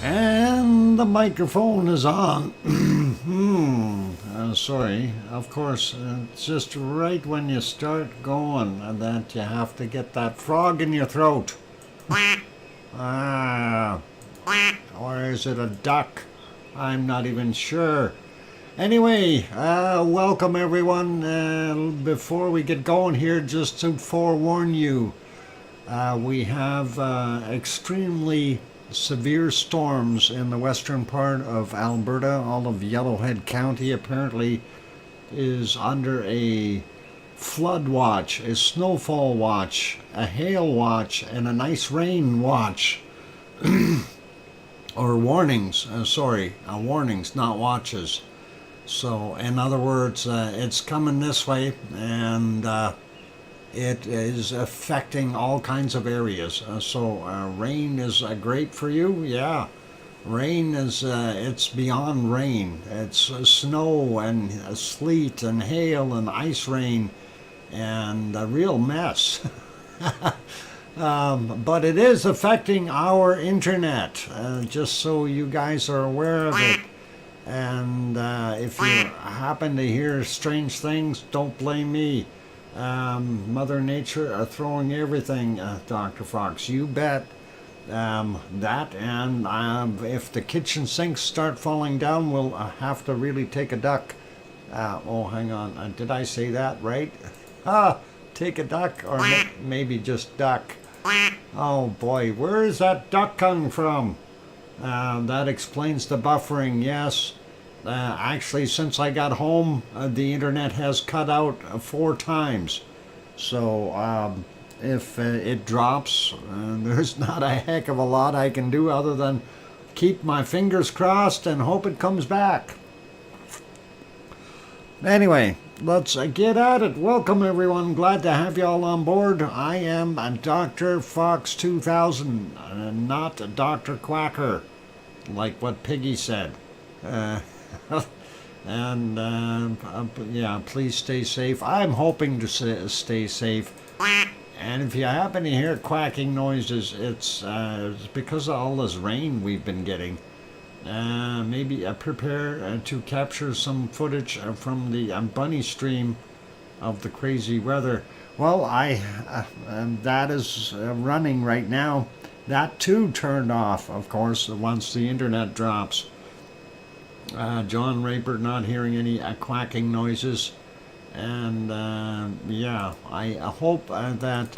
And the microphone is on. Sorry, of course, it's just right when you start going and that you have to get that frog in your throat. Or is it a duck? I'm not even sure. Anyway, welcome everyone. Before we get going here, just to forewarn you, we have extremely severe storms in the western part of Alberta. All of Yellowhead County apparently is under a flood watch, a snowfall watch, a hail watch, and an ice rain watch. Or warnings, warnings, not watches. So, in other words, it's coming this way, and it is affecting all kinds of areas. Rain is great for you, yeah. Rain is, it's beyond rain. It's snow and sleet and hail and ice rain and a real mess. But it is affecting our internet, just so you guys are aware of it. And if you happen to hear strange things, don't blame me. Mother Nature are throwing everything, Dr. Fox. You bet. That, and if the kitchen sinks start falling down, we'll have to really take a duck. Oh, hang on. Did I say that right? Take a duck, or maybe just duck. Oh boy, where is that duck coming from? That explains the buffering, yes. Actually, since I got home, the internet has cut out 4 times. So, if it drops, there's not a heck of a lot I can do other than keep my fingers crossed and hope it comes back. Anyway, let's get at it. Welcome everyone. Glad to have you all on board. I am DrFox2000, not Dr. Quacker, like what Piggy said. Yeah, please stay safe. I'm hoping to stay safe. And if you happen to hear quacking noises, it's because of all this rain we've been getting. Maybe prepare to capture some footage from the bunny stream of the crazy weather. Well, that is running right now. That too turned off, of course, once the internet drops. John Raper not hearing any quacking noises. And yeah, I hope that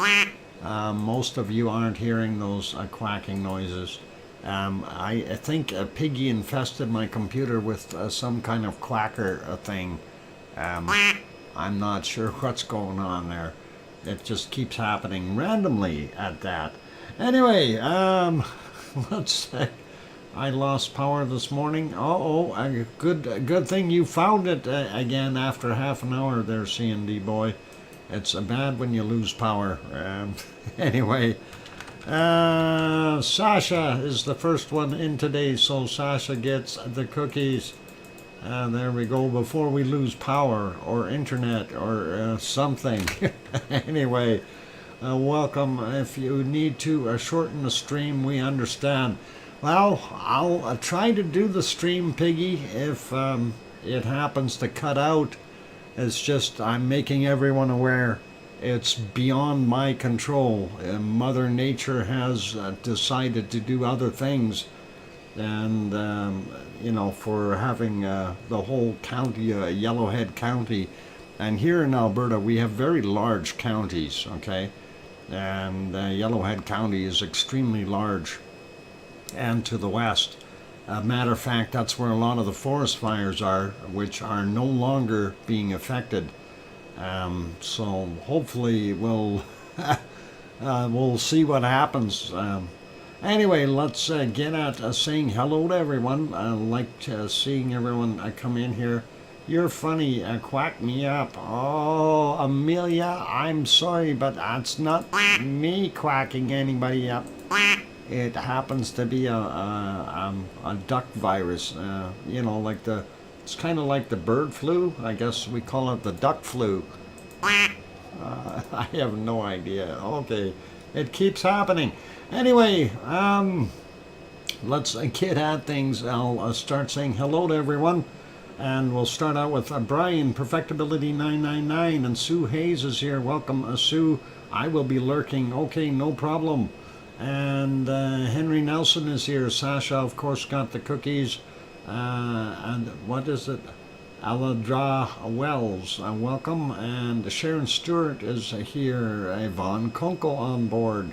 most of you aren't hearing those quacking noises. I think a piggy infested my computer with some kind of quacker thing. I'm not sure what's going on there. It just keeps happening randomly at that. Anyway, let's I lost power this morning. Good thing you found it again after half an hour there, C&D boy. It's bad when you lose power. Anyway, Sasha is the first one in today, so Sasha gets the cookies. There we go, before we lose power or internet or something. Anyway, welcome. If you need to shorten the stream, we understand. Well, I'll try to do the stream, Piggy, if it happens to cut out. It's just I'm making everyone aware. It's beyond my control. Mother Nature has decided to do other things. And, you know, for having the whole county, Yellowhead County. And here in Alberta, we have very large counties, okay? And Yellowhead County is extremely large. And to the west. Matter of fact, that's where a lot of the forest fires are, which are no longer being affected. So hopefully we'll see what happens. Anyway, let's get at saying hello to everyone. I like seeing everyone come in here. You're funny, quack me up. Oh, Amelia, I'm sorry, but that's not me quacking anybody up. It happens to be a duck virus, you know, like it's kind of like the bird flu. I guess we call it the duck flu. I have no idea. Okay, it keeps happening. Anyway, let's get at things. I'll start saying hello to everyone. And we'll start out with Brian, Perfectability999, and Sue Hayes is here. Welcome, Sue. I will be lurking. Okay, no problem. And Henry Nelson is here. Sasha, of course, got the cookies. And what is it? Aladra Wells, welcome. And Sharon Stewart is here. Yvonne Kunkel on board.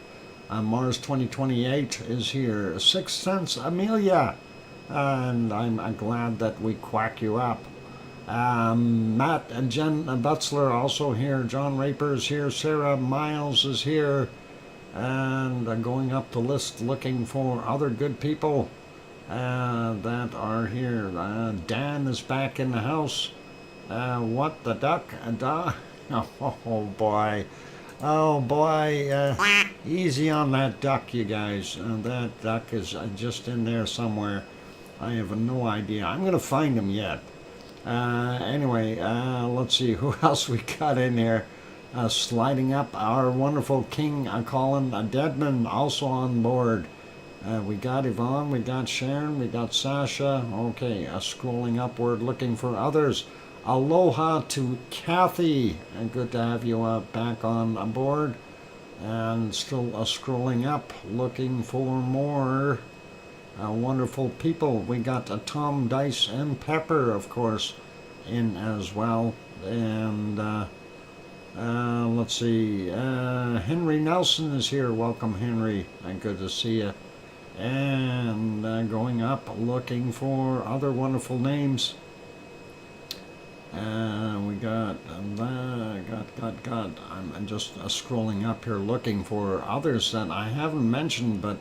Mars 2028 is here. Sixth Sense Amelia. And I'm glad that we quack you up. Matt and Jen Butzler also here. John Raper is here. Sarah Miles is here. And going up the list looking for other good people that are here. Dan is back in the house. What the duck? Oh boy. Oh boy. Easy on that duck, you guys. That duck is just in there somewhere. I have no idea. I'm going to find him yet. Anyway, let's see who else we got in here. Sliding up, our wonderful King Colin Deadman also on board. We got Yvonne, we got Sharon, we got Sasha. Okay, scrolling upward looking for others. Aloha to Kathy. Good to have you back on board. And still scrolling up looking for more wonderful people. We got Tom, Dice, and Pepper, of course, in as well. And let's see, Henry Nelson is here. Welcome, Henry. Good to see you. And going up, looking for other wonderful names. We got I'm just scrolling up here looking for others that I haven't mentioned, but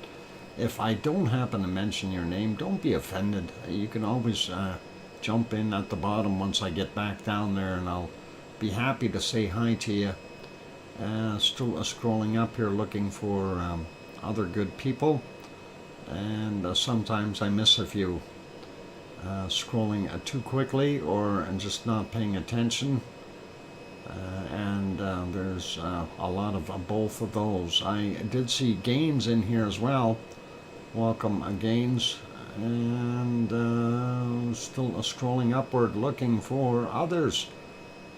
if I don't happen to mention your name, don't be offended. You can always jump in at the bottom once I get back down there, and I'll be happy to say hi to you. Still scrolling up here looking for other good people, and sometimes I miss a few. Scrolling too quickly or just not paying attention, and there's a lot of both of those. I did see Gaines in here as well. Welcome, Gaines. And still scrolling upward looking for others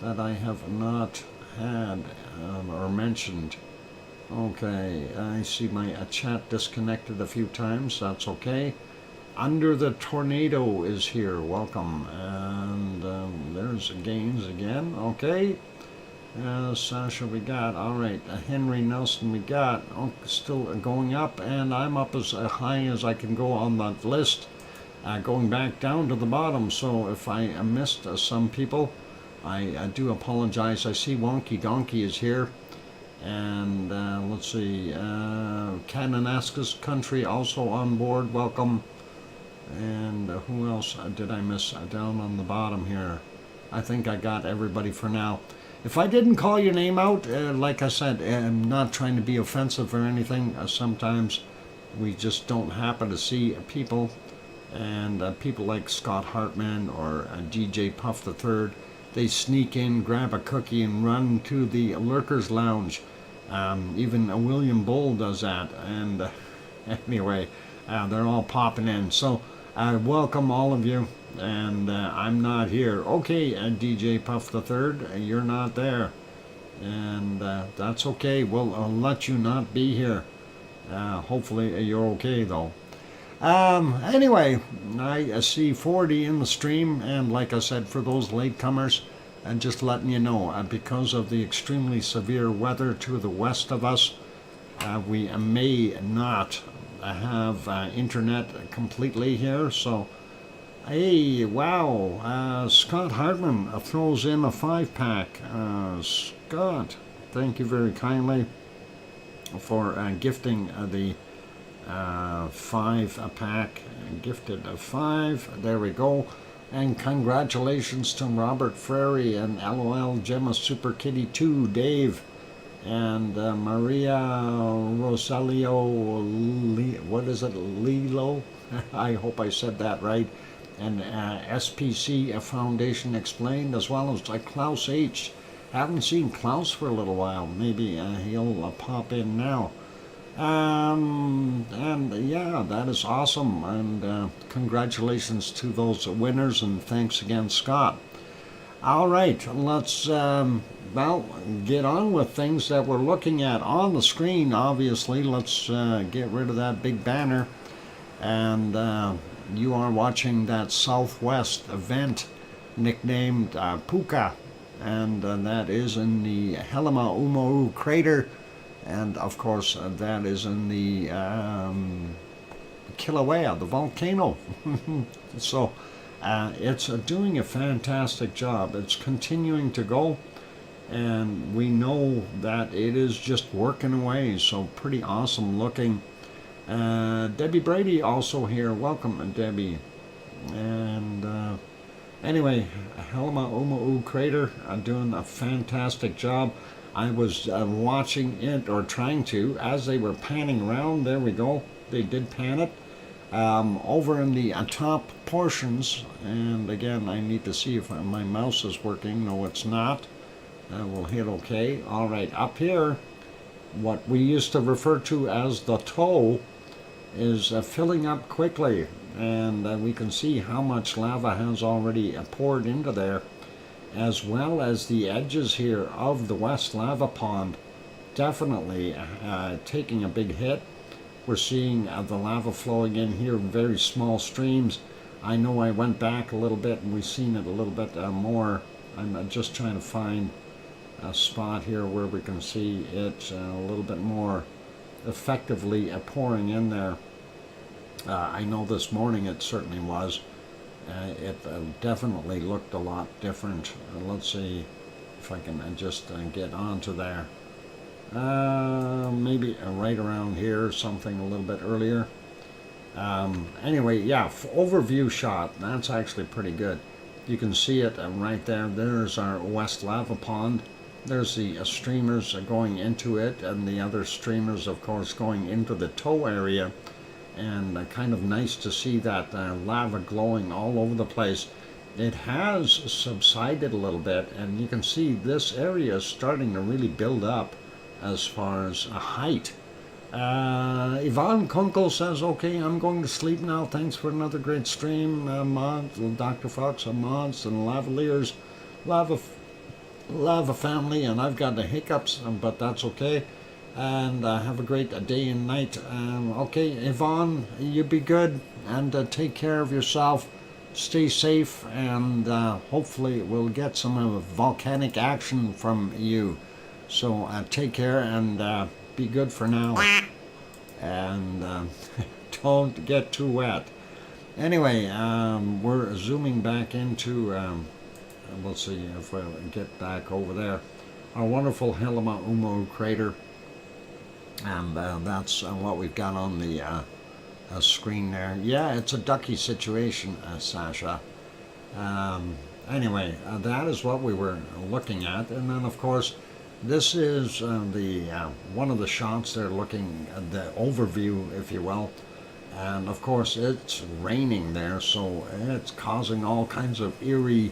that I have not had or mentioned. Okay, I see my chat disconnected a few times. That's okay. Under the Tornado is here. Welcome. And there's Gaines again. Okay. Sasha we got. All right. Henry Nelson we got. Oh, still going up, and I'm up as high as I can go on that list. Going back down to the bottom. So if I missed some people, I do apologize. I see Wonky Donkey is here. And let's see. Kananaskis Country also on board. Welcome. And who else did I miss down on the bottom here? I think I got everybody for now. If I didn't call your name out, like I said, I'm not trying to be offensive or anything. Sometimes we just don't happen to see people. And people like Scott Hartman or DJ Puff III, they sneak in, grab a cookie, and run to the Lurkers Lounge. Even William Bull does that. And anyway, they're all popping in. So I welcome all of you, and I'm not here. Okay, DJ Puff III, you're not there, and that's okay. We'll let you not be here. Hopefully you're okay, though. Anyway, I see 40 in the stream, and like I said, for those latecomers, and just letting you know, because of the extremely severe weather to the west of us, we may not have internet completely here. So hey, wow, Scott Hartman throws in a 5-pack. Scott, thank you very kindly for gifting the 5-pack. Gifted a 5. There we go. And congratulations to Robert Frary and LOL Gemma Super Kitty 2, Dave, and Maria Rosalio, what is it, Lilo? I hope I said that right. And SPC Foundation Explained, as well as Klaus H. Haven't seen Klaus for a little while. Maybe he'll pop in now. And yeah, that is awesome. And congratulations to those winners, and thanks again, Scott. All right, let's well, get on with things that we're looking at on the screen. Obviously, let's get rid of that big banner. And you are watching that Southwest event nicknamed Puka, and that is in the Helima Umaru crater, and of course that is in the Kilauea, the volcano. So it's doing a fantastic job. It's continuing to go, and we know that it is just working away, so pretty awesome looking. Debbie Brady also here. Welcome, Debbie. And anyway, Helima Umaru crater doing a fantastic job. I was watching it, or trying to, as they were panning around. There we go. They did pan it over in the top portions. And again, I need to see if my mouse is working. No, it's not. We'll hit OK. All right, up here, what we used to refer to as the toe is filling up quickly, and we can see how much lava has already poured into there, as well as the edges here of the West Lava Pond definitely taking a big hit. We're seeing the lava flowing in here in very small streams. I know I went back a little bit and we've seen it a little bit more. I'm just trying to find a spot here where we can see it a little bit more effectively pouring in there. I know this morning it certainly was. It definitely looked a lot different. Let's see if I can just get onto there. Maybe right around here, something a little bit earlier. Anyway, yeah, overview shot. That's actually pretty good. You can see it right there. There's our West Lava Pond. There's the streamers going into it, and the other streamers, of course, going into the toe area. And kind of nice to see that lava glowing all over the place. It has subsided a little bit, and you can see this area is starting to really build up as far as height. Yvonne Kunkel says, okay, I'm going to sleep now. Thanks for another great stream, mods, Dr. Fox, mods, and lavaliers, lava family, and I've got the hiccups, but that's okay. And have a great day and night. Okay, Yvonne, you be good, and take care of yourself. Stay safe, and hopefully we'll get some volcanic action from you. So take care, and be good for now. And don't get too wet. Anyway, we're zooming back into, we'll see if we'll get back over there, our wonderful Helima Umaru crater. And that's what we've got on the screen there. Yeah, it's a ducky situation, Sasha. Anyway, that is what we were looking at. And then, of course, this is the one of the shots they're looking at, the overview, if you will. And, of course, it's raining there, so it's causing all kinds of eerie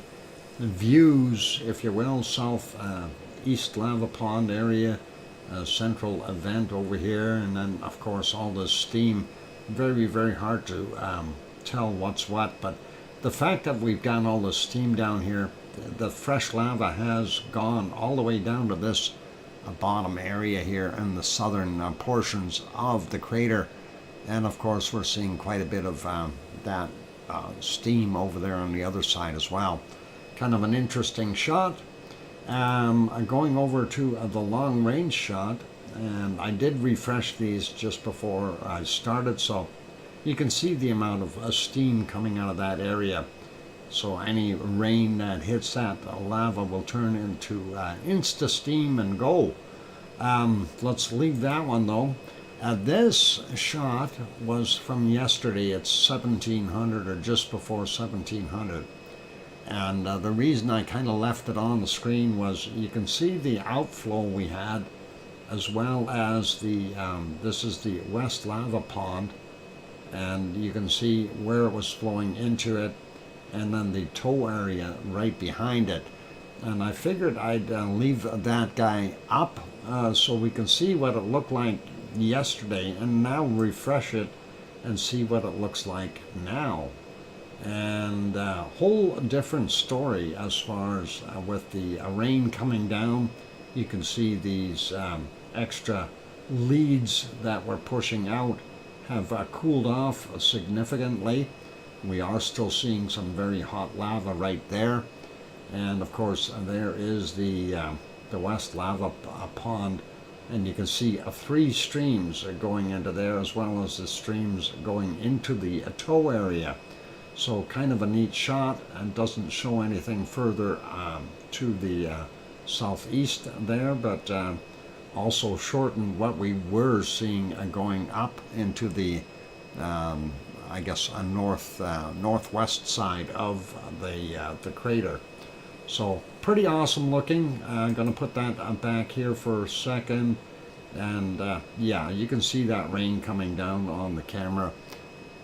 views, if you will. Southeast Lava Pond area. Central event over here, and then of course all this steam. Very, very hard to tell what's what, but the fact that we've got all this steam down here, the fresh lava has gone all the way down to this bottom area here in the southern portions of the crater, and of course we're seeing quite a bit of that steam over there on the other side as well. Kind of an interesting shot. Going over to the long range shot, and I did refresh these just before I started, so you can see the amount of steam coming out of that area. So any rain that hits that lava will turn into insta steam and go. Let's leave that one though. This shot was from yesterday. It's 1700 or just before 1700. And the reason I kind of left it on the screen was you can see the outflow we had, as well as the, this is the West Lava Pond, and you can see where it was flowing into it, and then the toe area right behind it. And I figured I'd leave that guy up so we can see what it looked like yesterday, and now refresh it and see what it looks like now. And a whole different story as far as with the rain coming down. You can see these extra leads that we're pushing out have cooled off significantly. we are still seeing some very hot lava right there. And of course, there is the West Lava Pond, and you can see 3 streams going into there, as well as the streams going into the tow area. So kind of a neat shot, and doesn't show anything further to the southeast there, but also shortened what we were seeing going up into the I guess a northwest side of the crater. So pretty awesome looking. I'm going to put that back here for a second, and yeah, you can see that rain coming down on the camera,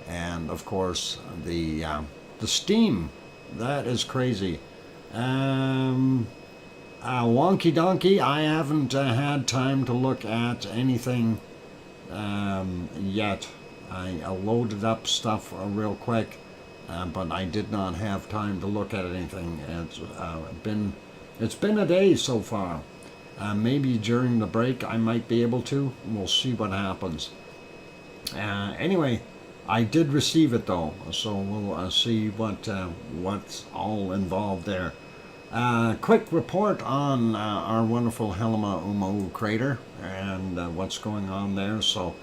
and of course the steam. That is crazy. Wonky donkey. I haven't had time to look at anything yet. I loaded up stuff real quick, but I did not have time to look at anything. It's been a day so far. Maybe during the break I might be able to. We'll see what happens. Anyway, I did receive it though, so we'll see what's all involved there. Quick report on our wonderful Helma crater and what's going on there. So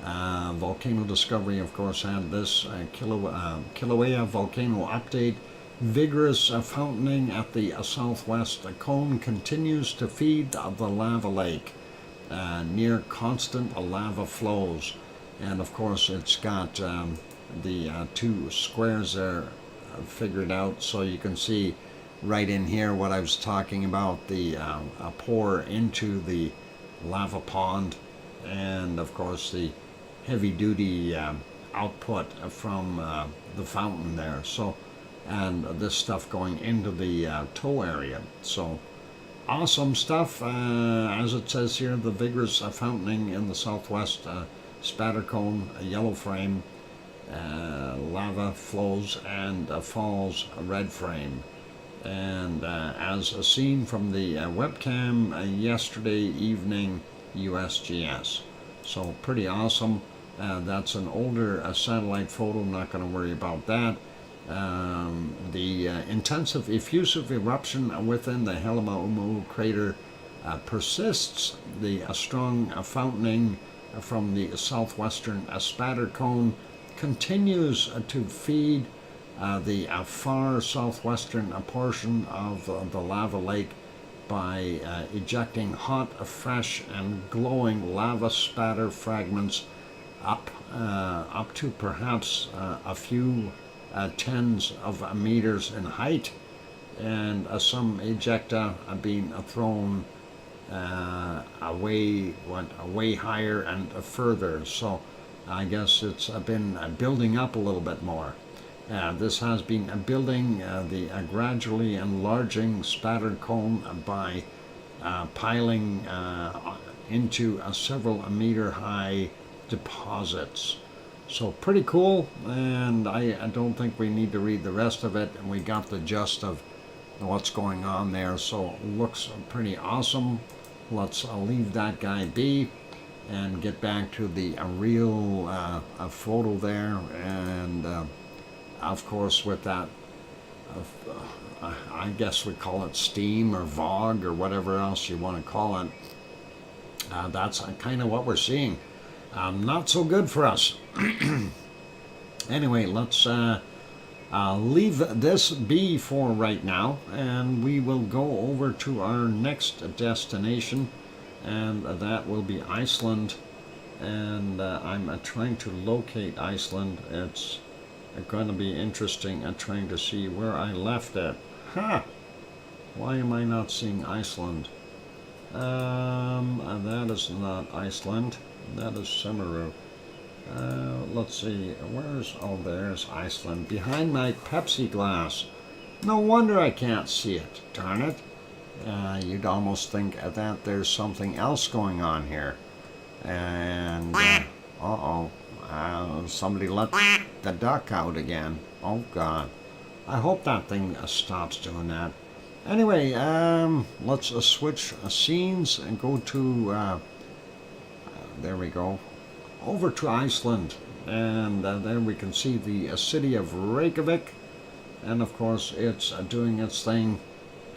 Volcano Discovery, of course, had this Kilauea volcano update. Vigorous fountaining at the southwest cone continues to feed the lava lake. Near constant lava flows. And of course, it's got the 2 squares there figured out, so you can see right in here what I was talking about, the pour into the lava pond, and of course the heavy-duty output from the fountain there. So, and this stuff going into the tow area. So awesome stuff. As it says here, the vigorous fountaining in the southwest spatter cone, a yellow frame, lava flows and falls, a red frame. And as seen from the webcam yesterday evening USGS. So pretty awesome. That's an older satellite photo, not going to worry about that. The intensive effusive eruption within the Helma crater persists. The strong fountaining from the southwestern spatter cone continues to feed the far southwestern portion of the lava lake by ejecting hot, fresh, and glowing lava spatter fragments up to perhaps a few tens of meters in height, and some ejecta being thrown way higher and further. So I guess it's been building up a little bit more. This has been building the gradually enlarging spatter cone by piling into several meter high deposits. So pretty cool, and I don't think we need to read the rest of it, and we got the gist of what's going on there. So looks pretty awesome. Let's leave that guy be and get back to the real photo there. And of course, with that, I guess we call it steam or fog or whatever else you want to call it. That's kind of what we're seeing. Not so good for us. Anyway, let's leave this be for right now, and we will go over to our next destination, and that will be Iceland. And I'm trying to locate Iceland. It's going to be interesting trying to see where I left it. Why am I not seeing Iceland? That is not Iceland. That is Samaru. Let's see, there's Iceland. Behind my Pepsi glass. No wonder I can't see it, darn it. You'd almost think that there's something else going on here. And, somebody let the duck out again. Oh, God. I hope that thing stops doing that. Anyway, let's switch scenes and go to, there we go, over to Iceland. And there we can see the city of Reykjavik, and of course it's doing its thing.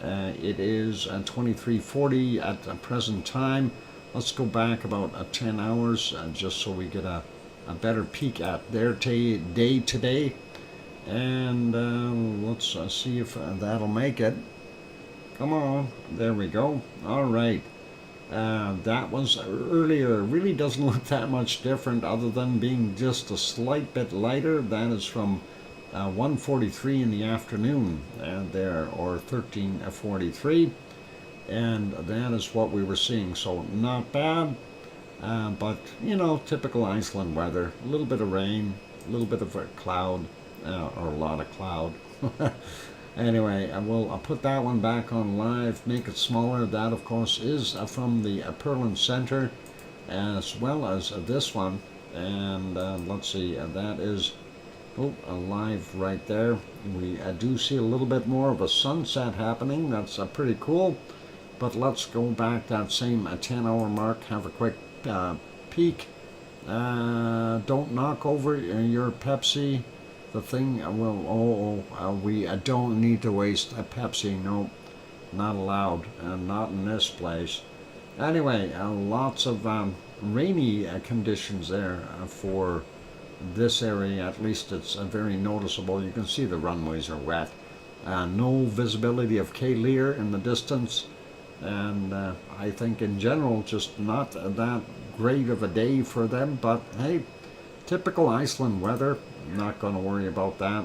It is 23:40 at the present time. Let's go back about 10 hours just so we get a better peek at their day today. And let's see if that'll make it. Come on, there we go. All right. That was earlier. It really doesn't look that much different other than being just a slight bit lighter. That is from 1:43 in the afternoon there, or 13:43. And that is what we were seeing. So not bad, but you know, typical Iceland weather. A little bit of rain, a little bit of a cloud, or a lot of cloud. Anyway, I'll put that one back on live, make it smaller. That, of course, is from the Perlin Center, as well as this one. And let's see, that is live right there. We do see a little bit more of a sunset happening. That's pretty cool. But let's go back that same 10-hour mark, have a quick peek. Don't knock over your Pepsi. The thing we don't need to waste a Pepsi. No, not allowed, not in this place. Anyway, lots of rainy conditions there for this area. At least it's very noticeable. You can see the runways are wet. No visibility of Cape Lear in the distance, and I think in general just not that great of a day for them. But hey, typical Iceland weather. Not going to worry about that.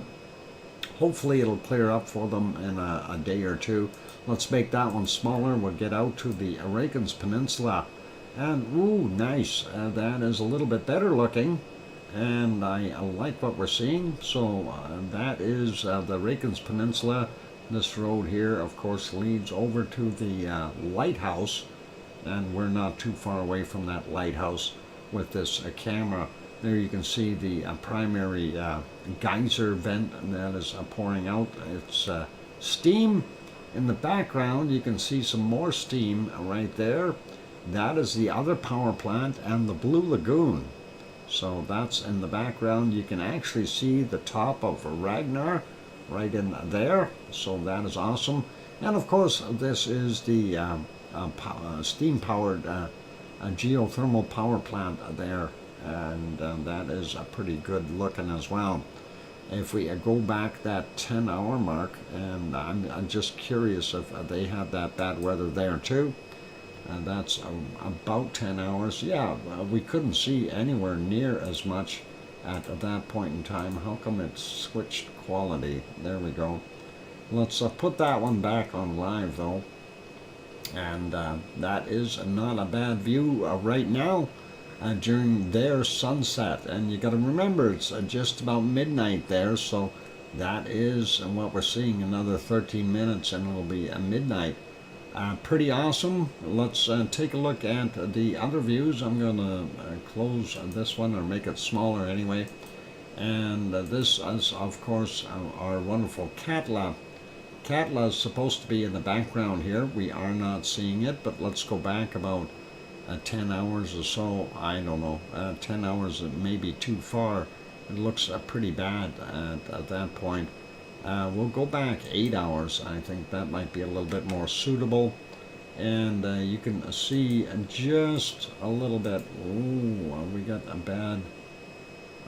Hopefully it'll clear up for them in a day or two. Let's make that one smaller. We'll get out to the Reykjanes Peninsula, and ooh, nice. That is a little bit better looking, and I like what we're seeing. So that is the Reykjanes Peninsula. This road here, of course, leads over to the lighthouse, and we're not too far away from that lighthouse with this camera. There you can see the primary geyser vent that is pouring out. It's steam. In the background, you can see some more steam right there. That is the other power plant and the Blue Lagoon. So that's in the background. You can actually see the top of Ragnar right in there. So that is awesome. And of course, this is the steam-powered geothermal power plant there. And that is pretty good looking as well. If we go back that 10-hour mark, and I'm just curious if they had that bad weather there too. That's about 10 hours. Yeah, we couldn't see anywhere near as much at that point in time. How come it switched quality? There we go. Let's put that one back on live though. And that is not a bad view right now. During their sunset, and you got to remember it's just about midnight there, so that is what we're seeing. Another 13 minutes and it'll be midnight. Pretty awesome. Let's take a look at the other views. I'm going to close this one or make it smaller anyway. And this is, of course, our wonderful Katla. Katla is supposed to be in the background here. We are not seeing it, but let's go back about 10 hours or so. I don't know, 10 hours may be too far. It looks pretty bad at that point. We'll go back 8 hours. I think that might be a little bit more suitable. And you can see just a little bit. Ooh, we got a bad.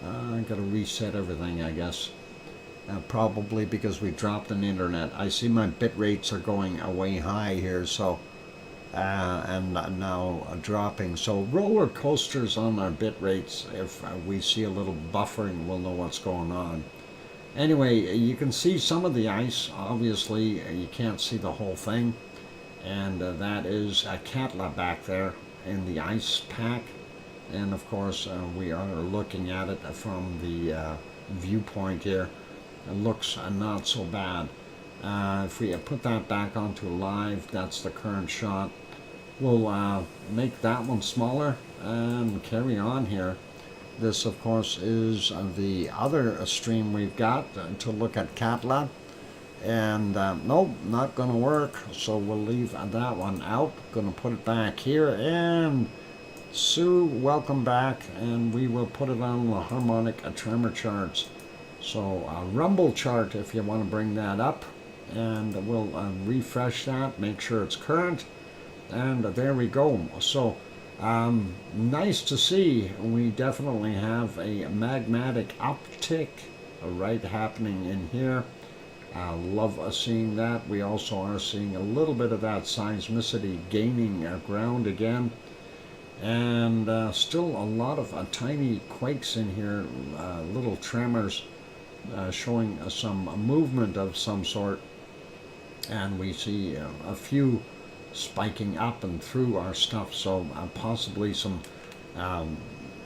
I got to reset everything, I guess. Probably because we dropped an internet. I see my bit rates are going way high here, so. And now dropping. So roller coasters on our bit rates. If we see a little buffering, we'll know what's going on. Anyway, you can see some of the ice. Obviously, you can't see the whole thing. And that is Katla back there in the ice pack. And of course, we are looking at it from the viewpoint here. It looks not so bad. If we put that back onto live, that's the current shot. We'll make that one smaller and carry on here. This, of course, is the other stream we've got to look at Katla. And nope, not going to work. So we'll leave that one out. Going to put it back here and Sue, welcome back, and we will put it on the harmonic tremor charts. So a rumble chart, if you want to bring that up, and we'll refresh that, make sure it's current, and there we go. So nice to see. We definitely have a magmatic uptick right happening in here. Love seeing that. We also are seeing a little bit of that seismicity gaining ground again, and still a lot of tiny quakes in here, little tremors showing some movement of some sort, and we see a few spiking up and through our stuff, so possibly some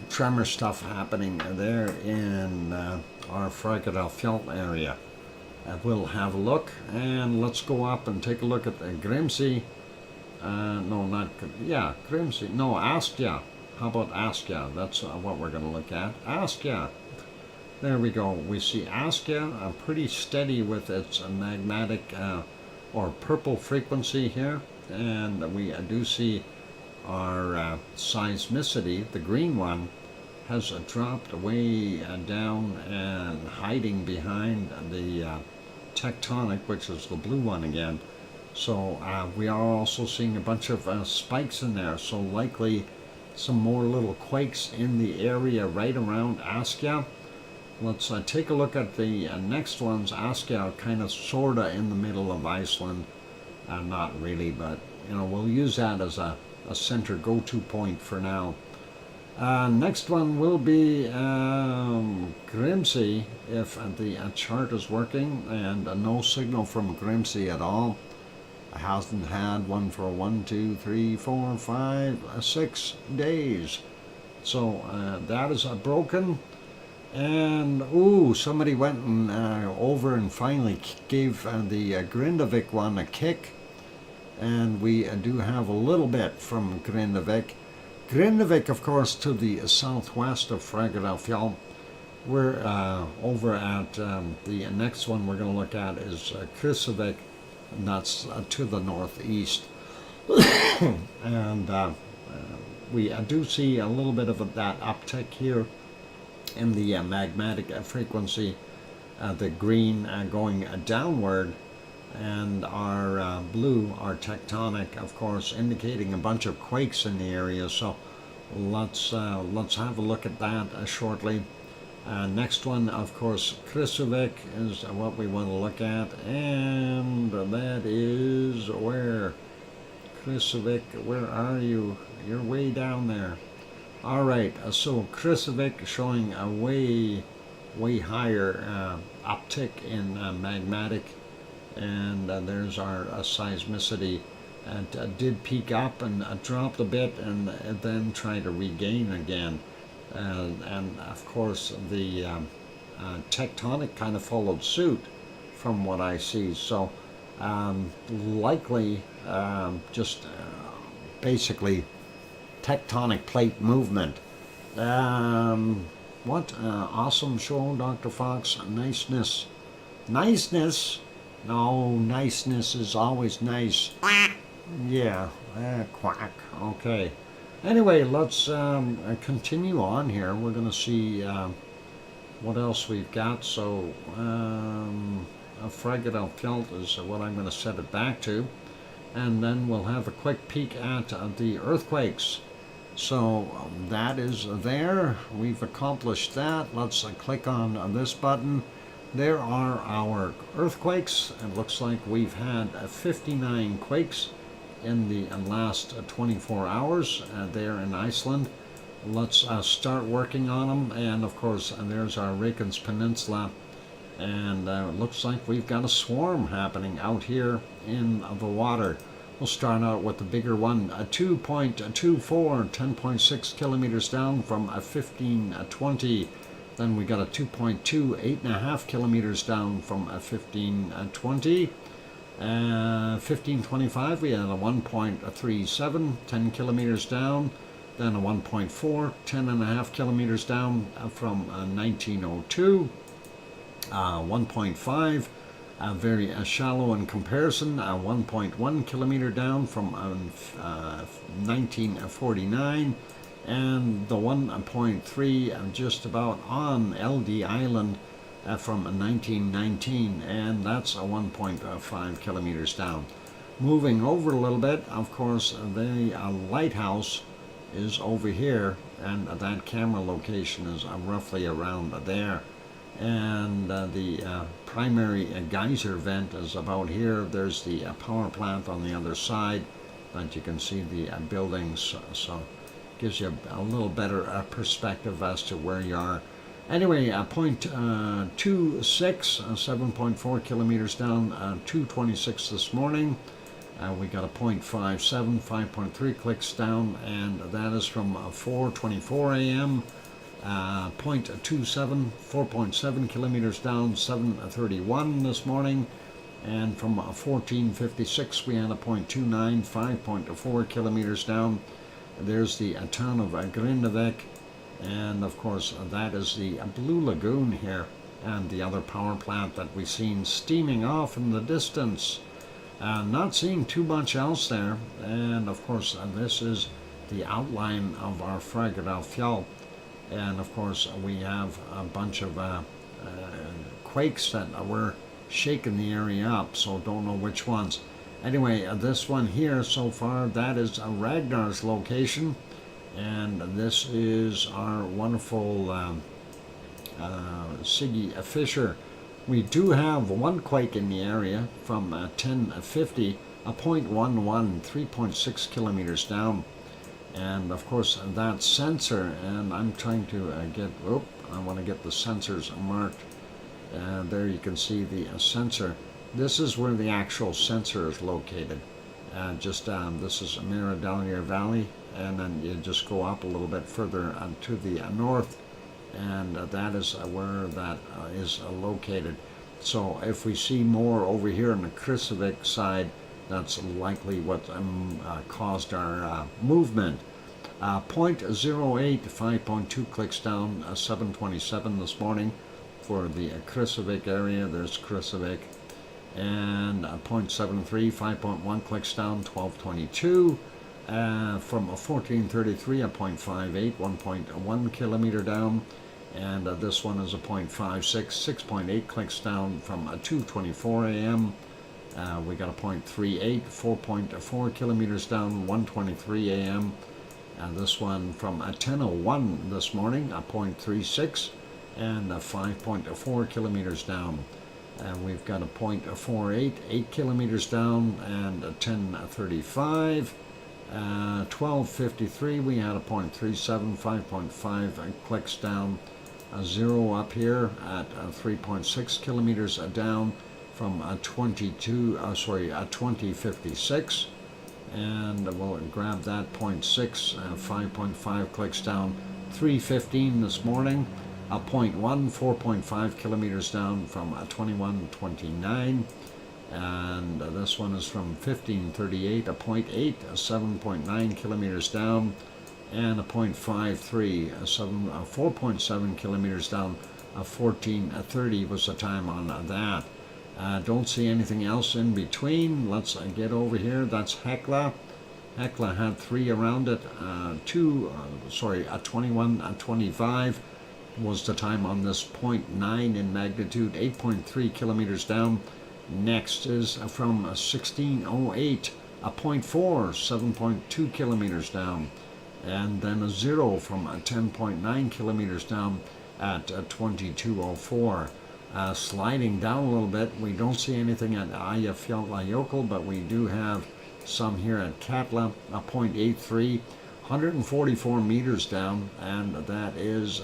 tremor stuff happening there in our Fragedalfjall area. We'll have a look, and let's go up and take a look at Grimsey. No, not, yeah, Grimsey, no, Askja. How about Askja? That's what we're going to look at. Askja. There we go. We see Askja pretty steady with its magmatic or purple frequency here, and we do see our seismicity, the green one, has dropped way down and hiding behind the tectonic, which is the blue one again. So we are also seeing a bunch of spikes in there, so likely some more little quakes in the area right around Askja. Let's take a look at the next ones. Askja kind of sorta in the middle of Iceland. Not really, but you know, we'll use that as a center go-to point for now. Next one will be Grimsey, if the chart is working, and no signal from Grimsey at all. Hasn't had one for 1, 2, 3, 4, 5, 6 days. So that is broken. And ooh, somebody went and over and finally gave the Grindavik one a kick, and we do have a little bit from Grindavik. Grindavik, of course, to the southwest of Fragedalfjall. We're over at the next one we're going to look at is Krusavik, and that's to the northeast. And we do see a little bit of that uptick here in the magmatic frequency, the green going downward, and our blue, our tectonic, of course, indicating a bunch of quakes in the area. So let's have a look at that shortly. Next one, of course, Krusavik is what we want to look at, and that is where? Krusavik, where are you? You're way down there. All right, so Krusavik showing a way higher uptick in magmatic, and there's our seismicity. And did peak up and dropped a bit, and then try to regain again. And of course the tectonic kind of followed suit from what I see. So likely just basically tectonic plate movement. What awesome show, Dr. Fox. Niceness. Niceness? No, niceness is always nice. Yeah, quack. Okay. Anyway, let's continue on here. We're going to see what else we've got. So, Fragedalfjall is what I'm going to set it back to. And then we'll have a quick peek at the earthquakes. So, that is there. We've accomplished that. Let's click on this button. There are our earthquakes. It looks like we've had 59 quakes in the last 24 hours there in Iceland. Let's start working on them. And of course, there's our Reykjanes Peninsula. And it looks like we've got a swarm happening out here in the water. We'll start out with the bigger one, a 2.24, 10.6 kilometers down from a 1520. Then we got a 2.2, 8.5 kilometers down from a 1520. 1525, we had a 1.37, 10 kilometers down. Then a 1.4, 10.5 kilometers down from 1902. 1.5, very shallow in comparison, 1.1 kilometer down from 1949. and the 1.3 just about on LD Island from 1919, and that's a 1.5 kilometers down. Moving over a little bit, of course, the lighthouse is over here, and that camera location is roughly around there. And the primary geyser vent is about here. There's the power plant on the other side, but you can see the buildings, so gives you a little better perspective as to where you are. Anyway, 0.26, 7.4 kilometers down, 2:26 this morning. We got a 0.57, 5.3 clicks down, and that is from 4:24 a.m. 0.27, 4.7 kilometers down, 7:31 this morning. And from 14:56 we had a 0.29, 5.4 kilometers down. There's the town of Grindavik, and of course that is the Blue Lagoon here, and the other power plant that we've seen steaming off in the distance. Not seeing too much else there, and of course this is the outline of our Erupción, and of course we have a bunch of quakes that were shaking the area up, so don't know which ones. Anyway, this one here so far, that is Ragnar's location, and this is our wonderful Siggy Fisher. We do have one quake in the area from 10:50, a 0.11, 3.6 kilometers down. And of course that sensor, and I'm trying to I want to get the sensors marked. There you can see the sensor. This is where the actual sensor is located. This is Miradalier Valley, and then you just go up a little bit further to the north, and that is where that is located. So if we see more over here on the Krusavik side, that's likely what caused our movement. 0.08, 5.2 clicks down, 7:27 this morning for the Krusavik area. There's Krusavik. And 0.73, 5.1 clicks down, 12:22. From 14:33, a 0.58, 1.1 kilometer down. And this one is a 0.56, 6.8 clicks down from 2:24 a.m. We got a 0.38, 4.4 kilometers down, 1:23 a.m. This one from 10:01 this morning, a 0.36, and 5.4 kilometers down. We've got a 0.48, 8 kilometers down, and 10:35. 12:53 we had a 0.37, 5.5 clicks down. A 0 up here at 3.6 kilometers down from 20:56, and we'll grab that 0.6, 5.5 clicks down. 3:15 this morning, a 0.1, 4.5 kilometers down from 21:29, and this one is from 15:38, a 0.8, 7.9 kilometers down, and a 0.53, 4.7 kilometers down. 14:30 was the time on that. Don't see anything else in between. Let's get over here. That's Hekla. Hekla had 3 around it. 21:25 was the time on this, 0.9 in magnitude, 8.3 kilometers down. Next is from 16:08, a 0.4, 7.2 kilometers down. And then a 0 from 10.9 kilometers down at 22:04. Sliding down a little bit, we don't see anything at Eyjafjallajökull, but we do have some here at Katla, a 0.83, 144 meters down, and that is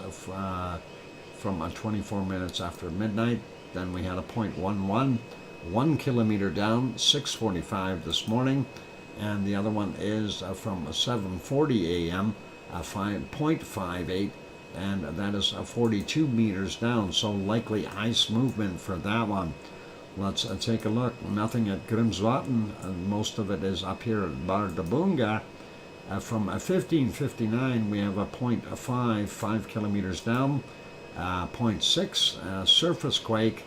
from 24 minutes after midnight. Then we had a 0.11, 1 kilometer down, 6:45 this morning, and the other one is from 7:40 a.m., 5.58, and that is 42 meters down, so likely ice movement for that one. Let's take a look. Nothing at Grimsvatn, most of it is up here at Bardabunga. From 15:59 we have a 0.5, 5 kilometers down, 0.6, surface quake,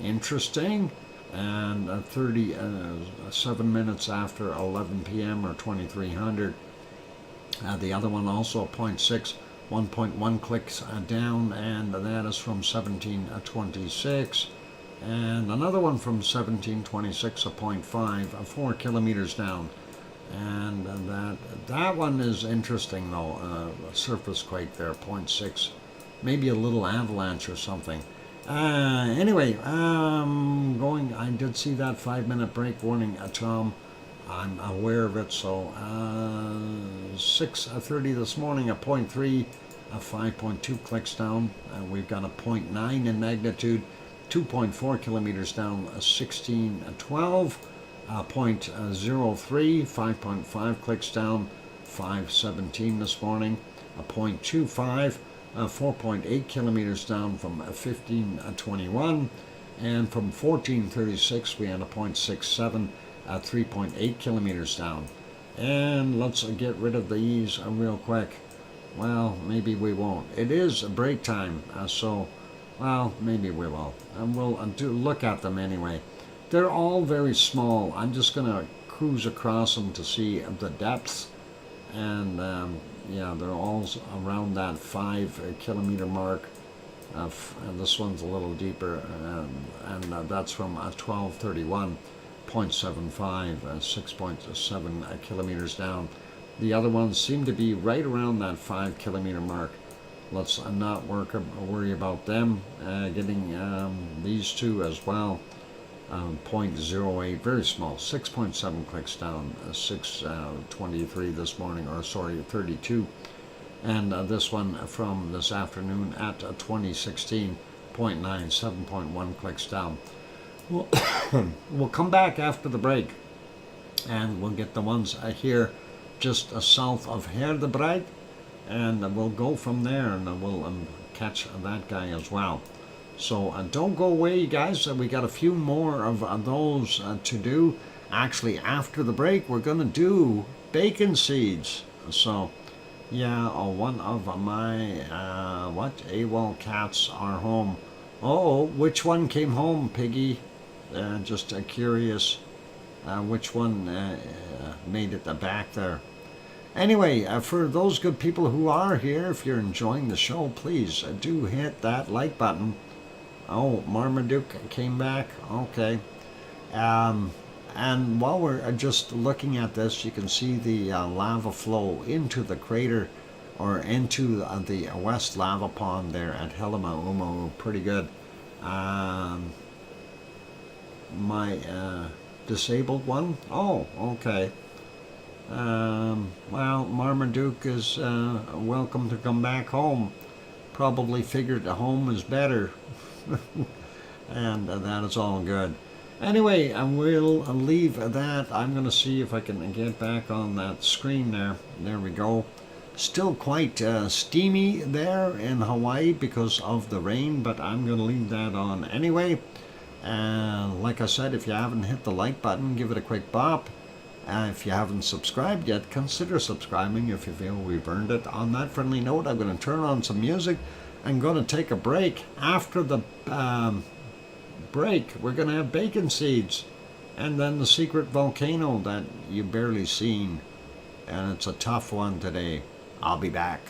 interesting, and 37 minutes after 11 p.m. or 2300. The other one also 0.6, 1.1 clicks down, and that is from 1726. And another one from 1726, a 0.5, 4 kilometers down. And that one is interesting though, surface quake there, 0.6, maybe a little avalanche or something. Anyway, I did see that 5-minute break warning, Tom. I'm aware of it, so 6:30 this morning, a 0.3, a 5.2 clicks down. We've got a 0.9 in magnitude, 2.4 kilometers down, 1612. 0.03, 5.5 clicks down, 5:17 this morning. A 0.25, 4.8 kilometers down from 1521. And from 1436 we had a 0.67, 3.8 kilometers down. And let's get rid of these real quick. Well, maybe we won't. It is break time, so, well, maybe we will. And we'll look at them anyway. They're all very small. I'm just going to cruise across them to see the depths. And yeah, they're all around that 5 kilometer mark. And this one's a little deeper. And that's from 1231, 0.75, 6.7 kilometers down. The other ones seem to be right around that 5 kilometer mark. Let's not worry about them. Getting these two as well. 0.08, very small, 6.7 clicks down, 6:23 this morning, or sorry, 32. And this one from this afternoon at 2016, 0.9, 7.1 clicks down. We'll come back after the break, and we'll get the ones here just south of Herdebreit, and we'll go from there, and we'll catch that guy as well. So don't go away, guys. We got a few more of those to do. Actually, after the break, we're going to do bacon seeds. So, yeah, one of my, AWOL cats are home. Oh, which one came home, Piggy? Just curious which one made it back there. Anyway, for those good people who are here, if you're enjoying the show, please do hit that like button. Oh, Marmaduke came back. Okay. And while we're just looking at this, you can see the lava flow into the crater, or into the west lava pond there at Helma. Pretty good. My disabled one? Oh, okay. Well, Marmaduke is welcome to come back home. Probably figured the home is better. And that is all good. Anyway, we'll leave that. I'm going to see if I can get back on that screen there. There we go. Still quite steamy there in Hawaii because of the rain, but I'm going to leave that on anyway. Like I said, if you haven't hit the like button, give it a quick bop. If you haven't subscribed yet, consider subscribing if you feel we've earned it. On that friendly note, I'm going to turn on some music. I'm going to take a break. After the break, we're going to have bacon seeds, and then the secret volcano that you barely seen, and it's a tough one today. I'll be back.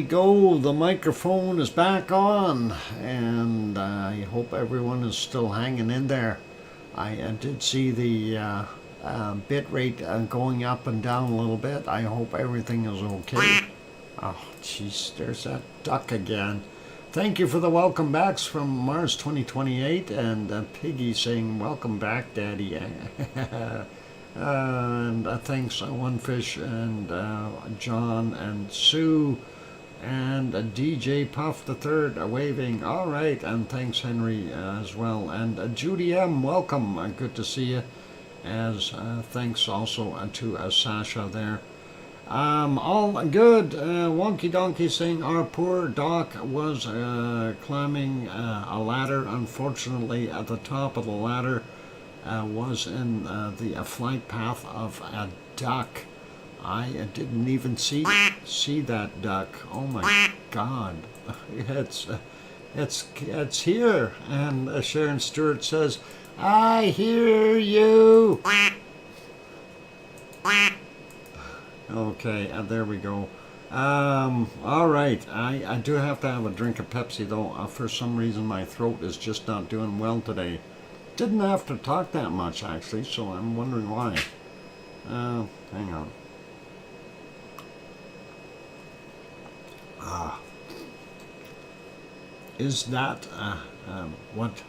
go. The microphone is back on, and I hope everyone is still hanging in there. I did see the bit rate going up and down a little bit. I hope everything is okay. Oh, jeez, there's that duck again. Thank you for the welcome backs from Mars 2028, and Piggy saying welcome back, Daddy. And thanks, One Fish, and John, and Sue, and DJ Puff the Third waving. All right, and thanks, Henry, as well. And Judy M, welcome. Good to see you. As thanks also to Sasha there. All good. Wonky Donkey saying our poor Doc was climbing a ladder. Unfortunately, at the top of the ladder was in the flight path of a duck. I didn't even see that duck. Oh my God! It's here. And Sharon Stewart says, "I hear you." Okay, there we go. All right. I do have to have a drink of Pepsi though. For some reason, my throat is just not doing well today. Didn't have to talk that much actually, so I'm wondering why. Hang on. Is that what?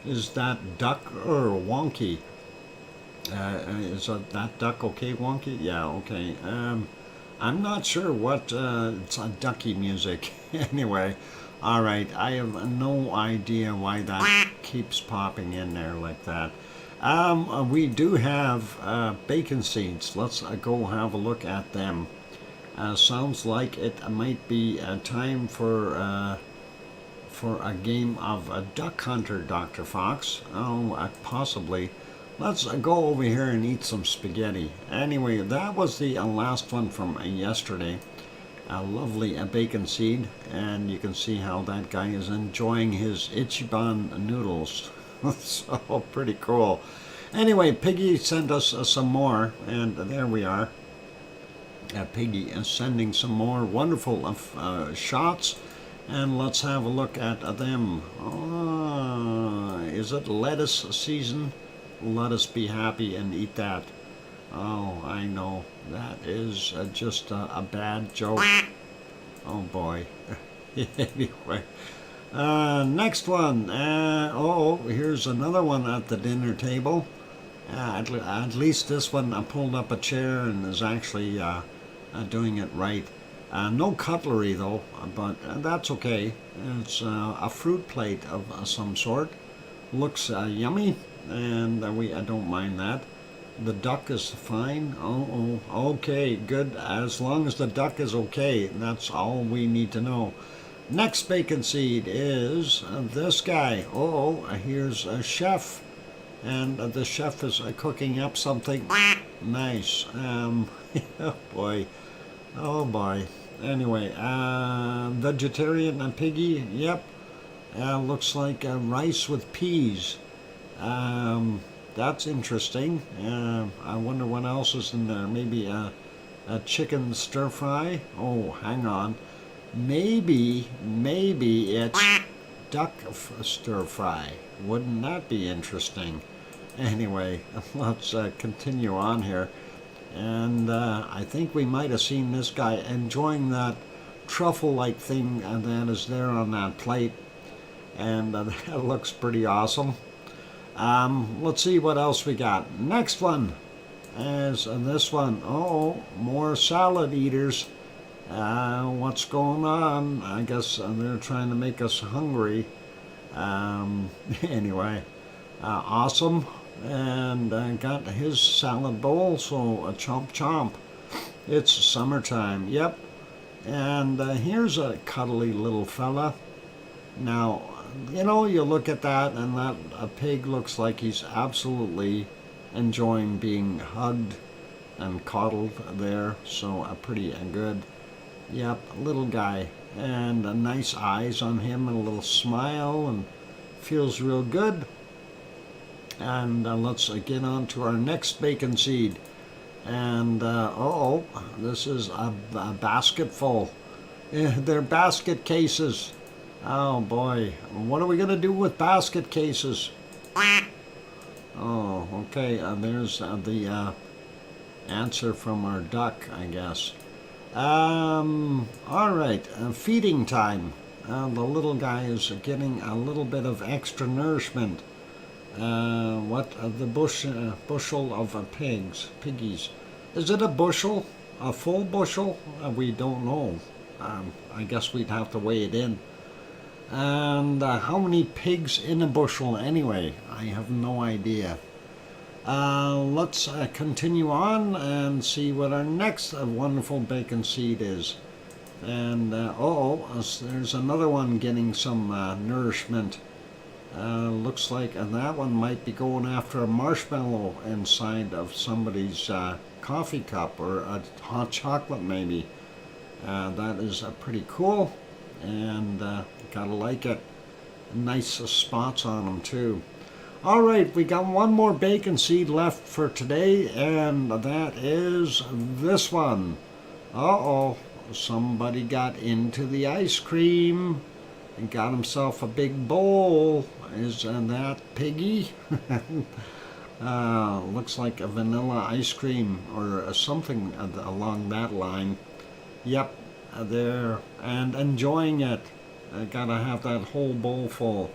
Is that duck or wonky? Is that duck okay, Wonky? Yeah, okay. I'm not sure what, it's a ducky music. Anyway, alright, I have no idea why that keeps popping in there like that. We do have bacon seeds. Let's go have a look at them. Sounds like it might be time for a game of Duck Hunter, Dr. Fox. Oh, possibly. Let's go over here and eat some spaghetti. Anyway, that was the last one from yesterday. A lovely bacon seed, and you can see how that guy is enjoying his Ichiban noodles. So pretty cool. Anyway, Piggy sent us some more, and there we are. Piggy is sending some more wonderful shots, and let's have a look at them. Is it lettuce season? Let us be happy and eat that. Oh, I know. That is just a bad joke. Oh boy. Anyway. Next one. Here's another one at the dinner table. At least this one pulled up a chair and is actually doing it right. No cutlery though, but that's okay. It's a fruit plate of some sort. Looks yummy. And I don't mind that. The duck is fine. Okay, good. As long as the duck is okay, that's all we need to know. Next bacon seed is this guy. Here's a chef, and the chef is cooking up something nice. Oh boy. Anyway, vegetarian and Piggy. Yep. Looks like rice with peas. That's interesting. I wonder what else is in there. Maybe a chicken stir fry. Oh, hang on. Maybe it's duck stir fry. Wouldn't that be interesting? Anyway, let's continue on here. And I think we might have seen this guy enjoying that truffle-like thing that is there on that plate. And that looks pretty awesome. Let's see what else we got. Next one is this one. More salad eaters. What's going on? I guess they're trying to make us hungry. Anyway, awesome. And got his salad bowl, so chomp chomp. It's summertime, yep. And here's a cuddly little fella. Now, you look at that, and that a pig looks like he's absolutely enjoying being hugged and coddled there. So pretty good. Yep, little guy, and nice eyes on him, and a little smile, and feels real good. And let's get on to our next bacon seed. And this is a basket full. They're basket cases. Oh boy, what are we gonna do with basket cases? Oh, okay. There's the answer from our duck, I guess. All right. Feeding time. The little guy is getting a little bit of extra nourishment. The bushel of piggies. Is it a bushel? A full bushel? We don't know. I guess we'd have to weigh it in. And how many pigs in a bushel anyway? I have no idea. Let's continue on and see what our next wonderful bacon seed is. And there's another one getting some nourishment. Looks like, and that one might be going after a marshmallow inside of somebody's coffee cup or a hot chocolate maybe. That is pretty cool, and gotta like it. Nice spots on them too. All right, we got one more bacon seed left for today, and that is this one. Uh-oh, somebody got into the ice cream and got himself a big bowl. Is that Piggy? Looks like a vanilla ice cream or something along that line. Yep, there, and enjoying it. I gotta have that whole bowl full.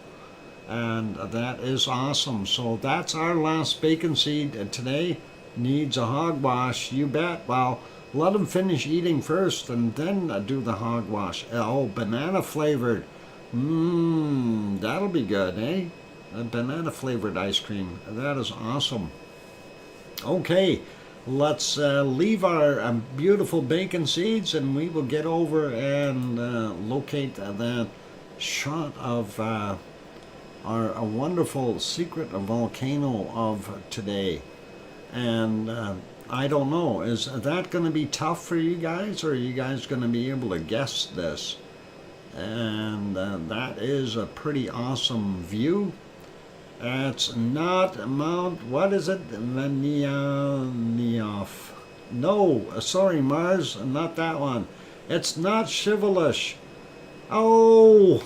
And that is awesome. So that's our last bacon seed today. Needs a hogwash, you bet. Well, let him finish eating first and then do the hogwash. Oh, banana flavored. That'll be good, eh? A banana flavored ice cream. That is awesome. Okay, let's leave our beautiful bacon seeds, and we will get over and locate that shot of our wonderful secret volcano of today. And I don't know, is that going to be tough for you guys, or are you guys going to be able to guess this? And that is a pretty awesome view. It's not Mount, what is it? Vanioff. No, sorry, Mars, not that one. It's not Shivelish. Oh,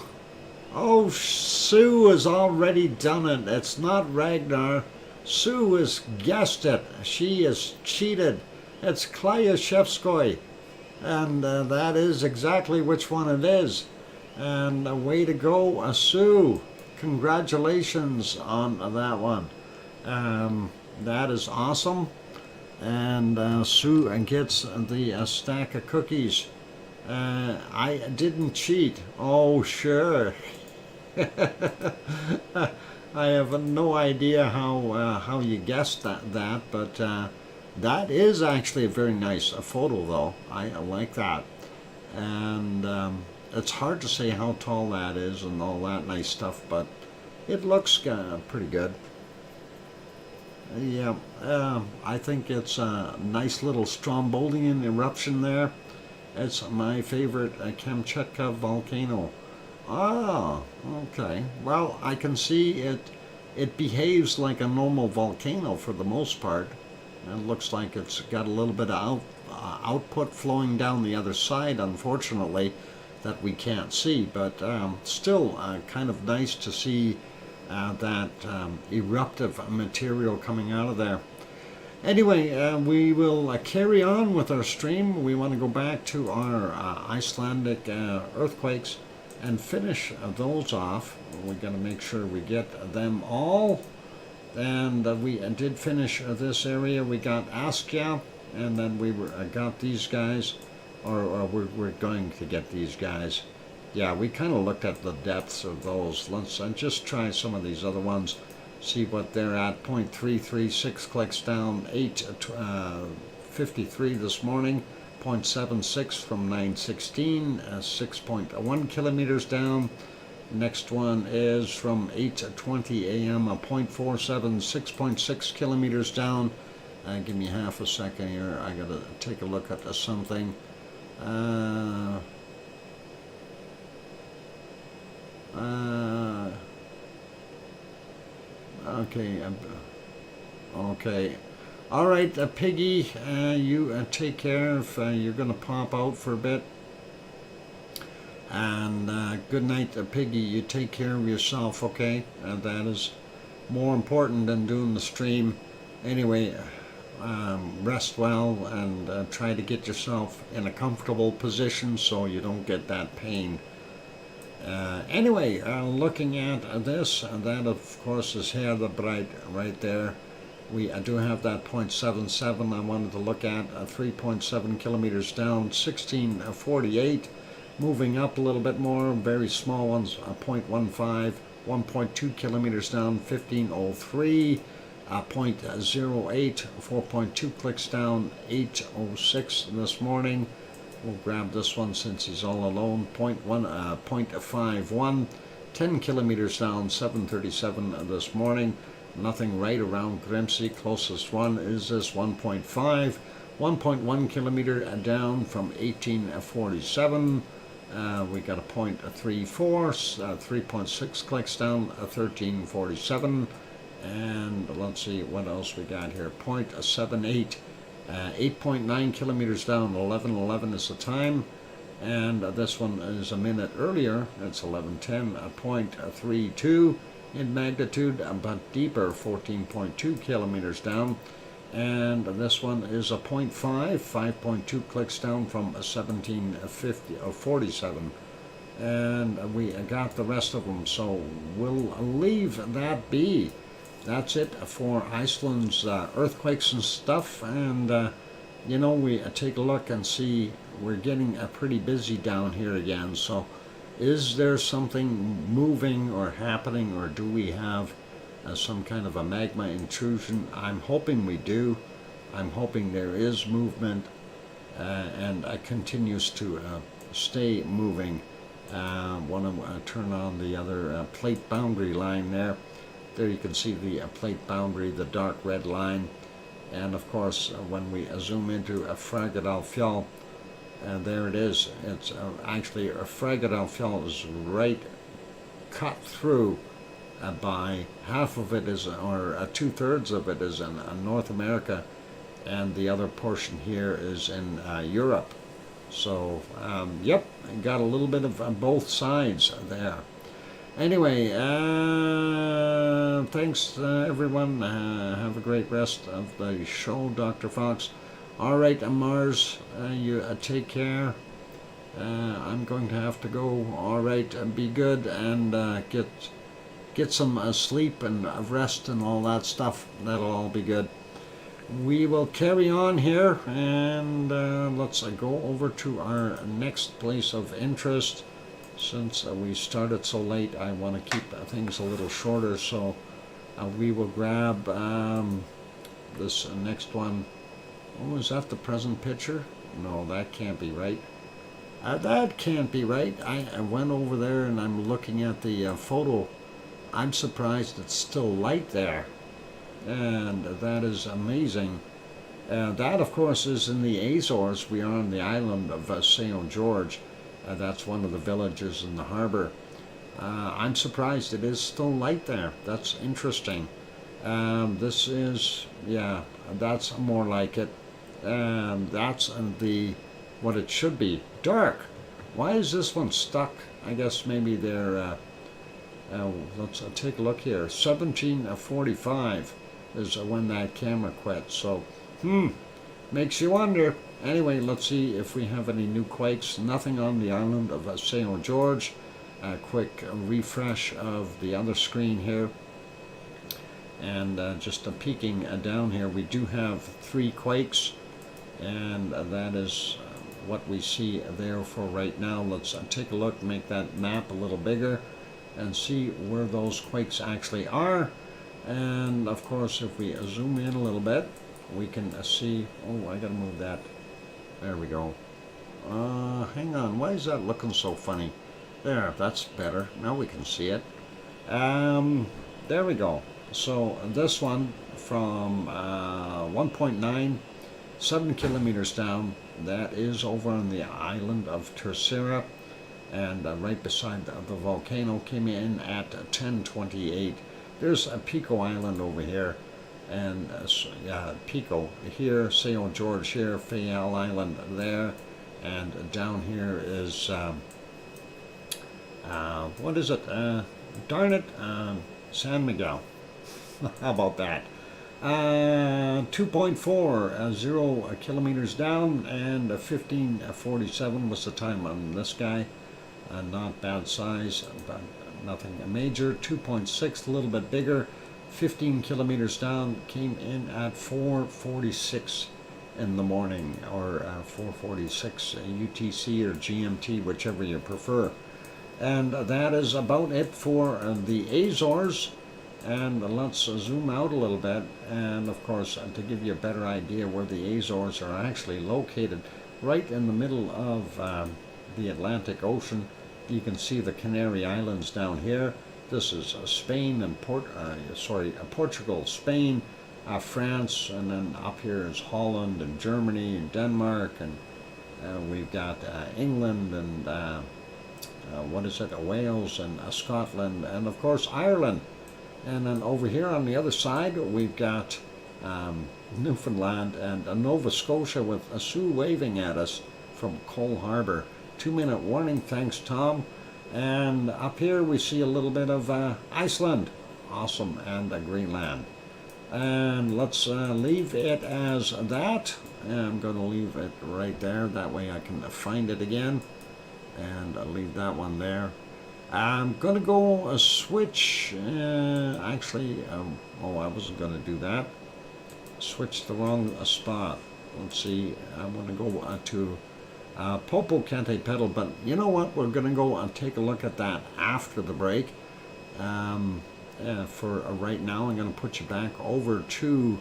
Sue has already done it. It's not Ragnar. Sue has guessed it. She has cheated. It's Klyashevskoy. And that is exactly which one it is. And way to go, Sue. Congratulations on that one. That is awesome. And Sue gets the stack of cookies. I didn't cheat. Oh, sure. I have no idea how you guessed that, but that is actually a very nice photo, though. I like that. And it's hard to say how tall that is and all that nice stuff, but it looks pretty good. Yeah, I think it's a nice little Strombolian eruption there. It's my favorite Kamchatka volcano. Ah, okay. Well, I can see it behaves like a normal volcano for the most part. It looks like it's got a little bit of output flowing down the other side, unfortunately, that we can't see. But still kind of nice to see that eruptive material coming out of there. Anyway, we will carry on with our stream. We want to go back to our Icelandic earthquakes and finish those off. We got to make sure we get them all. And we did finish this area. We got Askja, and then we got these guys, or we're going to get these guys. Yeah, we kind of looked at the depths of those. Let's just try some of these other ones. See what they're at. 0.336 clicks down, 853 this morning. 0.76 from 916, 6.1 kilometers down. Next one is from 8:20 a.m. 0.47, 6.6 kilometers down. Give me half a second here. I gotta take a look at something. Okay. Okay. All right, Piggy, you take care if you're going to pop out for a bit. And good night, Piggy. You take care of yourself, okay? That is more important than doing the stream. Anyway, rest well and try to get yourself in a comfortable position so you don't get that pain. Anyway, looking at this, that of course is here, the bright right there. We do have that 0.77 I wanted to look at, 3.7 kilometers down, 1648. Moving up a little bit more, very small ones, 0.15, 1.2 kilometers down, 1503. 0.08, 4.2 clicks down, 806 this morning. We'll grab this one since he's all alone. 0.51, 10 kilometers down, 737 this morning. Nothing right around Grimsey. Closest one is this 1.5, 1.1 kilometer down from 1847. We got a 0.34, 3.6 clicks down, 1347. And let's see what else we got here. 0.78, 8.9 kilometers down, 1111 is the time. And this one is a minute earlier. It's 1110, 0.32 in magnitude, but deeper, 14.2 kilometers down. And this one is a 0.5, 5.2 clicks down from 1747. And we got the rest of them, so we'll leave that be. That's it for Iceland's earthquakes and stuff. And you know, we take a look and see we're getting pretty busy down here again. So is there something moving or happening, or do we have some kind of a magma intrusion? I'm hoping we do. I'm hoping there is movement and it continues to stay moving. Want to turn on the other plate boundary line there. There you can see the plate boundary, the dark red line. And of course, when we zoom into a Fagradalfjall, there it is. It's actually a Fagradalfjall is right cut through by half of it is, or 2/3 of it is in North America, and the other portion here is in Europe. So, yep, got a little bit of both sides there. Anyway, thanks everyone. Have a great rest of the show, Dr. Fox. All right, Mars, you take care. I'm going to have to go. All right, be good and get some sleep and rest and all that stuff. That'll all be good. We will carry on here, and let's go over to our next place of interest. Since we started so late, I want to keep things a little shorter, so we will grab this next one. Oh, is that the present picture? No, that can't be right. That can't be right. I went over there and I'm looking at the photo. I'm surprised it's still light there. And that is amazing. That, of course, is in the Azores. We are on the island of St. George. That's one of the villages in the harbor. I'm surprised it is still light there. That's interesting. This is, yeah, that's more like it. That's what it should be. Dark. Why is this one stuck? I guess maybe they're, let's take a look here. 1745 is when that camera quit. So, makes you wonder. Anyway, let's see if we have any new quakes. Nothing on the island of St. George. A quick refresh of the other screen here. And just peeking down here, we do have 3 quakes. And that is what we see there for right now. Let's take a look, make that map a little bigger, and see where those quakes actually are. And of course, if we zoom in a little bit, we can see, oh, I gotta move that. There we go. Hang on, why is that looking so funny? There, that's better. Now we can see it. There we go. So this one from 1.9, 7 kilometers down, that is over on the island of Terceira, and right beside the volcano, came in at 1028. There's a Pico Island over here, and Pico here, St. George here, Fayal Island there, and down here is What is it? Darn it, San Miguel. How about that? 2.4, 0 kilometers down, and 15:47 was the time on this guy. Not bad size, but nothing major. 2.6, a little bit bigger. 15 kilometers down, came in at 4:46 in the morning, or 4:46 UTC or GMT, whichever you prefer. And that is about it for the Azores. And let's zoom out a little bit, and of course to give you a better idea where the Azores are actually located, right in the middle of the Atlantic Ocean. You can see the Canary Islands down here. This is Spain and Portugal, Spain, France, and then up here is Holland and Germany and Denmark, and we've got England and Wales and Scotland, and of course Ireland. And then over here on the other side we've got Newfoundland and Nova Scotia with a Sue waving at us from Cole Harbour. 2-minute warning, thanks Tom. And up here we see a little bit of Iceland, awesome, and Greenland. And let's leave it as that. I'm going to leave it right there, that way I can find it again. And I'll leave that one there. I'm going to go switch, I wasn't going to do that. Switch the wrong spot. Let's see, I want to go to Popocatépetl, but you know what? We're going to go and take a look at that after the break. For right now, I'm going to put you back over to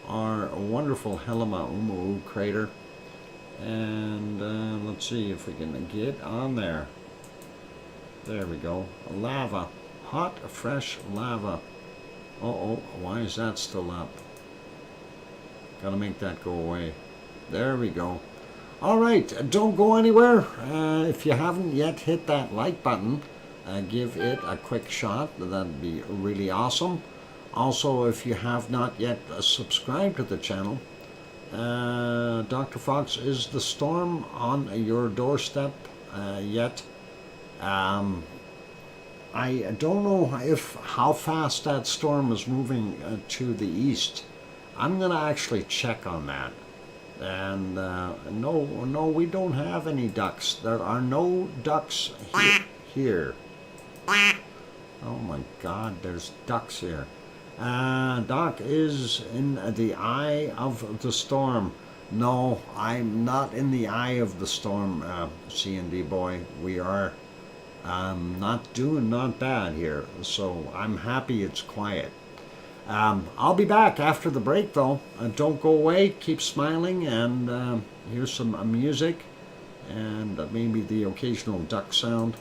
our wonderful Helima crater. And let's see if we can get on there. There we go. Lava. Hot, fresh lava. Why is that still up? Gotta make that go away. There we go. Alright, don't go anywhere. If you haven't yet hit that like button, give it a quick shot. That'd be really awesome. Also, if you have not yet subscribed to the channel, Dr. Fox, is the storm on your doorstep yet? I don't know how fast that storm is moving to the east. I'm going to actually check on that. And no, we don't have any ducks. There are no ducks here. Oh my God, there's ducks here. Doc is in the eye of the storm. No, I'm not in the eye of the storm, C&D boy. We are not bad here, so I'm happy it's quiet. I'll be back after the break though. Don't go away, keep smiling, and here's some music and maybe the occasional duck sound.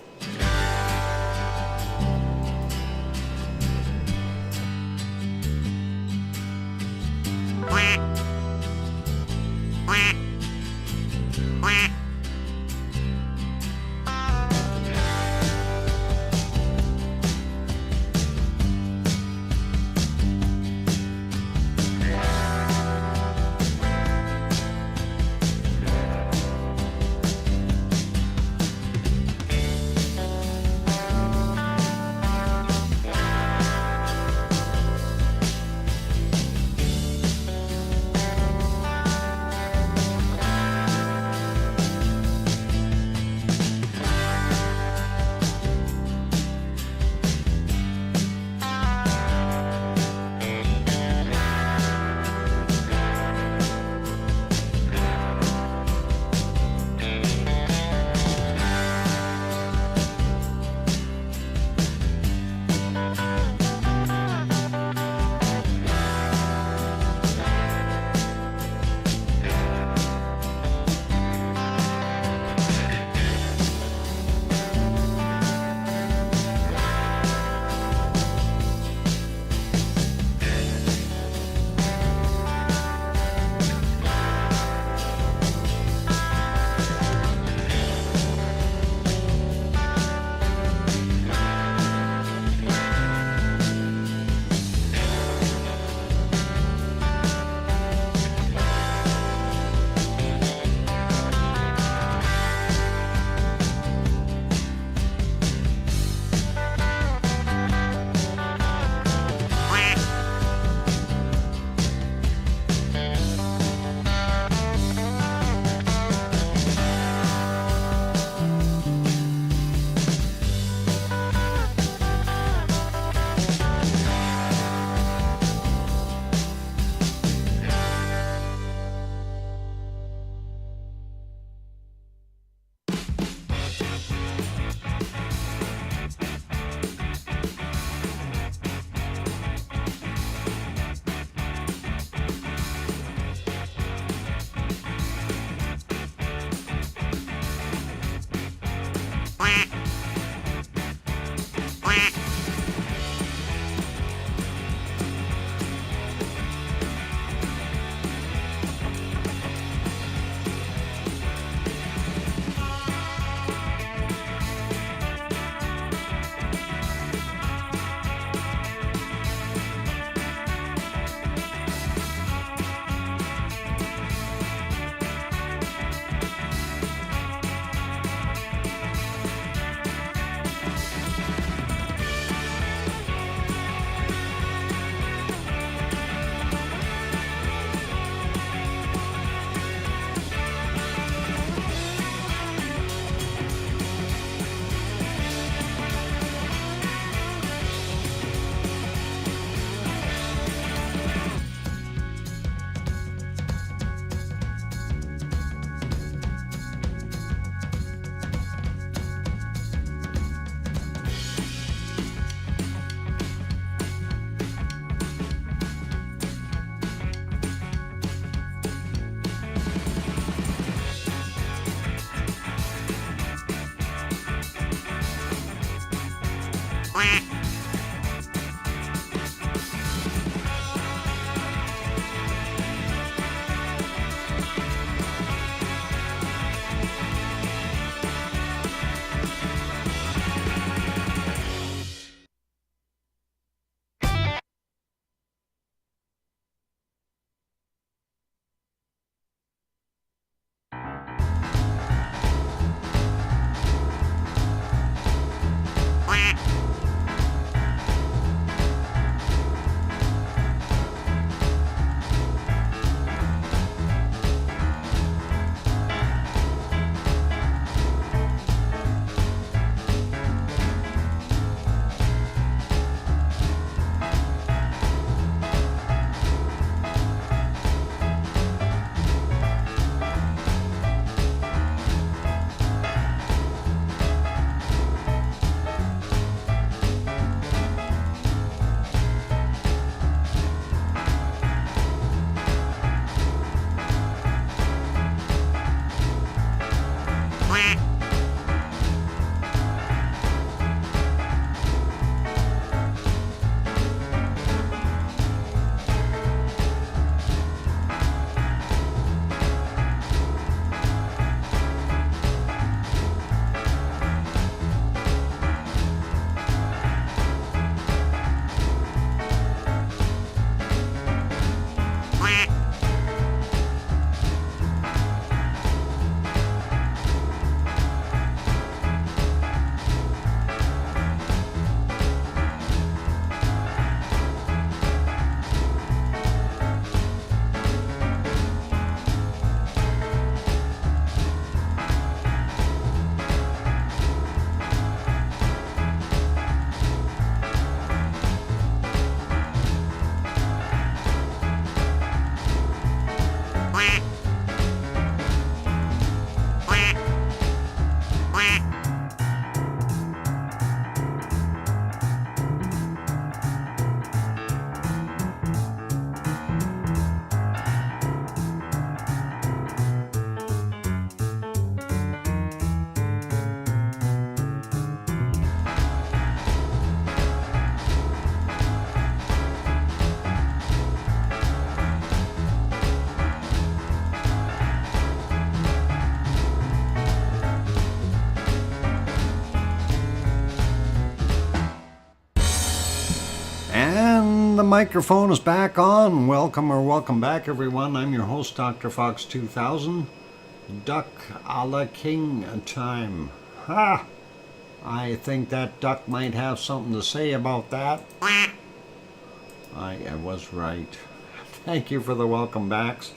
And the microphone is back on. Welcome back, everyone. I'm your host, DrFox2000. Duck a la king time. Ha! I think that duck might have something to say about that. I was right. Thank you for the welcome backs.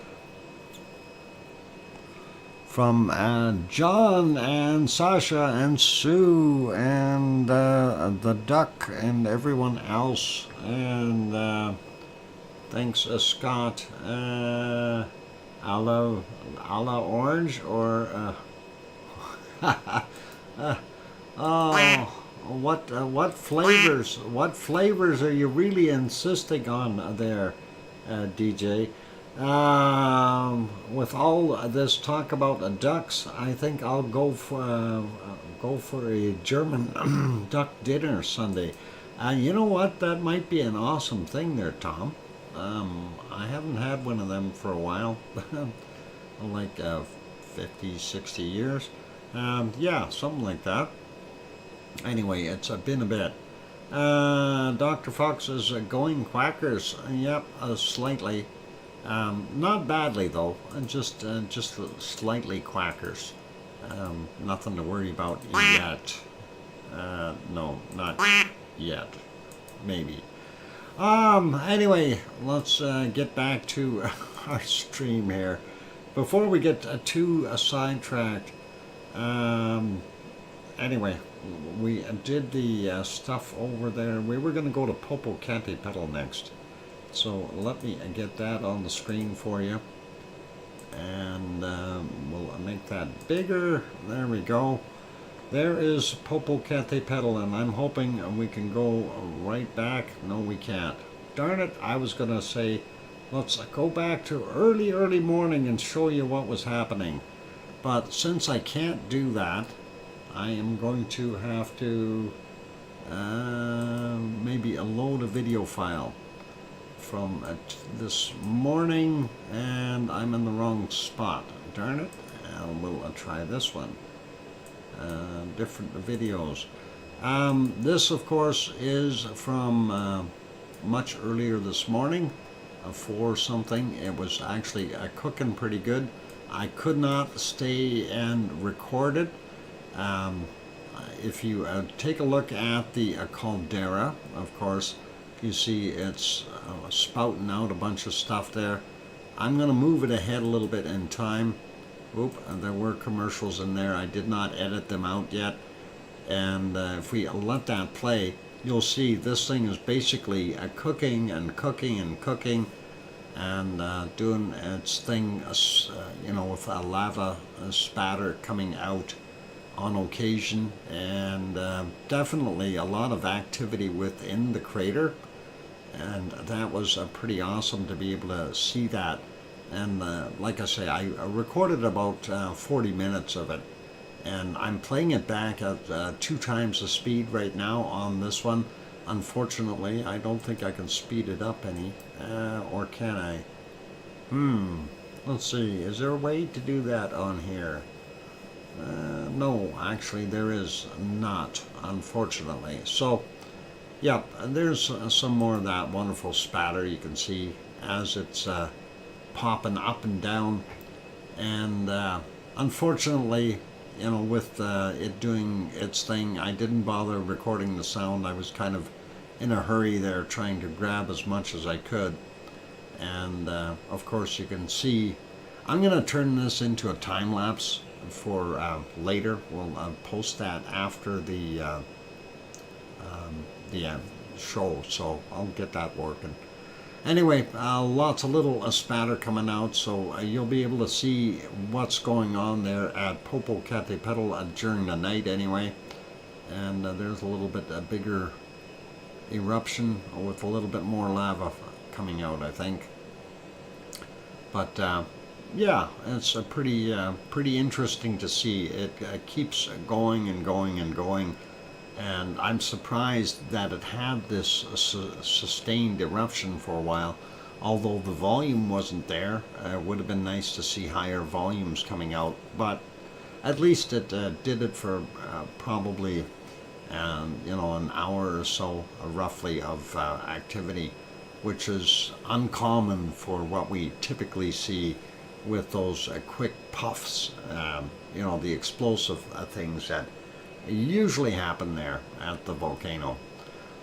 From John and Sasha and Sue and the duck and everyone else. And thanks, Scott. A la orange or what flavors? What flavors are you really insisting on there, DJ? With all this talk about ducks, I think I'll go for a German duck dinner Sunday. You know what? That might be an awesome thing there, Tom. I haven't had one of them for a while, like 50, 60 years. Yeah, something like that. Anyway, it's been a bit. Dr. Fox is going quackers. Yep, slightly. Not badly though, just slightly quackers. Nothing to worry about yet. No, not yet. Maybe. Anyway, let's get back to our stream here. Before we get too sidetracked, anyway, we did the stuff over there. We were going to go to Popocatépetl next. So let me get that on the screen for you. And we'll make that bigger. There we go. There is Popocatépetl, and I'm hoping we can go right back. No, we can't. Darn it, I was going to say, let's go back to early morning and show you what was happening. But since I can't do that, I am going to have to maybe load a video file from this morning, and I'm in the wrong spot. Darn it. We'll try this one. Different videos. This, of course, is from much earlier this morning, 4 something. It was actually cooking pretty good. I could not stay and record it. If you take a look at the caldera, of course, you see it's spouting out a bunch of stuff there. I'm going to move it ahead a little bit in time. Oop, there were commercials in there. I did not edit them out yet. And if we let that play, you'll see this thing is basically cooking and cooking and cooking and doing its thing, with a lava spatter coming out on occasion. And definitely a lot of activity within the crater. And that was pretty awesome to be able to see that. And like I say, I recorded about 40 minutes of it, and I'm playing it back at 2 times the speed right now on this one. Unfortunately, I don't think I can speed it up any, or can I? Let's see, is there a way to do that on here? No, actually there is not, unfortunately. So, yeah, there's some more of that wonderful spatter you can see as it's popping up and down. And unfortunately, with it doing its thing, I didn't bother recording the sound. I was kind of in a hurry there, trying to grab as much as I could. And of course you can see, I'm going to turn this into a time lapse for later. We'll post that after the show, so I'll get that working. Anyway, lots of little spatter coming out, so you'll be able to see what's going on there at Popocatépetl during the night anyway. And there's a little bit bigger eruption with a little bit more lava coming out, I think. But yeah, it's pretty interesting to see. It keeps going and going and going. And I'm surprised that it had this sustained eruption for a while. Although the volume wasn't there, it would have been nice to see higher volumes coming out. But at least it did it for probably you know, an hour or so roughly of activity, which is uncommon for what we typically see with those quick puffs, you know, the explosive things that usually happen there at the volcano.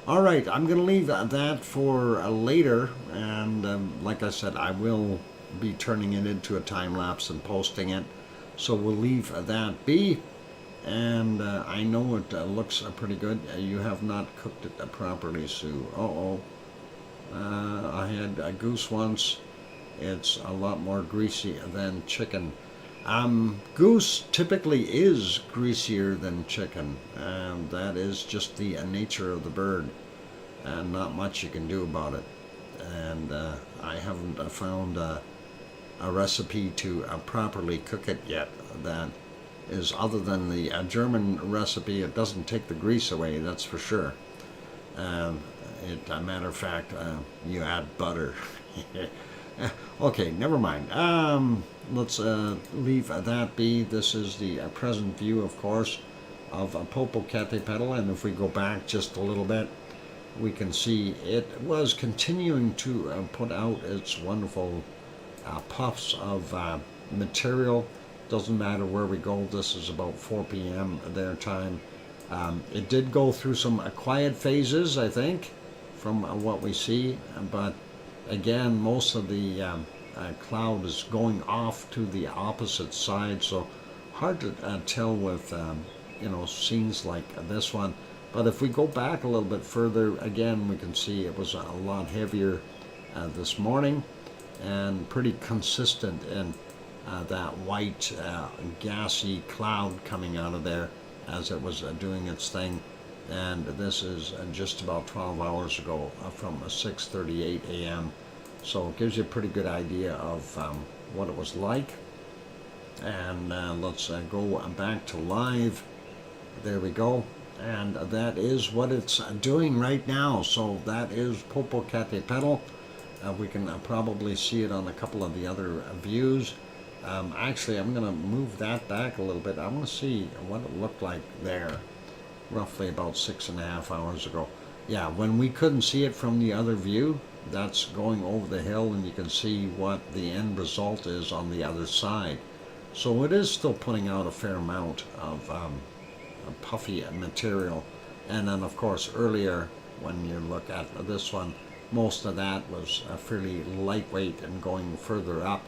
All right, I'm going to leave that for later, and like I said, I will be turning it into a time lapse and posting it, so we'll leave that be. And I know it looks pretty good. You have not cooked it properly, Sue. I had a goose once. It's a lot more greasy than chicken. Goose typically is greasier than chicken, and that is just the nature of the bird, and not much you can do about it. And I haven't found a recipe to properly cook it yet that is other than the German recipe. It doesn't take the grease away, that's for sure. A matter of fact, you add butter. Okay, never mind. Let's leave that be. This is the present view, of course, of Popocatépetl, and if we go back just a little bit, we can see it was continuing to put out its wonderful puffs of material. Doesn't matter where we go. This is about 4 p.m. their time. It did go through some quiet phases, I think, from what we see, but again, most of the cloud is going off to the opposite side, so hard to tell with you know, scenes like this one. But if we go back a little bit further, again, we can see it was a lot heavier this morning and pretty consistent in that white gassy cloud coming out of there as it was doing its thing. And this is just about 12 hours ago from 6:38 a.m. So it gives you a pretty good idea of what it was like. And let's go back to live. There we go. And that is what it's doing right now. So that is Popocatépetl. We can probably see it on a couple of the other views. Actually, I'm going to move that back a little bit. I want to see what it looked like there roughly about 6.5 hours ago. Yeah, when we couldn't see it from the other view, that's going over the hill, and you can see what the end result is on the other side. So it is still putting out a fair amount of puffy material. And then, of course, earlier, when you look at this one, most of that was fairly lightweight and going further up.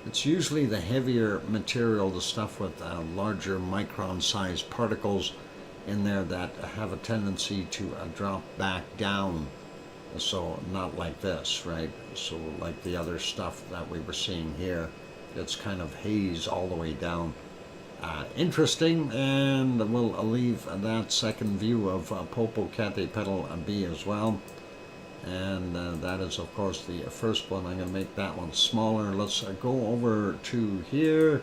It's usually the heavier material, the stuff with larger micron-sized particles in there that have a tendency to drop back down. So not like this, right? So like the other stuff that we were seeing here, it's kind of haze all the way down. Interesting, and we'll leave that second view of Popocatépetl be as well. And that is, of course, the first one. I'm going to make that one smaller. Let's go over to here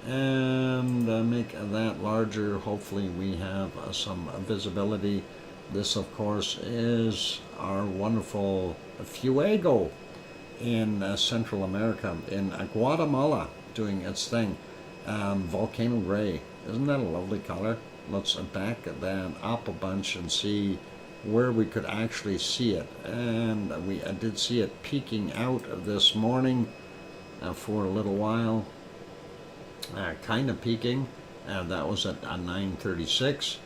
and make that larger. Hopefully we have some visibility. This, of course, is our wonderful Fuego in Central America, in Guatemala, doing its thing. Volcano gray. Isn't that a lovely color? Let's back that up a bunch and see where we could actually see it. And we did see it peeking out this morning for a little while, kind of peaking. That was at 9:36,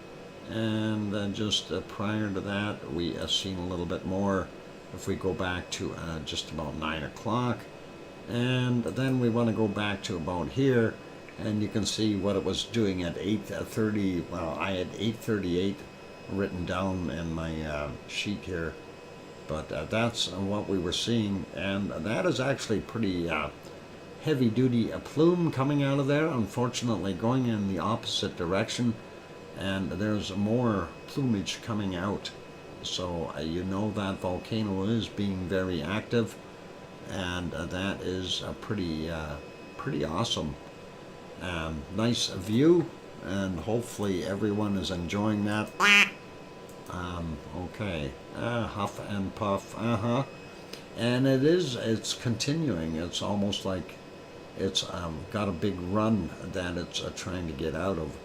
and just prior to that we seen a little bit more if we go back to just about 9 o'clock, and then we want to go back to about here, and you can see what it was doing at 8:30. Well, I had 8:38 written down in my sheet here, but that's what we were seeing, and that is actually pretty heavy duty plume coming out of there, unfortunately going in the opposite direction, and there's more plumage coming out. So you know that volcano is being very active, and that is a pretty awesome. Nice view, and hopefully everyone is enjoying that. Okay, huff and puff, and it's continuing. It's almost like it's got a big run that it's trying to get out of,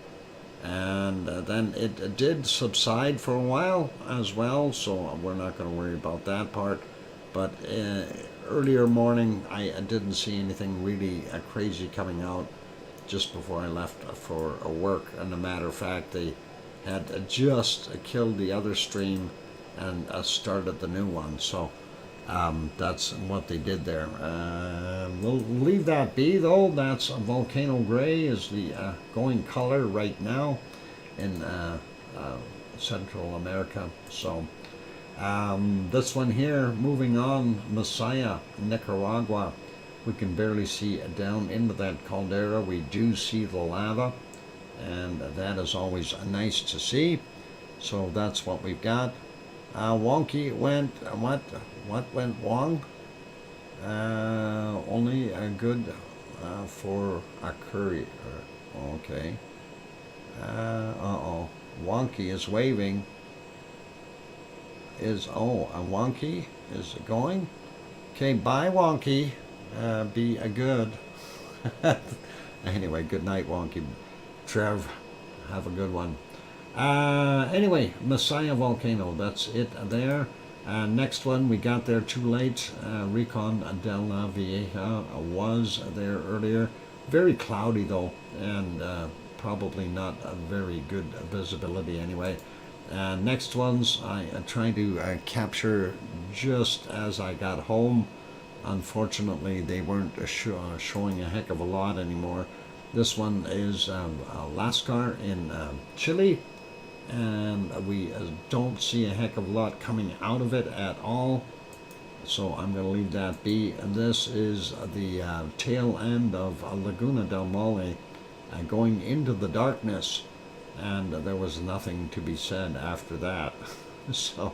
And then it did subside for a while as well, so we're not going to worry about that part. But earlier morning, I didn't see anything really crazy coming out just before I left for work. And a matter of fact, they had just killed the other stream and started the new one. So that's what they did there. We'll leave that be though. That's volcano gray is the going color right now in Central America. So this one here, moving on, Masaya, Nicaragua. We can barely see down into that caldera. We do see the lava, and that is always nice to see. So that's what we've got. Wonky went, what went wrong? Only good for a curry. Okay. Uh-oh. Wonky is waving. A Wonky is going? Okay, bye Wonky. Be a good. Anyway, good night Wonky. Trev, have a good one. Anyway, Messiah Volcano, that's it there. Next one, we got there too late. Recon de la Vieja was there earlier. Very cloudy though, and probably not a very good visibility anyway. Next ones, I tried to capture just as I got home. Unfortunately, they weren't showing a heck of a lot anymore. This one is Lascar in Chile, and we don't see a heck of a lot coming out of it at all. So I'm going to leave that be. And this is the tail end of Laguna del Mole going into the darkness, and there was nothing to be said after that. So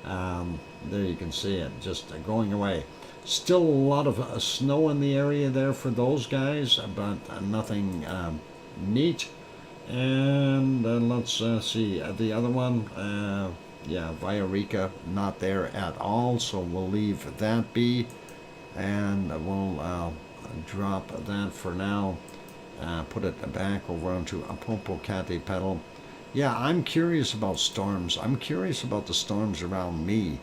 there you can see it, just going away. Still a lot of snow in the area there for those guys, but nothing neat. And let's see the other one. Yeah, Villarica, not there at all, so we'll leave that be, and we'll drop that for now. Put it back over onto a Popocatépetl. Yeah, I'm curious about storms. I'm curious about the storms around me.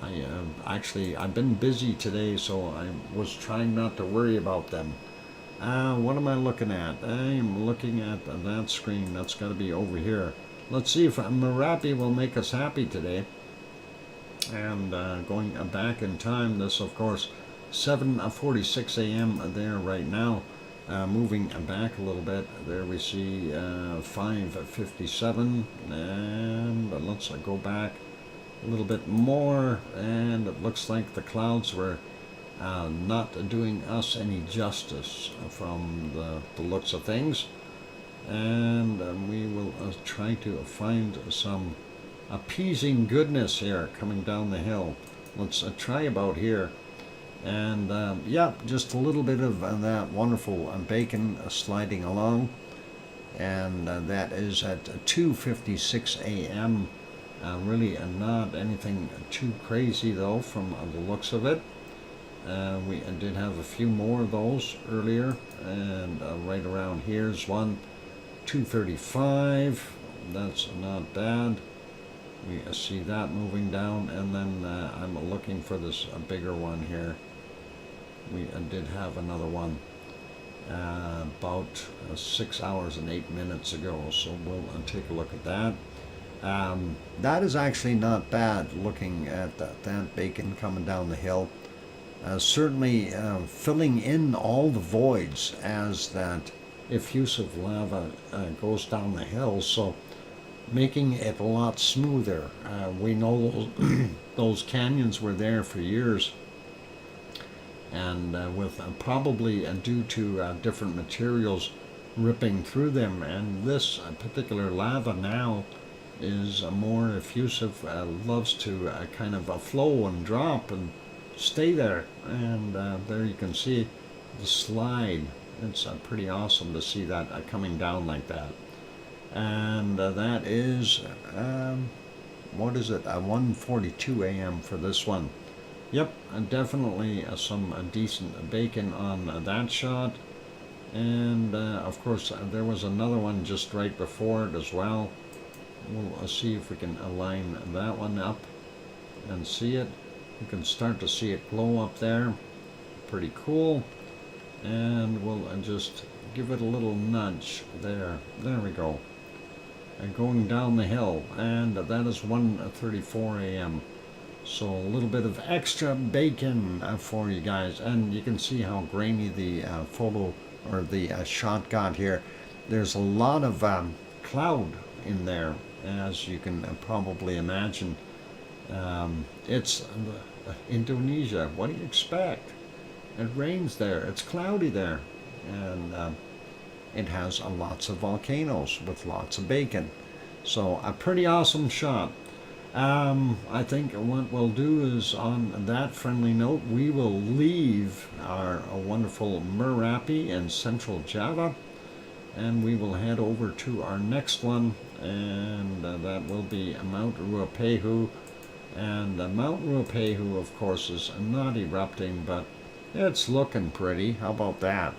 I've been busy today, so I was trying not to worry about them. What am I looking at? I am looking at that screen. That's got to be over here. Let's see if Merapi will make us happy today. And going back in time, this of course 7:46 a.m. there right now. Moving back a little bit, there we see 5:57, and let's go back a little bit more, and it looks like the clouds were not doing us any justice from the looks of things. And we will try to find some appeasing goodness here coming down the hill. Let's try about here. And yeah, just a little bit of that wonderful bacon sliding along. And that is at 2:56 a.m. Really not anything too crazy though from the looks of it. We did have a few more of those earlier, and right around here's one, 2:35. That's not bad. We see that moving down, and then I'm looking for this bigger one here. We did have another one about 6 hours and 8 minutes ago, so we'll take a look at that. That is actually not bad, looking at that bacon coming down the hill. Certainly filling in all the voids as that effusive lava goes down the hill, so making it a lot smoother. We know those canyons were there for years, and with probably due to different materials ripping through them, and this particular lava now is more effusive, loves to kind of flow and drop and stay there. And there you can see the slide. It's pretty awesome to see that coming down like that. And that is what is it, 1:42 a.m. for this one. Yep, definitely some decent bacon on that shot. And of course there was another one just right before it as well. We'll see if we can align that one up and see it. You can start to see it glow up there. Pretty cool. And we'll just give it a little nudge there. There we go. And going down the hill, and that is 1:34 a.m. So a little bit of extra bacon for you guys, and you can see how grainy the photo or the shot got here. There's a lot of cloud in there, as you can probably imagine. It's Indonesia. What do you expect? It rains there. It's cloudy there, and it has lots of volcanoes with lots of bacon. So a pretty awesome shot. I think what we'll do is, on that friendly note, we will leave our wonderful Merapi in central Java, and we will head over to our next one, and that will be Mount Ruapehu. And Mount Ruapehu, of course, is not erupting, but it's looking pretty. How about that?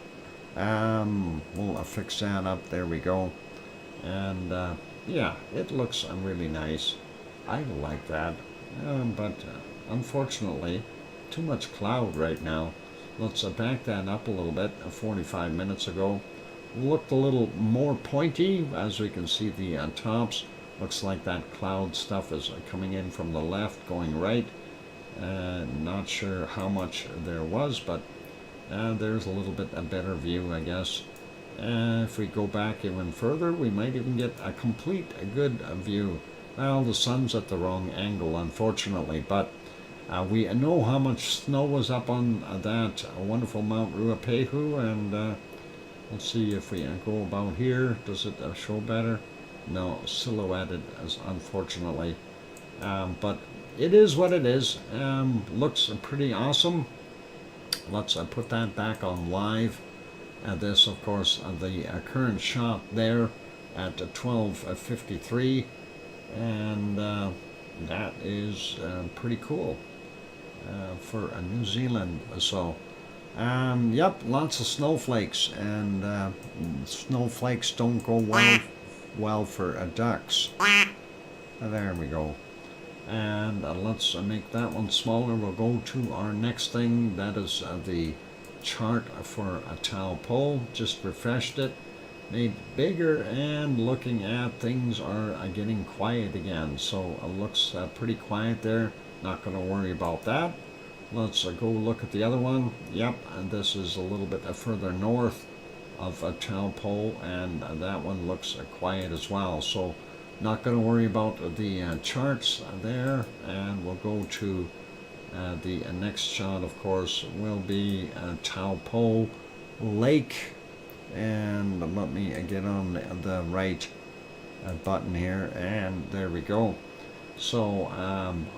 We'll fix that up. There we go. And yeah, it looks really nice. I like that. But unfortunately, too much cloud right now. Let's back that up a little bit. 45 minutes ago looked a little more pointy, as we can see the tops. Looks like that cloud stuff is coming in from the left, going right. Not sure how much there was, but there's a little bit a better view, I guess. If we go back even further, we might even get a good view. Well, the sun's at the wrong angle, unfortunately, but we know how much snow was up on that wonderful Mount Ruapehu, and let's see if we go about here. Does it show better? No, silhouetted, as unfortunately. But it is what it is. Looks pretty awesome. Let's put that back on live. This, of course, the current shot there at 12:53, and that is pretty cool for New Zealand. So, yep, lots of snowflakes, and snowflakes don't go well for ducks. There we go. And let's make that one smaller. We'll go to our next thing. That is the chart for Taupo. Just refreshed it, made bigger, and looking at things are getting quiet again. So it looks pretty quiet there. Not going to worry about that. Let's go look at the other one. Yep, and this is a little bit further north of Taupo, and that one looks quiet as well. So not going to worry about the charts there, and we'll go to the next shot, of course, will be Taupo Lake. And let me get on the right button here, and there we go. So,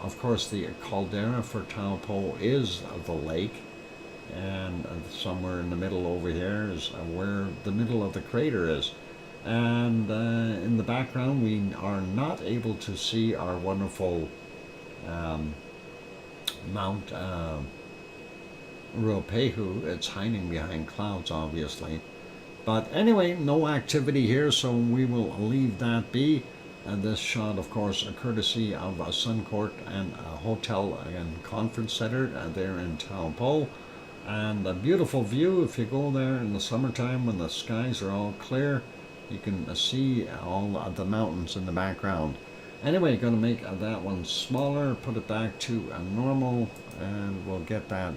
of course, the caldera for Taupo is the lake, and somewhere in the middle over here is where the middle of the crater is. And in the background, we are not able to see our wonderful Mount Ruapehu. It's hiding behind clouds, obviously. But anyway, no activity here, so we will leave that be. And this shot, of course, courtesy of Suncourt and a hotel and conference center there in Taupo. And a beautiful view. If you go there in the summertime when the skies are all clear, you can see all the mountains in the background. Anyway, going to make that one smaller, put it back to a normal, and we'll get that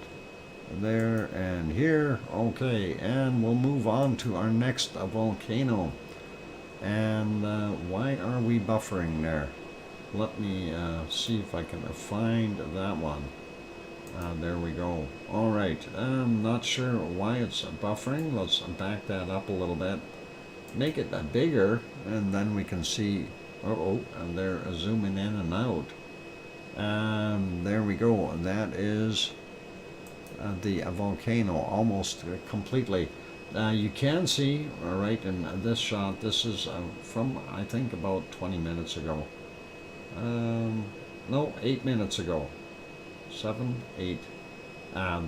there and here. Okay, and we'll move on to our next volcano. And why are we buffering there? Let me see if I can find that one. There we go. All right, I'm not sure why it's buffering. Let's back that up a little bit, make it bigger, and then we can see. And they're zooming in and out. There we go. That is the volcano almost completely. You can see right in this shot. This is from, I think, about 20 minutes ago. No, 8 minutes ago. 7, 8.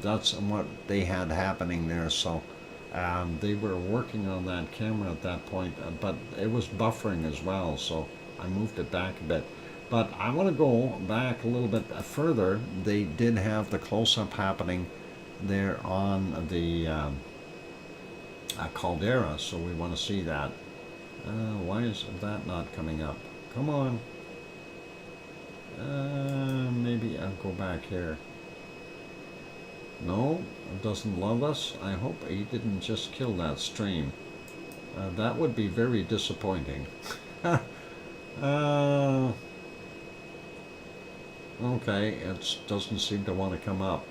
That's what they had happening there. So They were working on that camera at that point, but it was buffering as well, so I moved it back a bit. But I want to go back a little bit further. They did have the close-up happening there on the caldera, so we want to see that. Why is that not coming up? Come on. Maybe I'll go back here. No, it doesn't love us. I hope he didn't just kill that stream. That would be very disappointing. Okay, it doesn't seem to want to come up.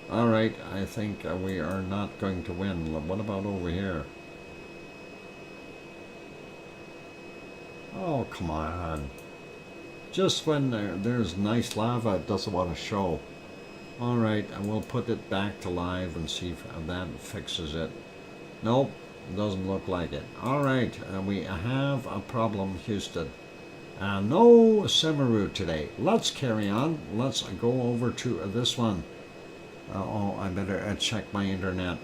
Alright, I think we are not going to win. What about over here? Oh, come on. Just when there's nice lava, it doesn't want to show. Alright, and we'll put it back to live and see if that fixes it. Nope, doesn't look like it. Alright, we have a problem, Houston. No Semaru today. Let's carry on. Let's go over to this one. Oh, I better check my internet.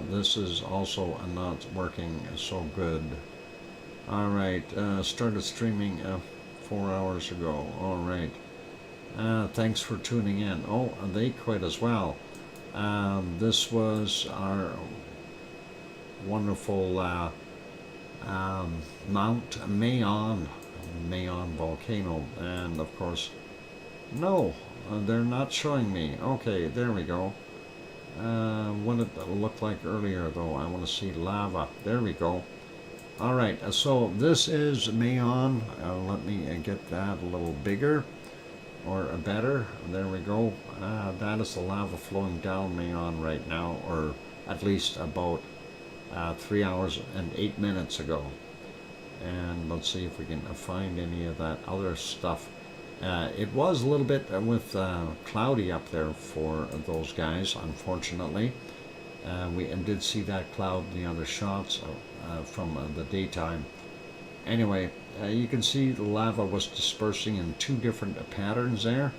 This is also not working so good. Alright, started streaming 4 hours ago. Alright. Thanks for tuning in. Oh, they quit as well. This was our wonderful Mount Mayon volcano, and of course, no, they're not showing me. Okay, there we go. What did it look like earlier, though? I want to see lava. There we go. All right, so this is Mayon. Let me get that a little bigger or better. There we go. That is the lava flowing down Mayon right now, or at least about 3 hours and 8 minutes ago. And let's see if we can find any of that other stuff. It was a little bit with cloudy up there for those guys, unfortunately. We did see that cloud in the other shots from the daytime. Anyway, you can see the lava was dispersing in 2 different patterns there.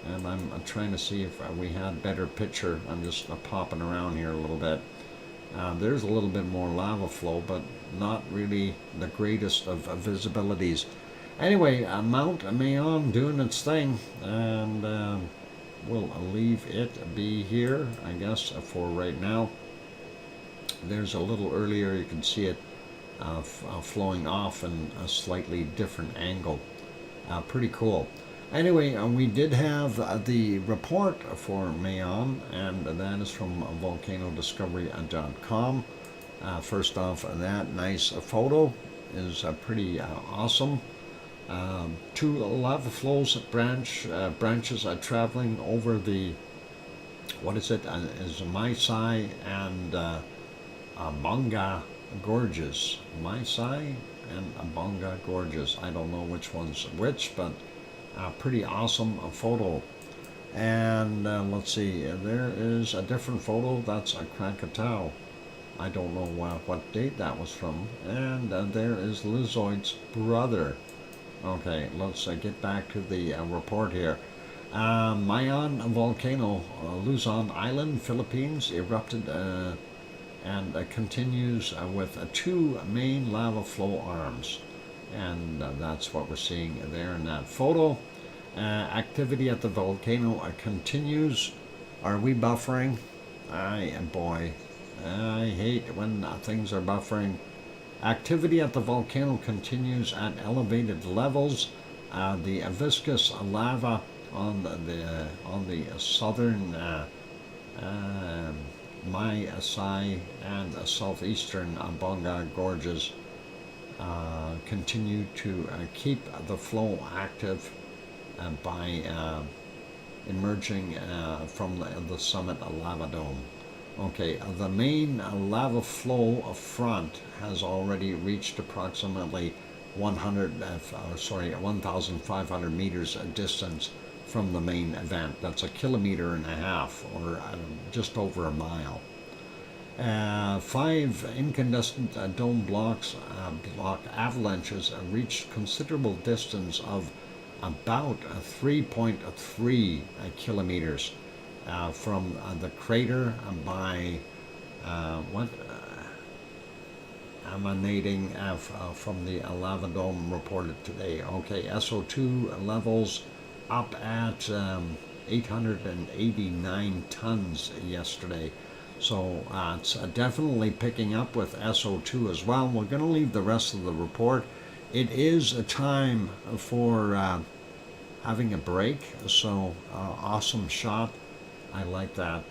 And I'm trying to see if we had better picture. I'm just popping around here a little bit. There's a little bit more lava flow, but not really the greatest of visibilities. Anyway, Mount Mayon doing its thing, and we'll leave it be here, I guess, for right now. There's a little earlier, you can see it flowing off in a slightly different angle. Pretty cool. Anyway, we did have the report for Mayon, and that is from volcanodiscovery.com. First off, that nice photo is pretty awesome. 2 lava flows branches are traveling over the, what is it, is Maisai and Abanga gorges. Maisai and Abanga gorges. I don't know which one's which, but pretty awesome photo. And let's see, there is a different photo. That's a Krakatau. I don't know what date that was from. And there is Lizoid's brother. Okay, let's get back to the report here. Mayon volcano, Luzon Island, Philippines, erupted and continues with 2 main lava flow arms. And that's what we're seeing there in that photo. Activity at the volcano continues. Are we buffering? Boy, I hate when things are buffering. Activity at the volcano continues at elevated levels. The viscous lava on the southern Maisai and southeastern Abanga gorges continue to keep the flow active by emerging from the summit lava dome. Okay, the main lava flow front has already reached approximately 1,500 meters distance from the main event. That's 1.5 kilometers, or just over a mile. 5 incandescent dome block avalanches reached considerable distance of about 3.3 kilometers. from the crater by what emanating from the lava dome reported today. Okay, SO2 levels up at 889 tons yesterday. So it's definitely picking up with SO2 as well. We're going to leave the rest of the report. It is a time for having a break, so awesome shot. I like that.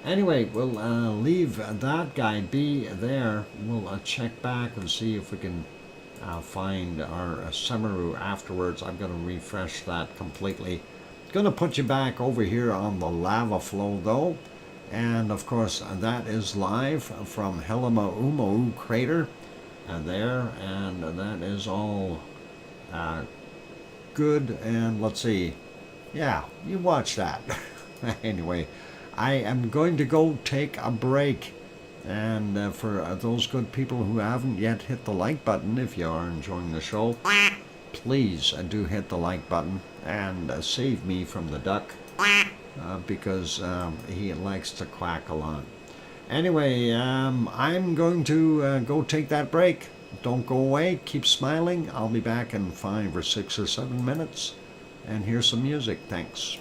Anyway, we'll leave that guy be there. We'll check back and see if we can find our Semaru afterwards. I'm going to refresh that completely. Going to put you back over here on the lava flow though. And of course, that is live from Helima crater there. And that is all good. And let's see. Yeah, you watch that. Anyway, I am going to go take a break. And for those good people who haven't yet hit the like button, if you are enjoying the show, please do hit the like button and save me from the duck because he likes to quack a lot. Anyway, I'm going to go take that break. Don't go away. Keep smiling. I'll be back in 5 or 6 or 7 minutes. And here's some music. Thanks.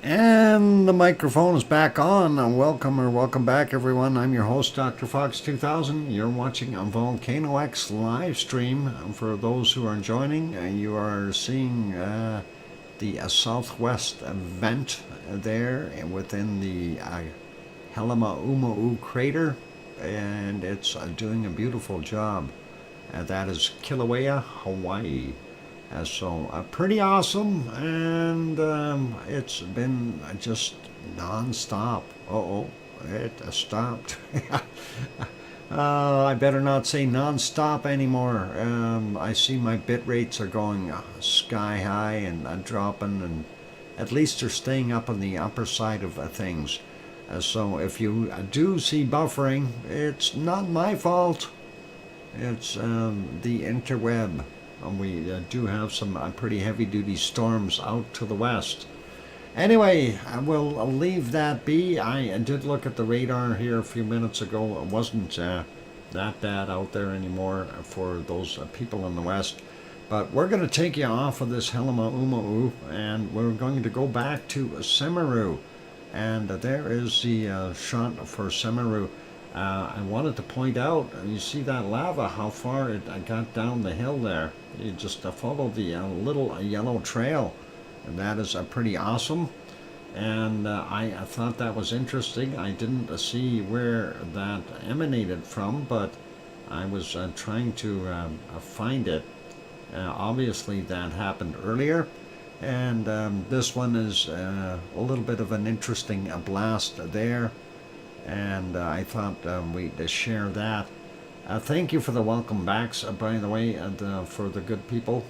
And the microphone is back on. Welcome back, everyone. I'm your host, DrFox2000. You're watching a VolcanoX live stream. For those who are joining, you are seeing the southwest vent there within the Helima crater, and it's doing a beautiful job. That is Kilauea, Hawaii. So pretty awesome, and it's been just non-stop. It stopped. I better not say non-stop anymore. I see my bit rates are going sky high and dropping, and at least they're staying up on the upper side of things. So if you do see buffering, it's not my fault. It's the interweb. We do have some pretty heavy-duty storms out to the west. Anyway, I will leave that be. I did look at the radar here a few minutes ago. It wasn't that bad out there anymore for those people in the west. But we're going to take you off of this Helima and we're going to go back to Semeru. And there is the shot for Semeru. I wanted to point out, you see that lava, how far it got down the hill there. You just follow the little yellow trail, and that is pretty awesome. And I thought that was interesting. I didn't see where that emanated from, but I was trying to find it. Obviously that happened earlier, and this one is a little bit of an interesting blast there. And I thought we'd share that. Thank you for the welcome backs, by the way, for the good people.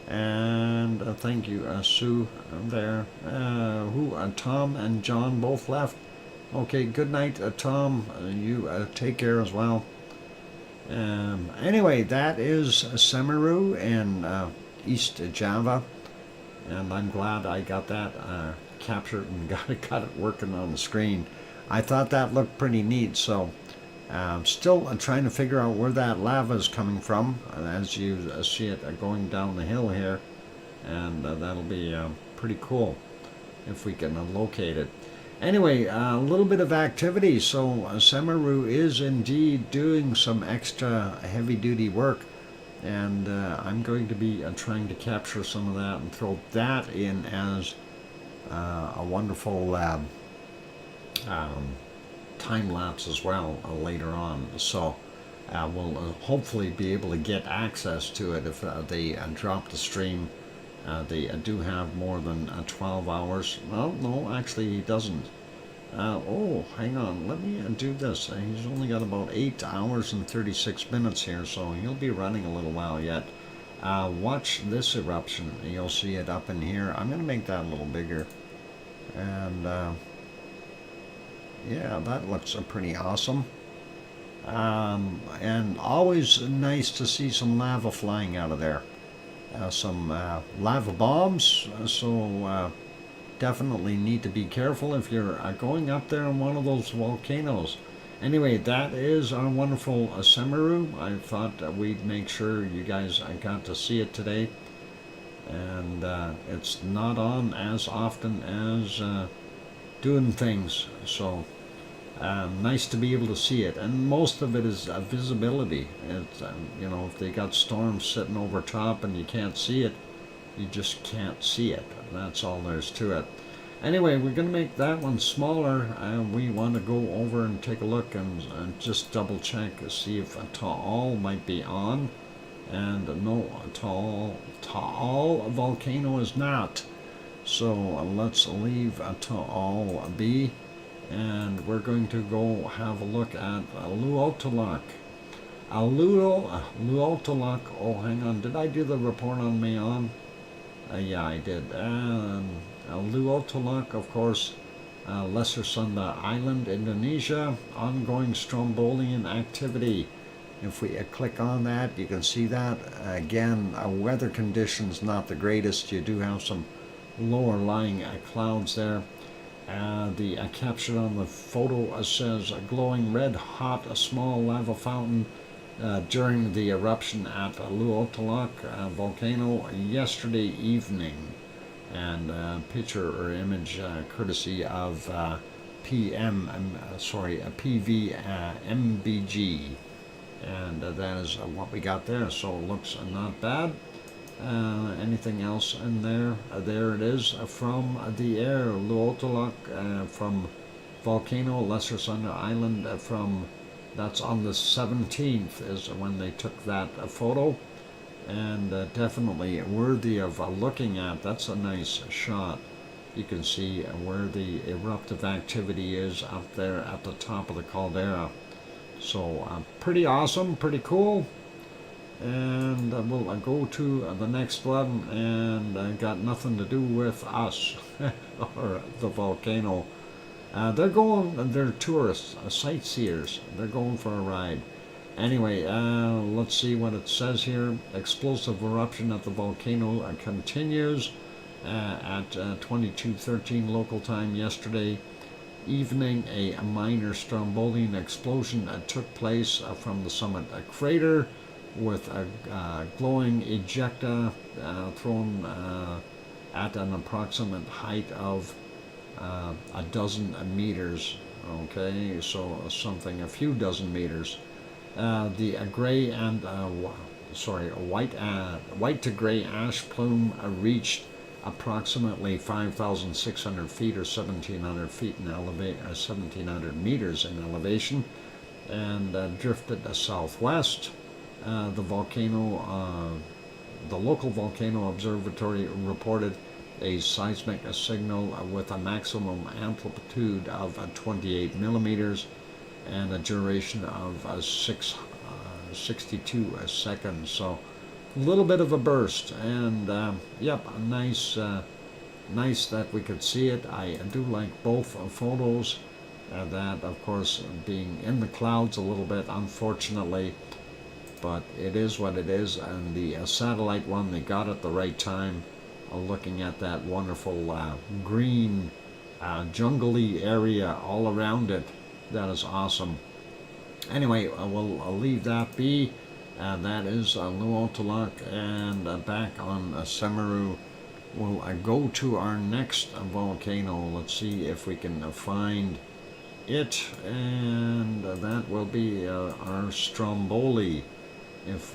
And thank you, Sue, there. Tom and John both left. Okay, good night, Tom. You take care as well. Anyway, that is Semeru in East Java. And I'm glad I got that captured and got it working on the screen. I thought that looked pretty neat, so still trying to figure out where that lava is coming from, as you see it going down the hill here, and that'll be pretty cool if we can locate it. Anyway, a little bit of activity, so Semeru is indeed doing some extra heavy-duty work, and I'm going to be trying to capture some of that and throw that in as a wonderful time lapse as well later on. So we'll hopefully be able to get access to it if they drop the stream. They do have more than 12 hours. Well, no, actually he doesn't. Oh, hang on, let me do this. He's only got about 8 hours and 36 minutes here, so he'll be running a little while yet. Watch this eruption. You'll see it up in here. I'm going to make that a little bigger. And yeah, that looks pretty awesome. And always nice to see some lava flying out of there. Some lava bombs, so definitely need to be careful if you're going up there on one of those volcanoes. Anyway, that is our wonderful Semeru. I thought we'd make sure you guys got to see it today. And it's not on as often as doing things, so nice to be able to see it. And most of it is visibility. It's you know, if they got storms sitting over top and you can't see it, you just can't see it. That's all there's to it. Anyway, we're going to make that one smaller. We want to go over and take a look and just double check, see if Taal might be on. And no, Taal volcano is not. So let's leave Taal be, and we're going to go have a look at Luotalak. Luotalak, oh hang on, did I do the report on Mayon? Yeah, I did. Luotalak, of course, Lesser Sunda Island, Indonesia, ongoing Strombolian activity. If we click on that, you can see that. Again, weather conditions not the greatest. You do have some lower lying clouds there. The caption on the photo says a glowing red hot a small lava fountain during the eruption at Luotalak volcano yesterday evening. and picture or image courtesy of PVMBG, and that is what we got there. So it looks not bad. Anything else in there? There it is from the air. Luotolak from Volcano, Lesser Thunder Island from, that's on the 17th is when they took that photo, and definitely worthy of looking at. That's a nice shot. You can see where the eruptive activity is up there at the top of the caldera. So pretty awesome, pretty cool. And we'll go to the next one, and got nothing to do with us or the volcano. They're tourists, sightseers. They're going for a ride. Anyway, let's see what it says here. Explosive eruption at the volcano continues at 22:13 local time yesterday evening. A minor Strombolian explosion took place from the summit crater, with a glowing ejecta thrown at an approximate height of a dozen meters. Okay, so something a few dozen meters. The gray and white to gray ash plume reached approximately 5,600 feet or 1,700 feet in 1,700 meters in elevation, and drifted southwest. The local volcano observatory reported a seismic signal with a maximum amplitude of 28 millimeters and a duration of 62 seconds. So a little bit of a burst, and yep, nice that we could see it. I do like both photos. That, of course, being in the clouds a little bit, unfortunately, but it is what it is. And the satellite one, they got at the right time, looking at that wonderful green jungly area all around it. That is awesome. Anyway, I'll leave that be. That is Luotolak, and back on Semeru. We'll go to our next volcano. Let's see if we can find it, and that will be our Stromboli, if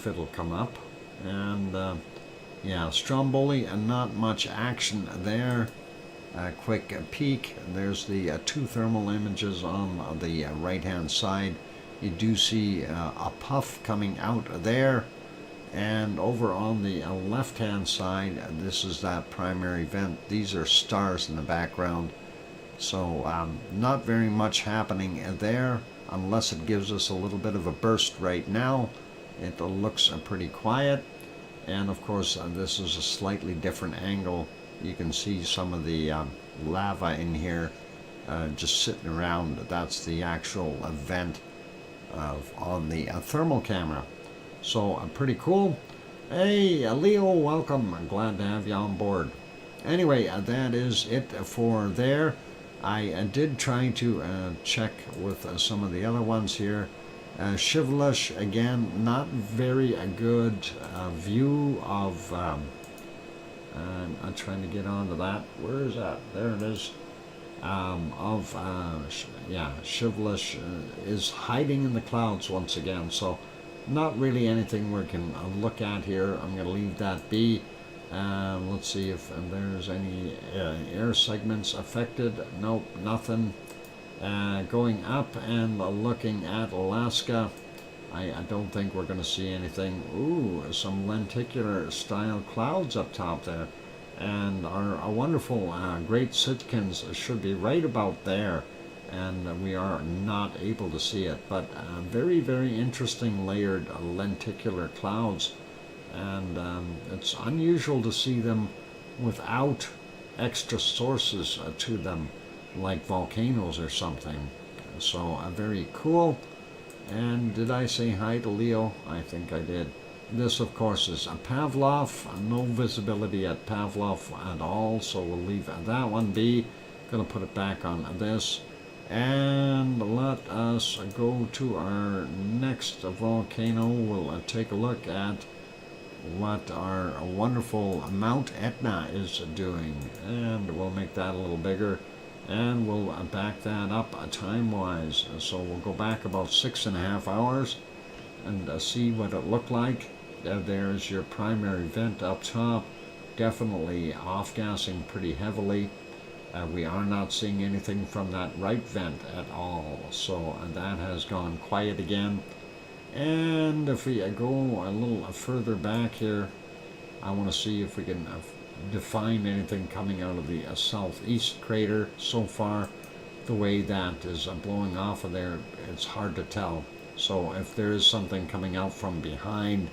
it'll come up. And yeah, Stromboli, and not much action there. Quick peek. There's the two thermal images on the right-hand side. You do see a puff coming out there, and over on the left-hand side, this is that primary vent. These are stars in the background, so not very much happening there, unless it gives us a little bit of a burst right now. It looks pretty quiet, and of course this is a slightly different angle. You can see some of the lava in here just sitting around. That's the actual vent on the thermal camera. So pretty cool. Hey Leo, welcome. I'm glad to have you on board. Anyway, that is it for there. I did try to check with some of the other ones here. Shivlush, again, not very good view of I'm trying to get onto that. Where is that? There it is. Shivlush is hiding in the clouds once again, so not really anything we can look at here. I'm going to leave that be. Let's see if there's any air segments affected. Nope, nothing. Going up and looking at Alaska, I don't think we're going to see anything. Ooh, some lenticular style clouds up top there, and our wonderful Great Sitkins should be right about there, and we are not able to see it, but very, very interesting layered lenticular clouds, and it's unusual to see them without extra sources to them, like volcanoes or something. So very cool. And did I say hi to Leo? I think I did. This, of course, is a Pavlov. No visibility at Pavlov at all, so we'll leave that one be. Gonna put it back on this. And let us go to our next volcano. We'll take a look at what our wonderful Mount Etna is doing. And we'll make that a little bigger, and we'll back that up time-wise. So we'll go back about 6.5 hours and see what it looked like. There's your primary vent up top, definitely off-gassing pretty heavily. We are not seeing anything from that right vent at all, so that has gone quiet again. And if we go a little further back here, I want to see if we can define anything coming out of the southeast crater. So far, the way that is blowing off of there, it's hard to tell. So if there is something coming out from behind,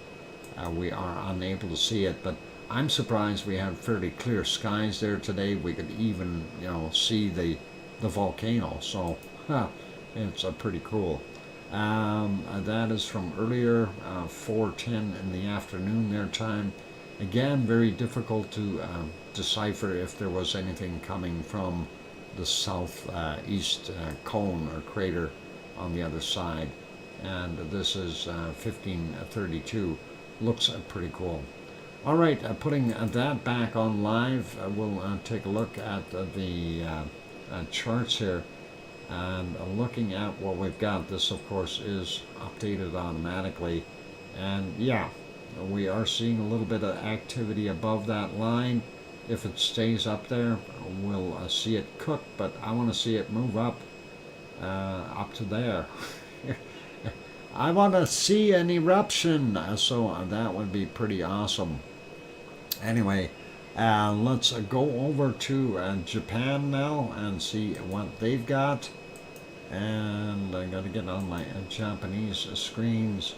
we are unable to see it. But I'm surprised we have fairly clear skies there today. We could even, see the volcano. So it's pretty cool. That is from earlier, 4:10 in the afternoon their time. Again, very difficult to decipher if there was anything coming from the southeast cone or crater on the other side. And this is 1532. Looks pretty cool. All right, putting that back on live, we'll take a look at the charts here. And looking at what we've got, this of course is updated automatically. And yeah, we are seeing a little bit of activity above that line. If it stays up there, we'll see it cook, but I want to see it move up to there. I want to see an eruption, so that would be pretty awesome. Anyway, let's go over to Japan now and see what they've got. And I got to get on my Japanese screens.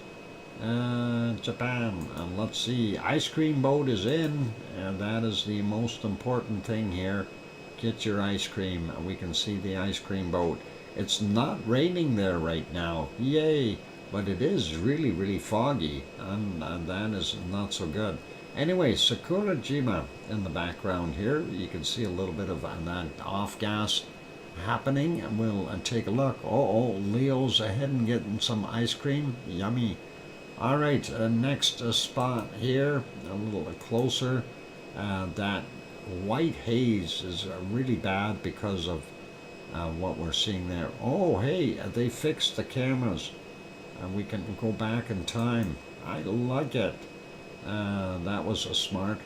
Japan, and let's see, ice cream boat is in, and that is the most important thing here. Get your ice cream. We can see the ice cream boat. It's not raining there right now, yay, but it is really, really foggy, and that is not so good. Anyway, Sakurajima in the background here. You can see a little bit of that off gas happening, and we'll take a look. Oh, Leo's ahead and getting some ice cream. Yummy. All right, next spot here, a little closer. That white haze is really bad because of what we're seeing there. Oh, hey, they fixed the cameras. We can go back in time. I like it. That was smart.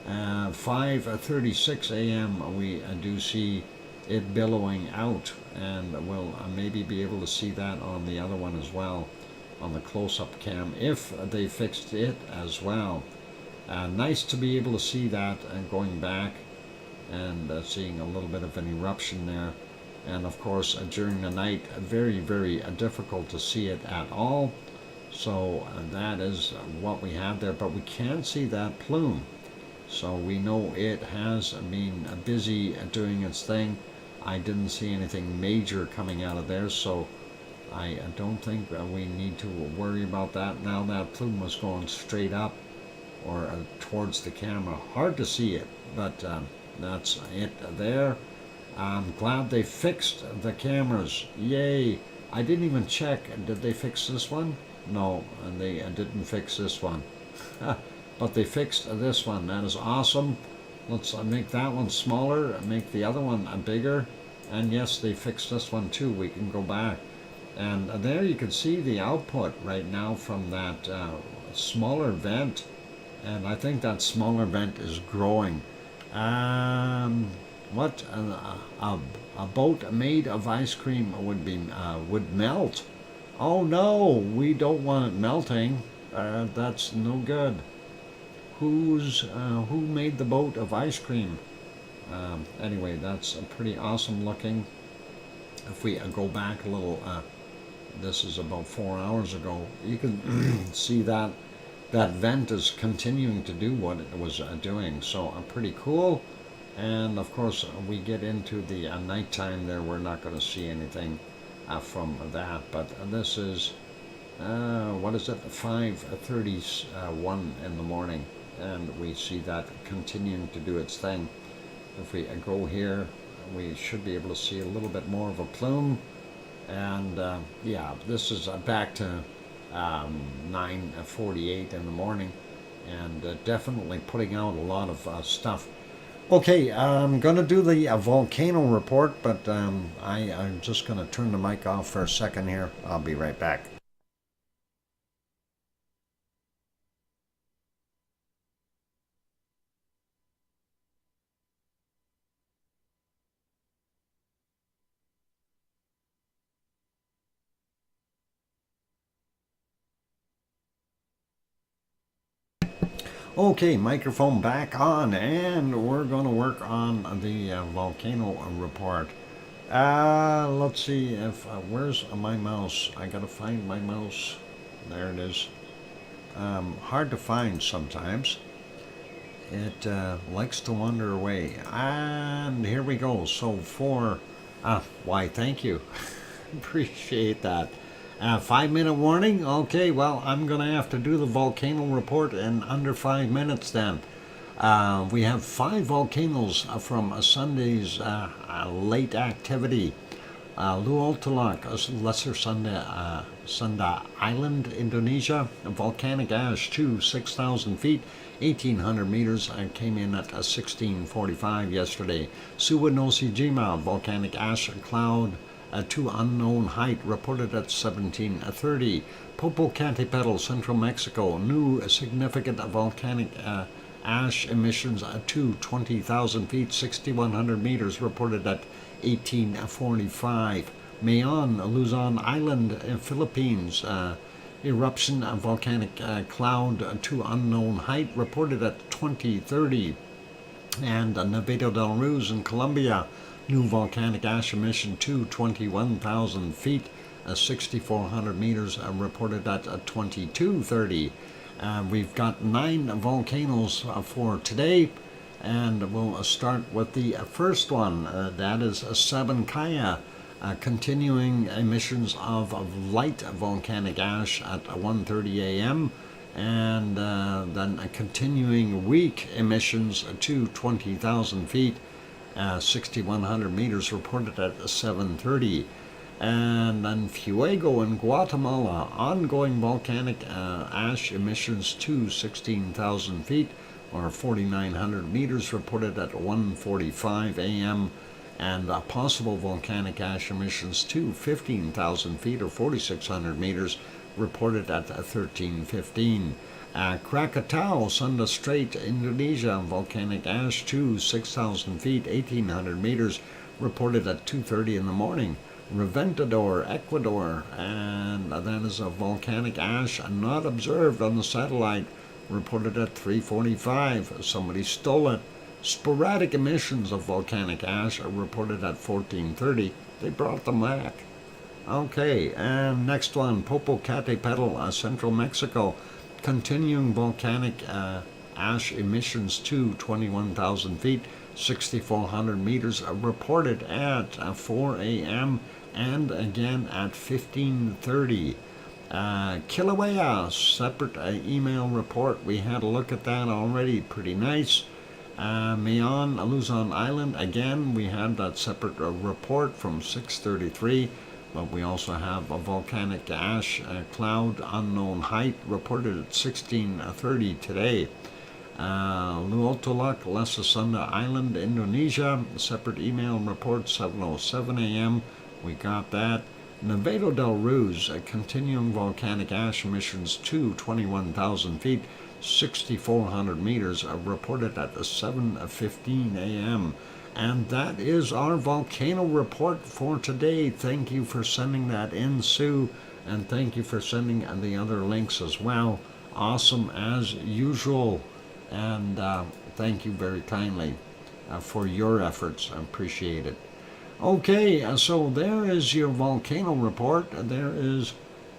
5:36 a.m. we do see it billowing out, and we'll maybe be able to see that on the other one as well, on the close-up cam, if they fixed it as well. Nice to be able to see that and going back and seeing a little bit of an eruption there. And of course, during the night, very, very difficult to see it at all. So that is what we have there, but we can see that plume. So we know it has been busy doing its thing. I didn't see anything major coming out of there, so I don't think we need to worry about that. Now that plume was going straight up or towards the camera. Hard to see it, but that's it there. I'm glad they fixed the cameras. Yay! I didn't even check. Did they fix this one? No, and they didn't fix this one. But they fixed this one. That is awesome. Let's make that one smaller, make the other one bigger. And yes, they fixed this one too. We can go back. And there you can see the output right now from that smaller vent. And I think that smaller vent is growing. What a boat made of ice cream would melt. Oh no, we don't want it melting. That's no good. Who made the boat of ice cream? Anyway, that's pretty awesome looking. If we go back a little, this is about 4 hours ago. You can see that vent is continuing to do what it was doing. So pretty cool. And of course, we get into the nighttime there. We're not going to see anything from that. But this is, what is it, 5:31 in the morning. And we see that continuing to do its thing. If we go here, we should be able to see a little bit more of a plume. And yeah, this is back to 9:48 in the morning. and definitely putting out a lot of stuff. Okay, I'm going to do the volcano report, but I'm just going to turn the mic off for a second here. I'll be right back. Okay, microphone back on, and we're going to work on the volcano report. Let's see if where's my mouse? I gotta find my mouse. There it is. Hard to find sometimes. It likes to wander away. And here we go. So why? Thank you. Appreciate that. 5 minute warning. Okay, well, I'm gonna have to do the volcano report in under 5 minutes then. We have 5 volcanoes from Sunday's late activity. Luoltolak, Lesser Sunda Island, Indonesia. Volcanic ash to 6,000 feet, 1,800 meters, came in at 1645 yesterday. Suwanosejima, volcanic ash cloud to unknown height, reported at 1730. Popocatépetl, Central Mexico, new significant volcanic ash emissions to 20,000 feet, 6,100 meters, reported at 1845. Mayon, Luzon Island, Philippines, eruption of volcanic cloud to unknown height, reported at 2030. And Nevado del Ruiz in Colombia, new volcanic ash emission to 21,000 feet, 6,400 meters, reported at 2230. We've got 9 volcanoes for today, and we'll start with the first one. That is Sabancaya, continuing emissions of light volcanic ash at 1:30 a.m. and then continuing weak emissions to 20,000 feet, 6,100 meters, reported at 7:30. And then Fuego in Guatemala, ongoing volcanic ash emissions to 16,000 feet or 4,900 meters, reported at 1:45 a.m. and possible volcanic ash emissions to 15,000 feet or 4,600 meters, reported at 13:15. Krakatau, Sunda Strait, Indonesia, volcanic ash to 6,000 feet, 1,800 meters, reported at 2:30 in the morning. Reventador, Ecuador, and that is a volcanic ash not observed on the satellite, reported at 3:45. Somebody stole it. Sporadic emissions of volcanic ash are reported at 14:30. They brought them back. Okay, and next one, Popocatépetl, Central Mexico, continuing volcanic ash emissions to 21,000 feet, 6,400 meters, reported at 4 a.m. and again at 15:30. Kilauea, separate email report. We had a look at that already. Pretty nice. Mayon, Luzon Island, again, we had that separate report from 6:33. But we also have a volcanic ash cloud, unknown height, reported at 16:30 today. Luoltolak, Lesser Sunda Island, Indonesia, separate email report, 7:07 a.m. We got that. Nevado del Ruiz, continuing volcanic ash emissions to 21,000 feet, 6,400 meters, reported at 7:15 a.m. And that is our volcano report for today. Thank you for sending that in, Sue, and thank you for sending the other links as well. Awesome as usual, and thank you very kindly for your efforts. I appreciate it. Okay, so there is your volcano report. There is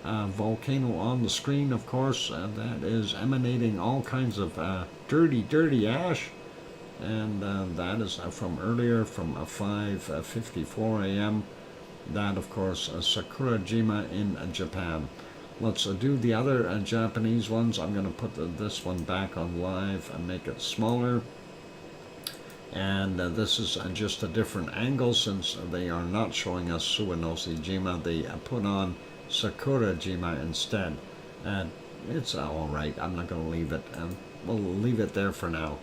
a volcano on the screen, of course, that is emanating all kinds of dirty ash. And that is from earlier, from 5:54 a.m. That, of course, Sakurajima in Japan. Let's do the other Japanese ones. I'm going to put this one back on live and make it smaller. And this is just a different angle since they are not showing us Suwanosejima. They put on Sakurajima instead. And it's all right. I'm not going to leave it. we'll leave it there for now.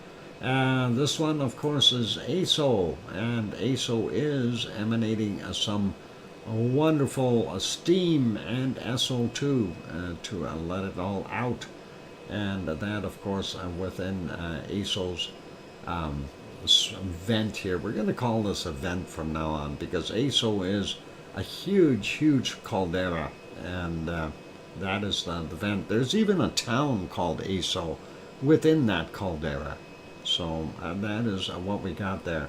This one, of course, is ASO, and ASO is emanating some wonderful steam and SO2 to let it all out. And that, of course, within ASO's vent here. We're going to call this a vent from now on because ASO is a huge, huge caldera, and that is the vent. There's even a town called ASO within that caldera. So that is what we got there.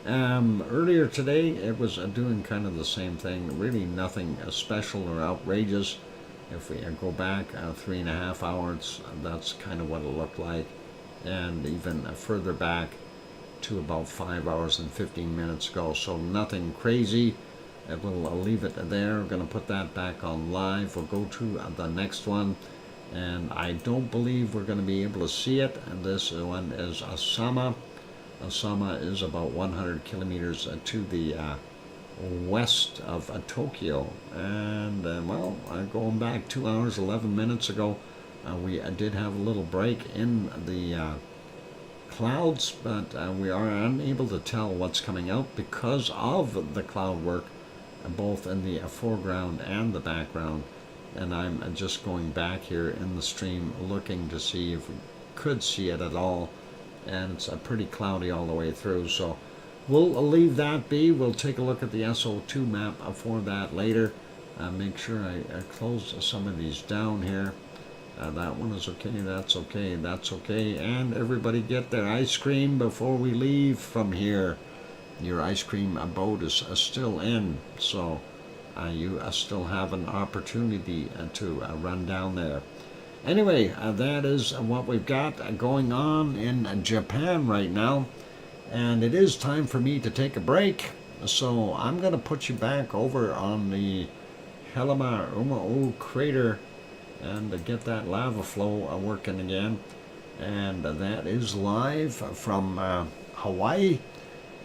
Earlier today, it was doing kind of the same thing. Really nothing special or outrageous. If we go back 3.5 hours, that's kind of what it looked like. And even further back to about 5 hours and 15 minutes ago. So nothing crazy. We'll leave it there. We're going to put that back on live. We'll go to the next one. And I don't believe we're going to be able to see it. And this one is Asama. Asama is about 100 kilometers to the west of Tokyo. And well, going back 2 hours 11 minutes ago, we did have a little break in the clouds, but we are unable to tell what's coming out because of the cloud work, both in the foreground and the background. And I'm just going back here in the stream looking to see if we could see it at all, and it's pretty cloudy all the way through, so we'll leave that be. We'll take a look at the SO2 map for that later. Make sure I close some of these down here. That one is okay, that's okay, that's okay, and everybody get their ice cream before we leave from here. Your ice cream boat is still in, so you still have an opportunity to run down there. Anyway, that is what we've got going on in Japan right now, and it is time for me to take a break. So I'm going to put you back over on the Helima Uma'u crater and get that lava flow working again. And that is live from Hawaii.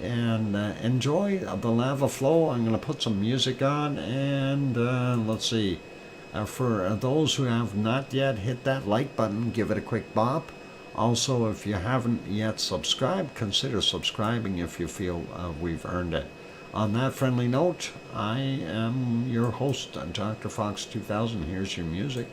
And enjoy the lava flow. I'm going to put some music on, and let's see. For those who have not yet hit that like button, give it a quick bop. Also, if you haven't yet subscribed, consider subscribing if you feel we've earned it. On that friendly note, I am your host, DrFox2000. Here's your music.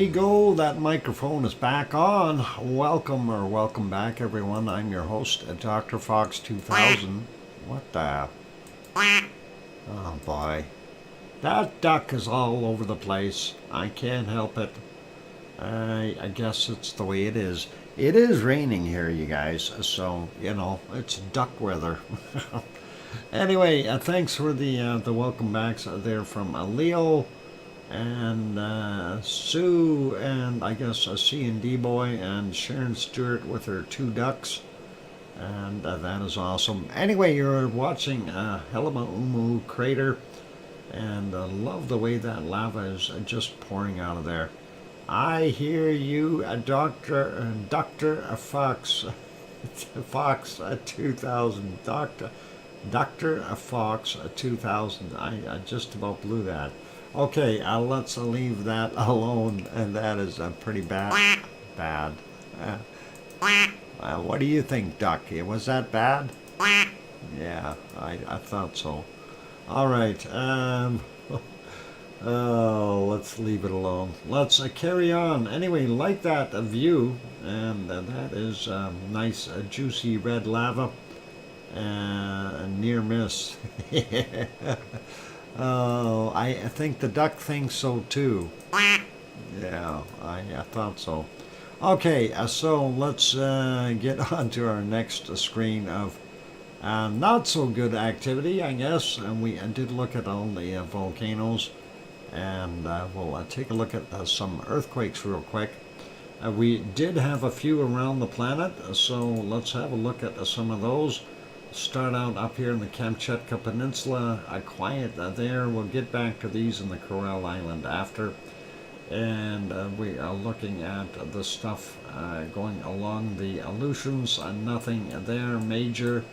we go. That microphone is back on. Welcome back, everyone. I'm your host, DrFox2000. What the? Oh boy. That duck is all over the place. I can't help it. I guess it's the way it is. It is raining here, you guys, so, you know, it's duck weather. Anyway, thanks for the welcome backs there from Leo and Sue and I guess a C&D boy and Sharon Stewart with her 2 ducks. And that is awesome. Anyway, you're watching Helima Umu crater, and love the way that lava is just pouring out of there. I hear you, Dr. Fox, Fox 2000, Dr. Fox 2000. I just about blew that. Okay, let's leave that alone, and that is pretty bad. What do you think, Duck? Was that bad? Yeah, I thought so. All right. Oh, let's leave it alone. Let's carry on. Anyway, like that view, and that is nice, juicy red lava. Near miss. Oh, I think the duck thinks so too. Yeah, I thought so. Okay, so let's get on to our next screen of not so good activity, I guess. And we did look at all the volcanoes, and we'll take a look at some earthquakes real quick. We did have a few around the planet, so let's have a look at some of those. Start out up here in the Kamchatka Peninsula, quiet there. We'll get back to these in the Coral Island after. And we are looking at the stuff going along the Aleutians. Nothing there major.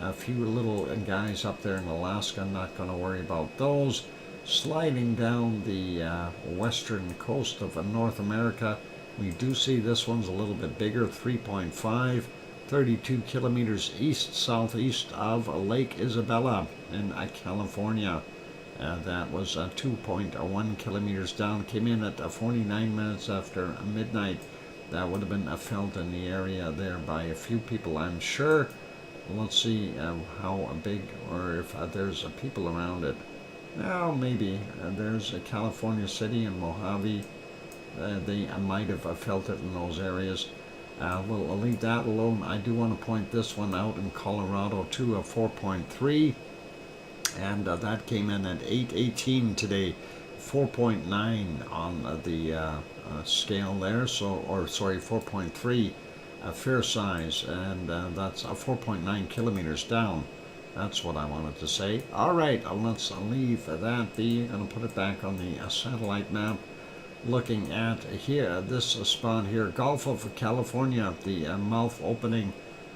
A few little guys up there in Alaska, not going to worry about those. Sliding down the western coast of North America, we do see this one's a little bit bigger, 3.5. 32 kilometers east-southeast of Lake Isabella in California. That was 2.1 kilometers down. Came in at 49 minutes after midnight. That would have been felt in the area there by a few people, I'm sure. Let's see how big, or if there's people around it. Well, maybe. There's a California City and Mojave. They might have felt it in those areas. We'll leave that alone. I do want to point this one out in Colorado too, a 4.3, and that came in at 8:18 today, 4.9 on the scale there. So, or sorry, 4.3 fair size, and that's 4.9 kilometers down. That's what I wanted to say. All right, let's leave that be. I'm going to put it back on the satellite map. Looking at here, this spot here, Gulf of California, the mouth opening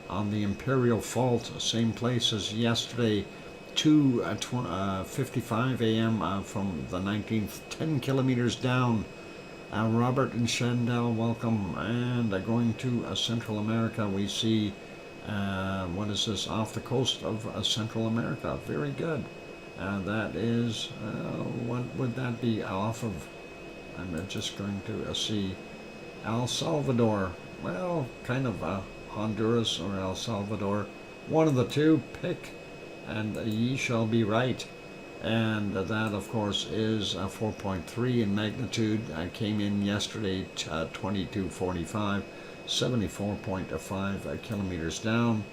on the Imperial Fault, same place as yesterday, 2:55 a.m. From the 19th, 10 kilometers down. Robert and Shandell, welcome. And going to Central America, we see, what is this, off the coast of Central America. Very good. That is, what would that be off of? I'm just going to see El Salvador. Well, kind of Honduras or El Salvador. One of the two, pick, and ye shall be right. And that, of course, is 4.3 in magnitude. I came in yesterday at 22:45, 74.5 kilometers down.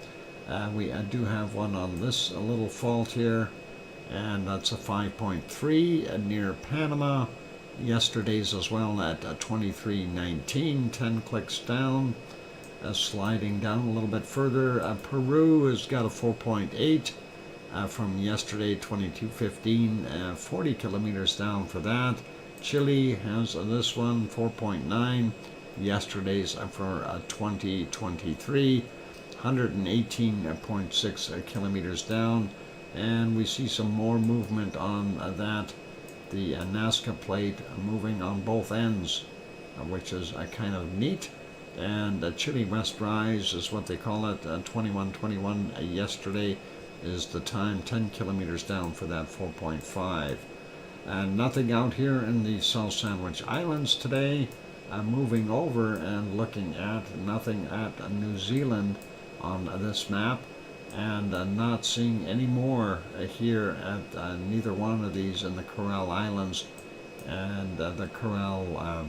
We do have one on this little fault here, and that's a 5.3 near Panama. Yesterday's as well at 23:19, 10 clicks down. Sliding down a little bit further, Peru has got a 4.8 from yesterday, 22:15, 40 kilometers down for that. Chile has this one, 4.9. Yesterday's for 2023, 118.6 kilometers down. And we see some more movement on that. The Nazca plate moving on both ends, which is kind of neat. And Chile West Rise is what they call it, 21:21 yesterday is the time, 10 kilometers down for that 4.5. Nothing out here in the South Sandwich Islands today. Moving over and looking at nothing at New Zealand on this map, and not seeing any more here at neither one of these in the Coral Islands and the Kermadec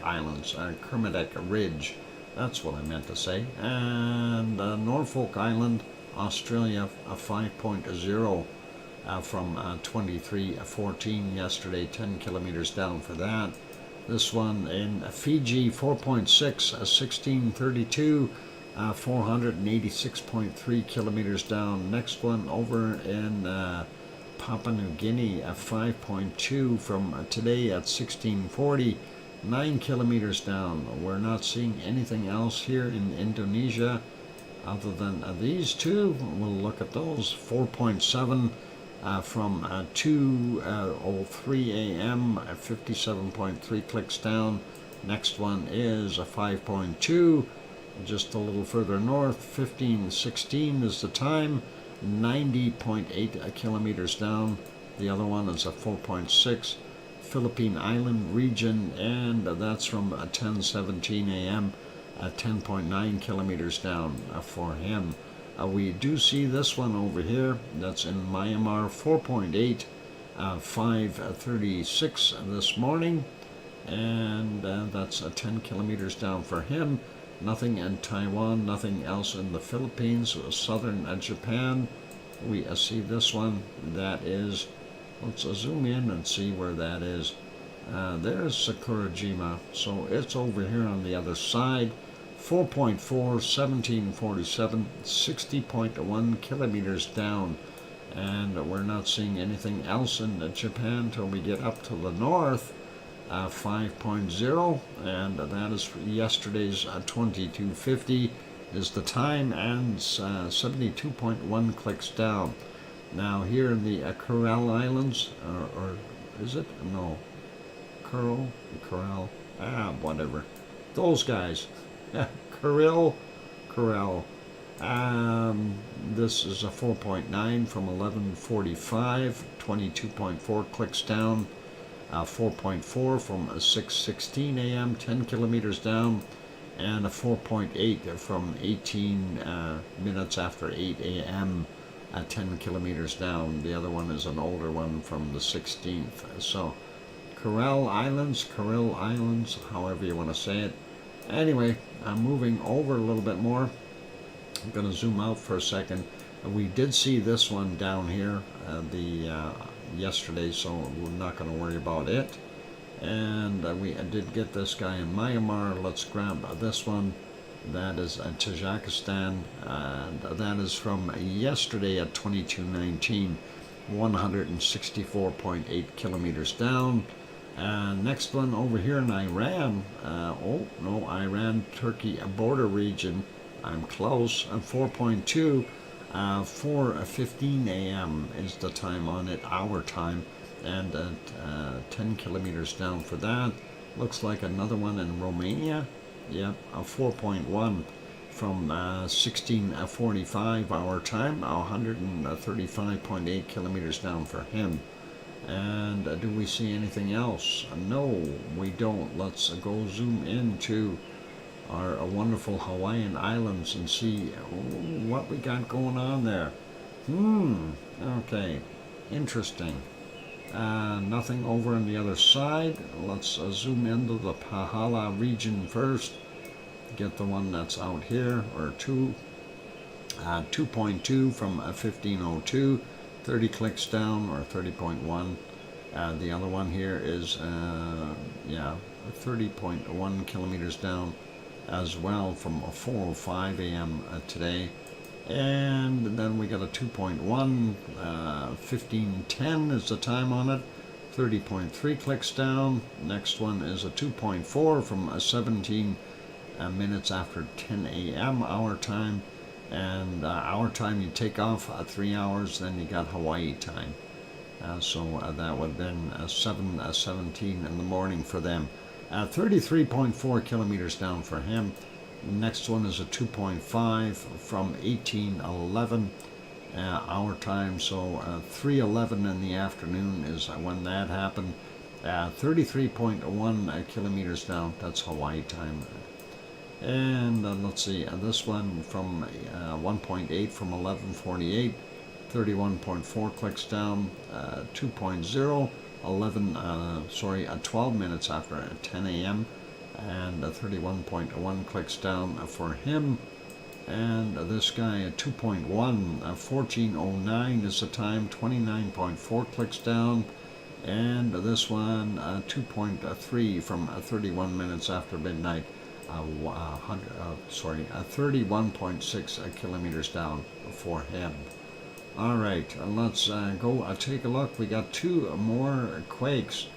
Islands, Kermadec Ridge, that's what I meant to say, and Norfolk Island, Australia, a 5.0 from 2314 yesterday, 10 kilometers down for that. This one in Fiji, 4.6, 1632, 486.3 kilometers down. Next one over in Papua New Guinea, 5.2 from today at 1640, 9 kilometers down. We're not seeing anything else here in Indonesia other than these two. We'll look at those. 4.7 from 2:03 a.m. 57.3 clicks down. Next one is a 5.2, just a little further north. 15:16 is the time. 90.8 kilometers down. The other one is a 4.6. Philippine Island region, and that's from 10:17 a.m. 10.9 kilometers down for him. We do see this one over here, that's in Myanmar, 4.8, 5:36 this morning, and that's 10 kilometers down for him. Nothing in Taiwan, nothing else in the Philippines, southern Japan. We see this one, that is, let's zoom in and see where that is. There's Sakurajima, so it's over here on the other side. 4.4, 1747, 60.1 kilometers down, and we're not seeing anything else in Japan till we get up to the north. 5.0, and that is for yesterday's 2250 is the time, and 72.1 clicks down. Now here in the Coral Islands, or is it? No, Coral, whatever. Those guys. Coral. This is a 4.9 from 11:45, 22.4 clicks down. 4.4 from 6:16 a.m., 10 kilometers down, and a 4.8 from 18 minutes after 8 a.m., 10 kilometers down. The other one is an older one from the 16th. So, Coral Islands, however you want to say it. Anyway, I'm moving over a little bit more. I'm going to zoom out for a second. We did see this one down here yesterday, so we're not going to worry about it. And we did get this guy in Myanmar. Let's grab this one. That is Tajikistan, and that is from yesterday at 2219, 164.8 kilometers down. Next one over here in Iran, Iran-Turkey border region, I'm close, 4.2, 4:15 a.m. is the time on it, our time, and 10 kilometers down for that. Looks like another one in Romania, yep, 4.1 from 16:45 our time, 135.8 kilometers down for him. And do we see anything else? No, we don't. Let's go zoom into our wonderful Hawaiian Islands and see what we got going on there. Okay, interesting. Nothing over on the other side. Let's zoom into the Pahala region first. Get the one that's out here, or 2.2 from 1502. 30 clicks down, or 30.1. The other one here is 30.1 kilometers down as well from 4:05 a.m. Today. And then we got a 2.1, 15:10 is the time on it, 30.3 clicks down. Next one is a 2.4 from 17 minutes after 10 a.m. our time. And our time, you take off 3 hours, then you got Hawaii time. So that would have been 7:17 in the morning for them. 33.4 kilometers down for him. Next one is a 2.5 from 1811, our time. So 3:11 in the afternoon is when that happened. 33.1 kilometers down. That's Hawaii time. And let's see, this one from 1.8 from 11:48, 31.4 clicks down, 2.0, 12 minutes after 10 a.m. and 31.1 clicks down for him. And this guy at 2.1, 14:09 is the time, 29.4 clicks down. And this one, 2.3 from 31 minutes after midnight, 31.6 kilometers down for him. All right, let's go take a look. We got two more quakes,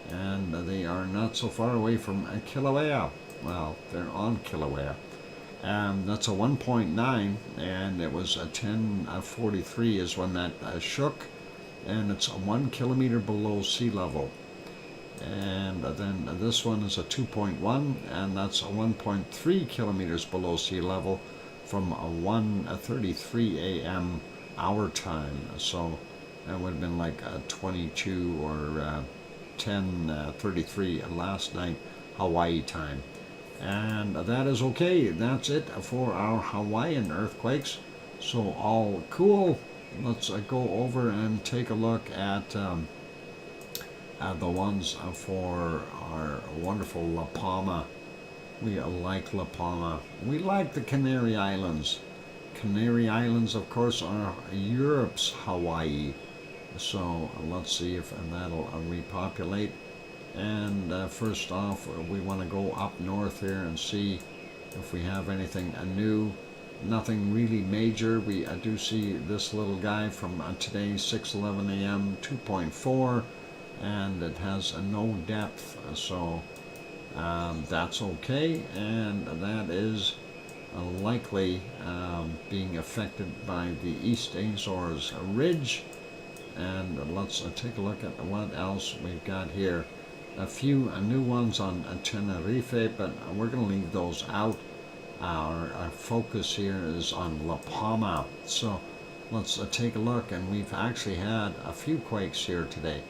and they are not so far away from Kilauea. Well, they're on Kilauea. That's a 1.9, and it was a 10:43 is when that shook, and it's 1 kilometer below sea level. And then this one is a 2.1, and that's a 1.3 kilometers below sea level from 1:33 a.m. our time. So that would have been like 22 or 10:33 last night Hawaii time. And that is okay. That's it for our Hawaiian earthquakes. So all cool. Let's go over and take a look at the ones for our wonderful La Palma. We like La Palma. We like the Canary Islands. Canary Islands, of course, are Europe's Hawaii. So let's see if that'll repopulate. And first off, we want to go up north here and see if we have anything new. Nothing really major. We do see this little guy from today, 6:11 a.m., 2.4, and it has no depth, so that's okay. And that is likely being affected by the East Azores Ridge. And let's take a look at what else we've got here. A few new ones on Tenerife, but we're going to leave those out. Our focus here is on La Palma. So let's take a look, and we've actually had a few quakes here today.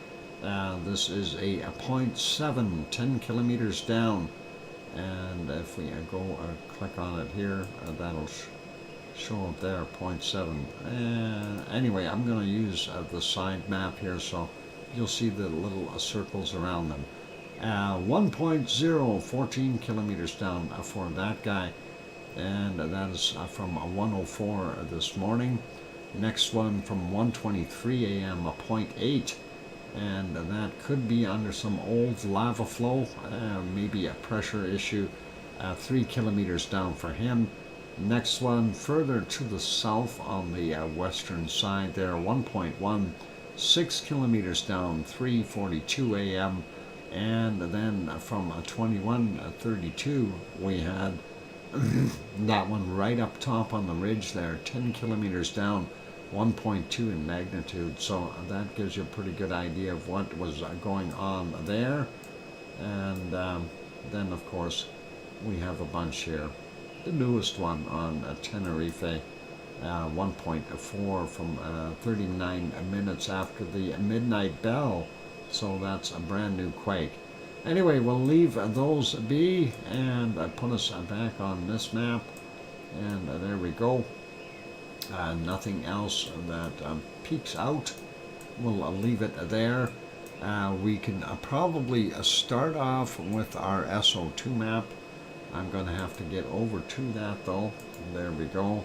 This is a 0.7, 10 kilometers down. And if we go click on it here, that'll show up there, 0.7. Anyway, I'm going to use the side map here, so you'll see the little circles around them. 1.0, 14 kilometers down for that guy. And that is from 1:04 this morning. Next one from 1:23 a.m., a 0.8. And that could be under some old lava flow, maybe a pressure issue. 3 kilometers down for him. Next one further to the south on the western side there, 1.1, 6 kilometers down, 3:42 a.m. And then from 21:32 we had that one right up top on the ridge there, 10 kilometers down, 1.2 in magnitude. So that gives you a pretty good idea of what was going on there. And then of course we have a bunch here. The newest one on Tenerife, 1.4 from 39 minutes after the midnight bell. So that's a brand new quake. Anyway, we'll leave those be and put us back on this map. And there we go. Nothing else that peeks out. We'll leave it there. We can probably start off with our SO2 map. I'm going to have to get over to that though. There we go.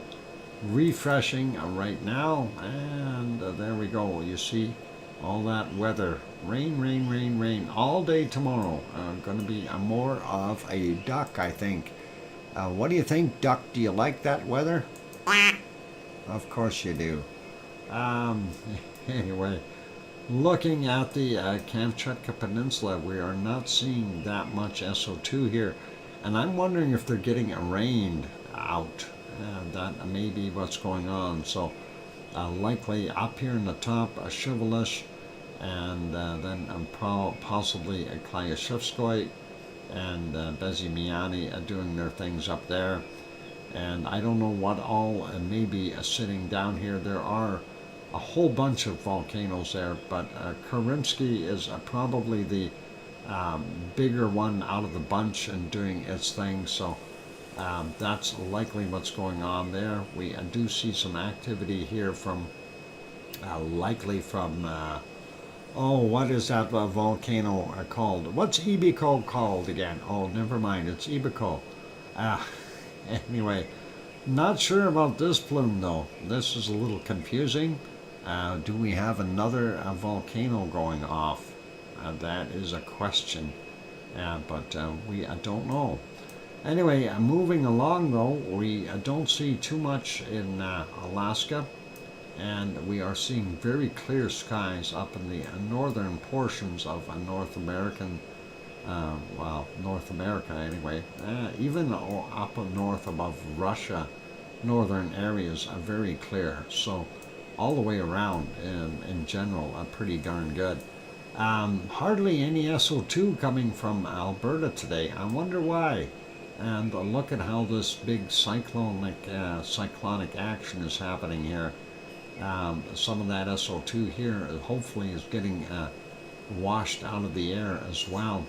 Refreshing right now. And there we go. You see all that weather. Rain, rain, rain, rain. All day tomorrow. Going to be more of a duck, I think. What do you think, duck? Do you like that weather? Of course you do. Anyway, looking at the Kamchatka Peninsula, we are not seeing that much SO2 here. And I'm wondering if they're getting rained out. That may be what's going on. So likely up here in the top, Shivelish, and then possibly Klyashevskoy and Bezimiani doing their things up there. And I don't know what all may be sitting down here. There are a whole bunch of volcanoes there, but Karimsky is probably the bigger one out of the bunch and doing its thing. So that's likely what's going on there. We do see some activity here from likely from oh, what is that volcano called? What's Ibico called again? Oh, never mind, it's Ibico. Anyway, not sure about this plume though. This is a little confusing. Do we have another volcano going off? That is a question, but we don't know. Anyway, moving along though, we don't see too much in Alaska, and we are seeing very clear skies up in the northern portions of North American, well, North America anyway, even up north above Russia, northern areas are very clear. So all the way around in general are pretty darn good. Hardly any SO2 coming from Alberta today. I wonder why. And look at how this big cyclonic action is happening here. Some of that SO2 here hopefully is getting washed out of the air as well.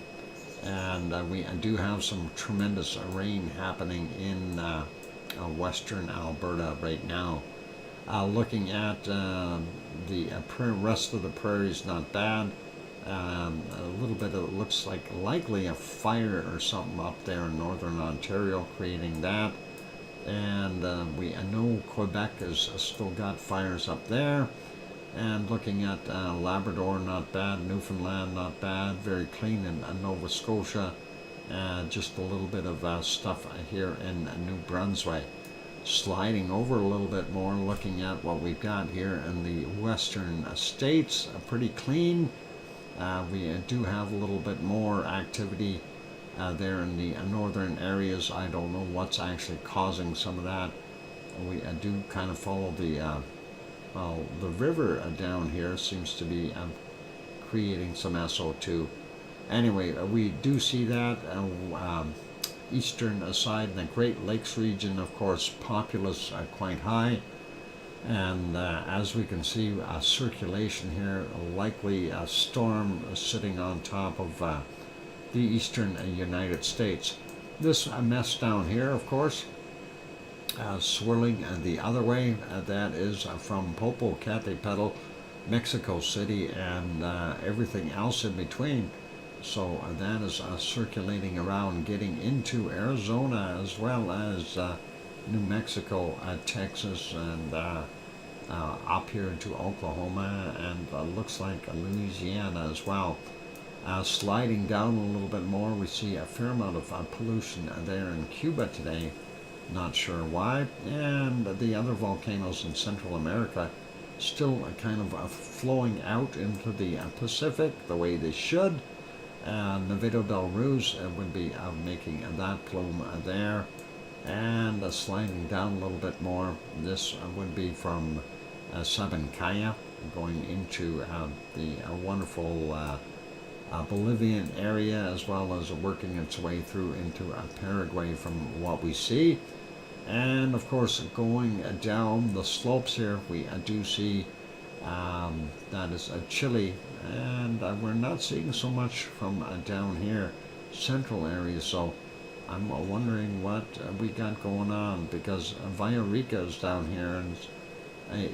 And we do have some tremendous rain happening in western Alberta right now. Looking at the rest of the prairies, not bad. A little bit of, it looks like likely a fire or something up there in northern Ontario creating that. And I know Quebec has still got fires up there. And looking at Labrador, not bad. Newfoundland, not bad. Very clean in Nova Scotia. Just a little bit of stuff here in New Brunswick. Sliding over a little bit more, looking at what we've got here in the western states, pretty clean. We do have a little bit more activity there in the northern areas. I don't know what's actually causing some of that. We do kind of follow the well, the river down here seems to be creating some SO2. Anyway, we do see that eastern side, the Great Lakes region, of course, populace quite high. And as we can see, circulation here, likely a storm sitting on top of the eastern United States. This mess down here, of course, swirling the other way, that is from Popocatépetl, Mexico City, and everything else in between. So that is circulating around, getting into Arizona as well as New Mexico, Texas, and up here into Oklahoma, and looks like Louisiana as well. Sliding down a little bit more, we see a fair amount of pollution there in Cuba today. Not sure why. And the other volcanoes in Central America still kind of flowing out into the Pacific the way they should. Nevado del Ruiz would be making that plume there. And sliding down a little bit more, this would be from Sabancaya going into the wonderful Bolivian area, as well as working its way through into Paraguay from what we see. And of course, going down the slopes here, we do see that is Chile, and we're not seeing so much from down here, central areas. So I'm wondering what we got going on, because Villarrica is down here, and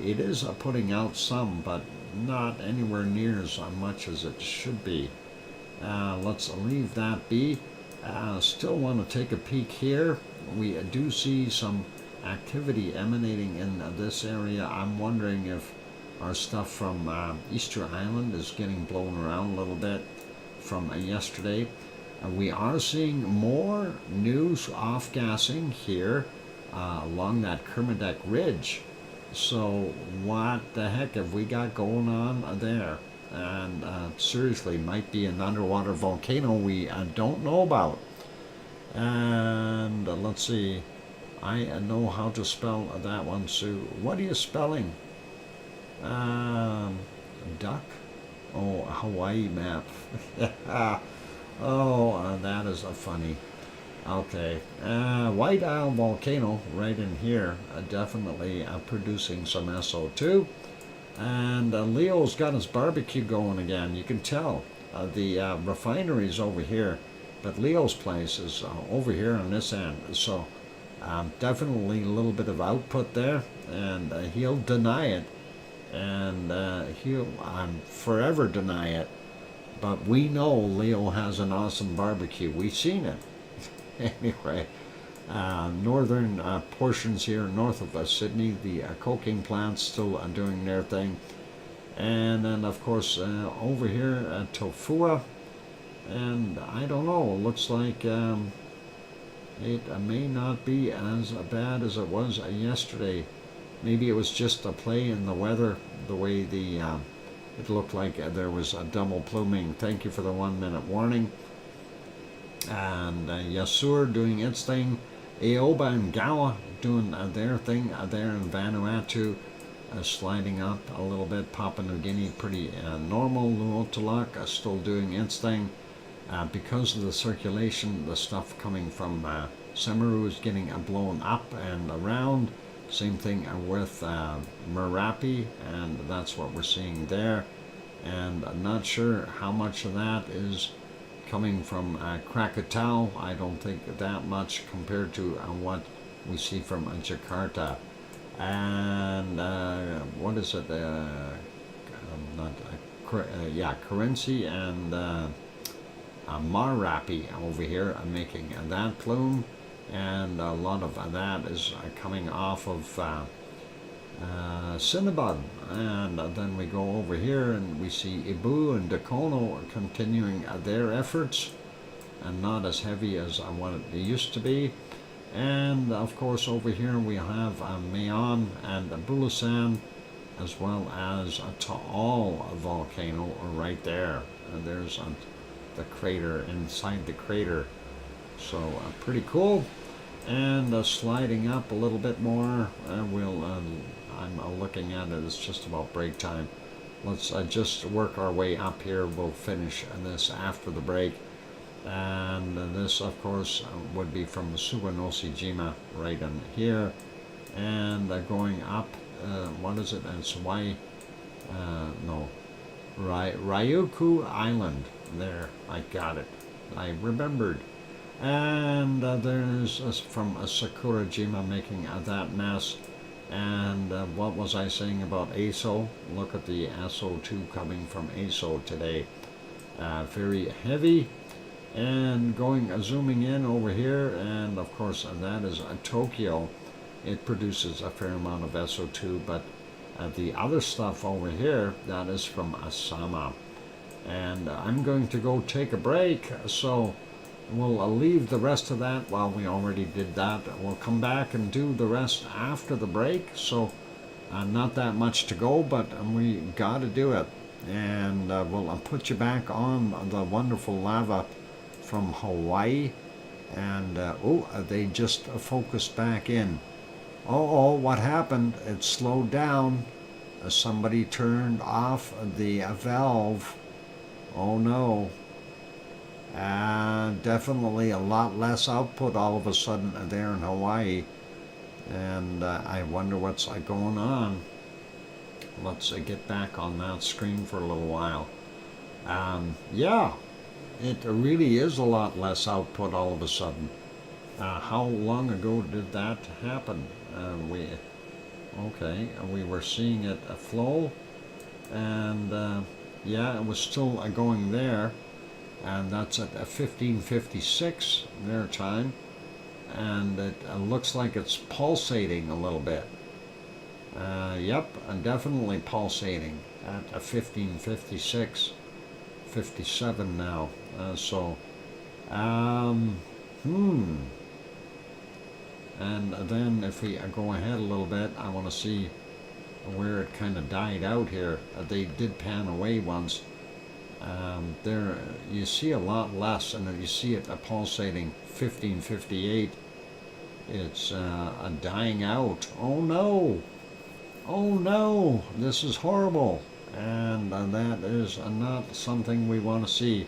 it is putting out some, but not anywhere near as much as it should be. Let's leave that be. Still want to take a peek here. We do see some activity emanating in this area. I'm wondering if our stuff from Easter Island is getting blown around a little bit from yesterday. We are seeing more news off-gassing here along that Kermadec Ridge. So what the heck have we got going on there? And seriously, might be an underwater volcano we don't know about. And let's see, I know how to spell that one, Sue. What are you spelling? Duck? Oh, Hawaii map. Oh, that is funny. Okay, White Isle volcano right in here, definitely producing some SO2. And Leo's got his barbecue going again. You can tell the refinery's over here, but Leo's place is over here on this end. So definitely a little bit of output there, and he'll deny it, and he'll forever deny it. But we know Leo has an awesome barbecue. We've seen it. Anyway, northern portions here north of Sydney, the coking plants still doing their thing. And then, of course, over here at Tofua, and I don't know, looks like it may not be as bad as it was yesterday. Maybe it was just a play in the weather, the way it looked like there was a double pluming. Thank you for the 1 minute warning. And Yasur doing its thing. Aoba and Gawa doing their thing there in Vanuatu, sliding up a little bit. Papua New Guinea pretty normal. Nuotulak still doing its thing. Because of the circulation, the stuff coming from Semeru is getting blown up and around. Same thing with Merapi, and that's what we're seeing there. And I'm not sure how much of that is coming from Krakatau. I don't think that much compared to what we see from Jakarta. And what is it? Currency and Marapi over here making that plume. And a lot of that is coming off of Cinnabon. And then we go over here and we see Ibu and Dakono continuing their efforts, and not as heavy as what it used to be. And of course over here we have Mayon and Bulasan, as well as Taal volcano right there. And there's the crater inside the crater. So pretty cool. And sliding up a little bit more, I'm looking at it, it's just about break time. Let's just work our way up here. We'll finish this after the break. And this, of course, would be from Suwanoshijima right in here. And going up, what is it? And Suwai, no, Ryukyu Island. There, I got it. I remembered. And there's from Sakurajima making that mess. And what was I saying about ASO? Look at the SO2 coming from ASO today. Very heavy. And zooming in over here, and of course that is Tokyo. It produces a fair amount of SO2, but the other stuff over here, that is from Asama. And I'm going to go take a break, so we'll leave the rest of that. Well, we already did that. We'll come back and do the rest after the break. So not that much to go, but we got to do it. And we'll put you back on the wonderful lava from Hawaii. And they just focused back in. Oh, what happened? It slowed down. Somebody turned off the valve. Oh no. Definitely a lot less output all of a sudden there in Hawaii. And I wonder what's going on. Let's get back on that screen for a little while. Yeah, it really is a lot less output all of a sudden. How long ago did that happen? We were seeing it flow, and yeah, it was still going there. And that's at 15:56 their time, and it looks like it's pulsating a little bit. Yep, definitely pulsating at 15:56, 57 now. And then if we go ahead a little bit, I want to see where it kind of died out here. They did pan away once. There you see a lot less, and you see it pulsating 15:58. It's dying out. Oh no, this is horrible, and that is not something we want to see.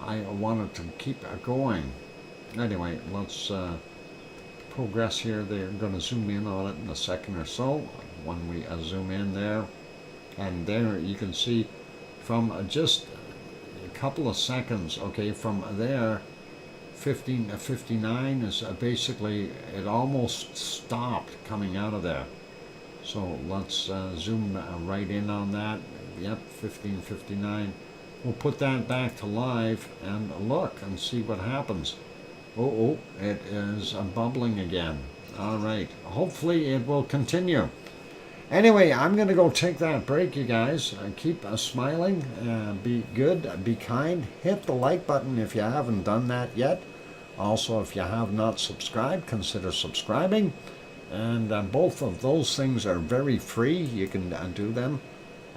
I wanted to keep going. Anyway, let's progress here. They're going to zoom in on it in a second or so when we zoom in there. And there you can see from just a couple of seconds, okay, from there, 15 to 59 is basically, it almost stopped coming out of there. So let's zoom right in on that. Yep, 1559. We'll put that back to live and look and see what happens. Oh, it is bubbling again. All right, hopefully it will continue. Anyway, I'm going to go take that break, you guys. Keep smiling, be good, be kind. Hit the like button if you haven't done that yet. Also, if you have not subscribed, consider subscribing. And both of those things are very free. You can do them.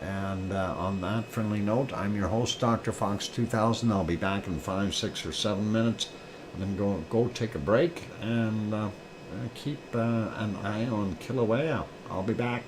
And on that friendly note, I'm your host, DrFox2000. I'll be back in 5, 6, or 7 minutes. I'm going to go take a break and keep an eye on Kilauea. I'll be back.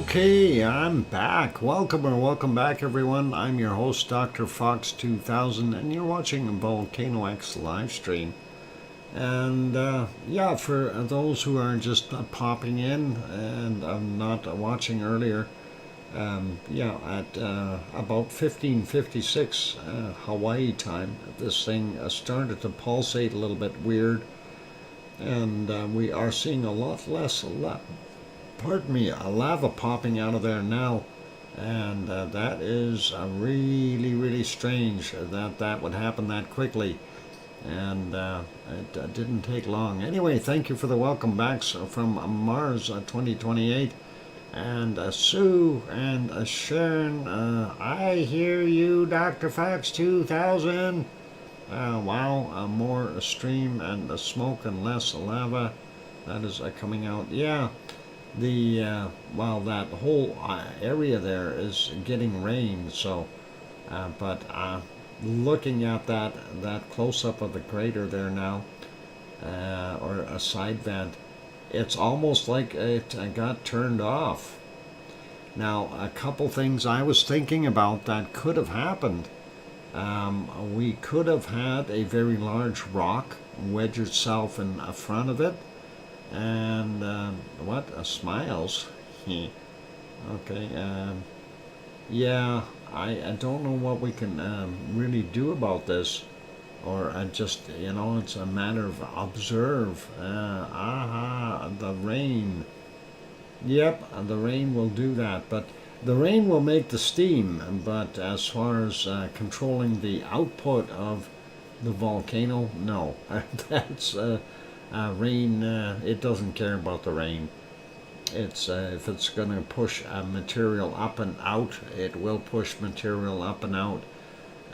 Okay, I'm back. Welcome back, everyone. I'm your host, DrFox2000, and you're watching a VolcanoX live stream. And yeah, for those who are just popping in and not watching earlier, yeah, at about 15:56 Hawaii time, this thing started to pulsate a little bit weird, and we are seeing a lot less pardon me, lava popping out of there now, and that is really strange that would happen that quickly, and it didn't take long. Anyway, thank you for the welcome backs from Mars 2028, and Sue and Sharon. I hear you, Dr. Fox 2000. Wow, more stream and smoke and less lava. That is coming out. Yeah. Well, that whole area there is getting rain, so but looking at that close-up of the crater there now, or a side vent, it's almost like it got turned off. Now, a couple things I was thinking about that could have happened. We could have had a very large rock wedge itself in front of it, and what smiles. Okay, yeah, I don't know what we can really do about this, or just, you know, it's a matter of observe. The rain. Yep, the rain will do that, but the rain will make the steam, but as far as controlling the output of the volcano, no. That's rain, it doesn't care about the rain. It's if it's going to push material up and out, it will push material up and out.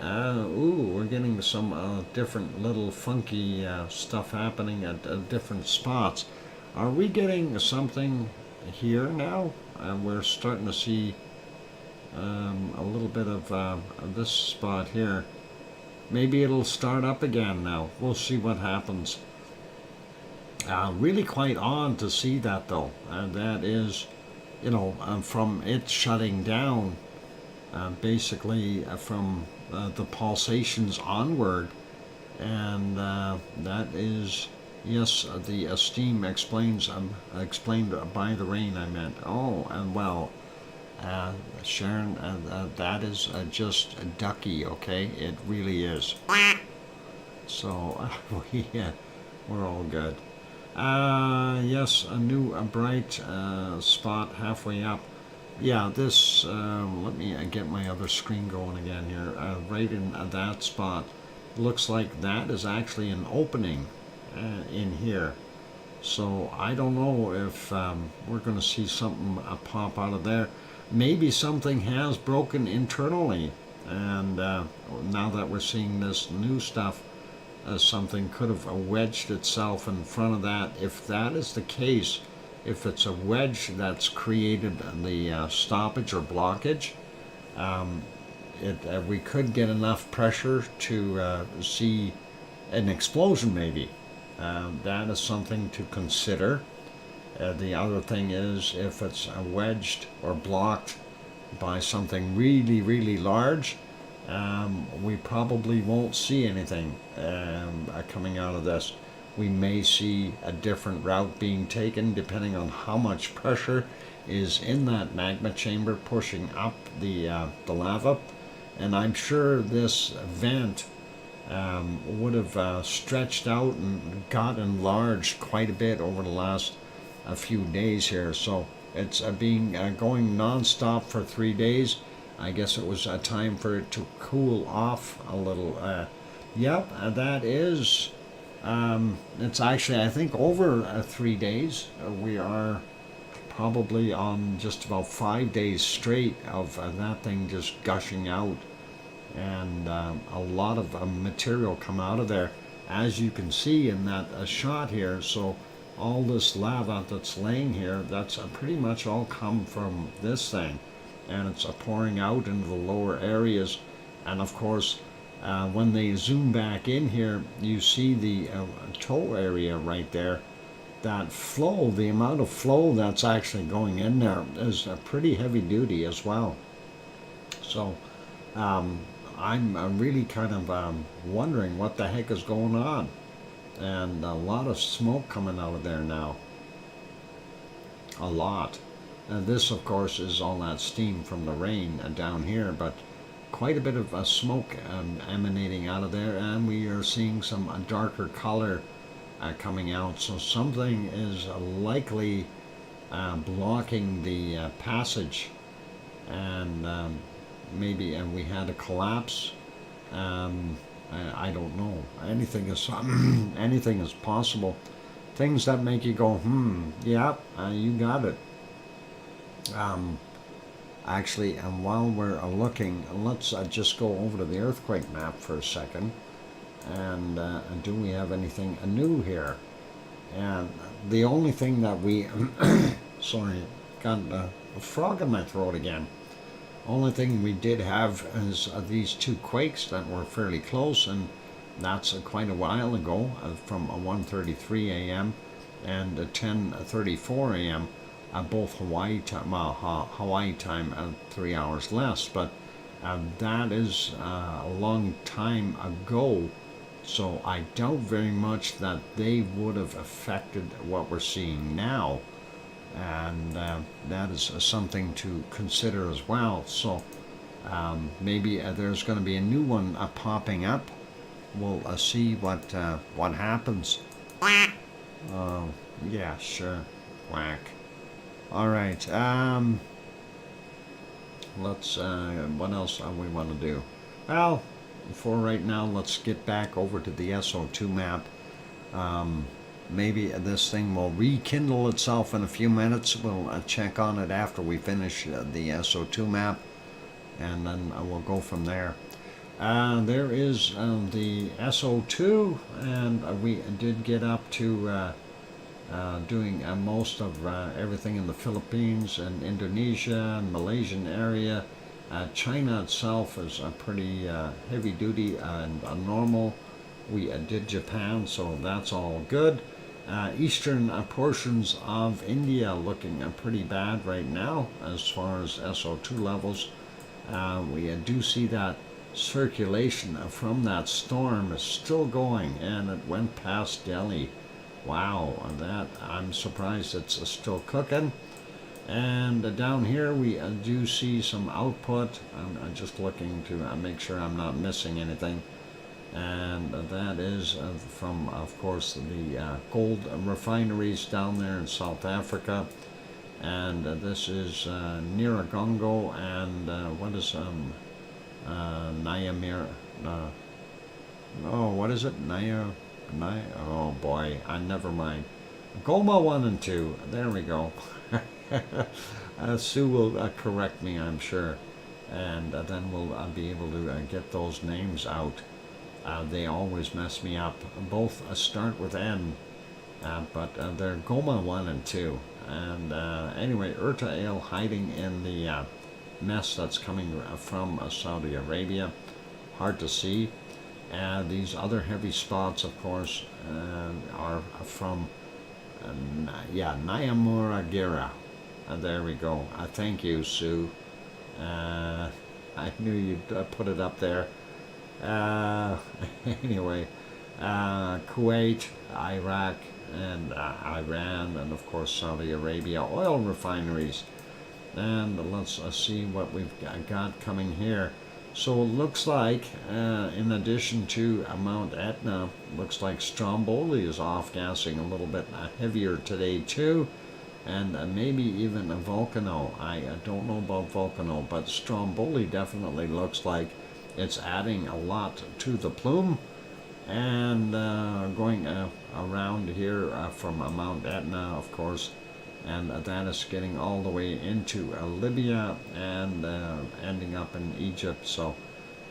Ooh, we're getting some different little funky stuff happening at different spots. Are we getting something here now? We're starting to see a little bit of this spot here. Maybe it'll start up again now. We'll see what happens. Really quite odd to see that, though. That is, you know, from it shutting down, basically from the pulsations onward, and that is, yes, the steam explained by the rain, I meant. Oh, and well, Sharon, that is just a ducky, okay? It really is. So, we're all good. Yes, a new bright spot halfway up. Yeah, this, let me get my other screen going again here. Right in that spot. Looks like that is actually an opening in here. So I don't know if we're going to see something pop out of there. Maybe something has broken internally. And now that we're seeing this new stuff, something could have wedged itself in front of that. If that is the case, if it's a wedge that's created the stoppage or blockage, we could get enough pressure to see an explosion maybe. That is something to consider. The other thing is, if it's wedged or blocked by something really large, we probably won't see anything coming out of this. We may see a different route being taken depending on how much pressure is in that magma chamber pushing up the lava. And I'm sure this vent would have stretched out and got enlarged quite a bit over the last few days here. So it's going non-stop for 3 days. I guess it was time for it to cool off a little. Yep, that is, it's actually, I think, over 3 days. We are probably on just about 5 days straight of that thing just gushing out, and a lot of material come out of there, as you can see in that shot here. So all this lava that's laying here, that's pretty much all come from this thing, and it's pouring out into the lower areas. And of course, when they zoom back in here, you see the toe area right there. that flow, the amount of flow that's actually going in there is pretty heavy duty as well. So I'm really kind of wondering what the heck is going on. And a lot of smoke coming out of there now. A lot. And this, of course, is all that steam from the rain down here, but quite a bit of smoke emanating out of there, and we are seeing some darker color coming out. So something is likely blocking the passage, and maybe we had a collapse. I don't know. Anything is anything is possible. Things that make you go, yeah, you got it. Actually, and while we're looking, let's just go over to the earthquake map for a second. And do we have anything new here? And the only thing that we, sorry, got a frog in my throat again. Only thing we did have is these two quakes that were fairly close, and that's quite a while ago, from 1:33 a.m. and 10:34 a.m. Both Hawaii time, Hawaii time 3 hours less, but that is a long time ago. So I doubt very much that they would have affected what we're seeing now. And that is something to consider as well. So maybe there's going to be a new one popping up. We'll see what happens. Yeah, sure. Whack. All right. Let's. What else we want to do? Well, for right now, let's get back over to the SO2 map. Maybe this thing will rekindle itself in a few minutes. We'll check on it after we finish the SO2 map, and then we'll go from there. There is the SO2, and we did get up to doing most of everything in the Philippines and Indonesia and Malaysian area. China itself is a pretty heavy duty and normal. We did Japan, so that's all good. Eastern portions of India looking pretty bad right now as far as SO2 levels. We do see that circulation from that storm is still going, and it went past Delhi. Wow, that I'm surprised it's still cooking. And down here we do see some output. I'm just looking to make sure I'm not missing anything. And that is from, of course, the gold refineries down there in South Africa. And this is Niragongo and what is Nyamir? What is it? Oh boy, never mind. Goma 1 and 2. There we go. Sue will correct me, I'm sure, and then we'll be able to get those names out. They always mess me up. Both start with N, but they're Goma 1 and 2. And anyway, Urta Ale hiding in the mess that's coming from Saudi Arabia. Hard to see. These other heavy spots, of course, are from Nyamuragira. There we go. Thank you, Sue. I knew you'd put it up there. Anyway, Kuwait, Iraq, and Iran, and of course Saudi Arabia, oil refineries. And let's see what we've got coming here. So it looks like, in addition to Mount Etna, looks like Stromboli is off-gassing a little bit heavier today too, and maybe even a Volcano. I don't know about Volcano, but Stromboli definitely looks like it's adding a lot to the plume. And going around here from Mount Etna, of course, and that is getting all the way into Libya and ending up in Egypt. So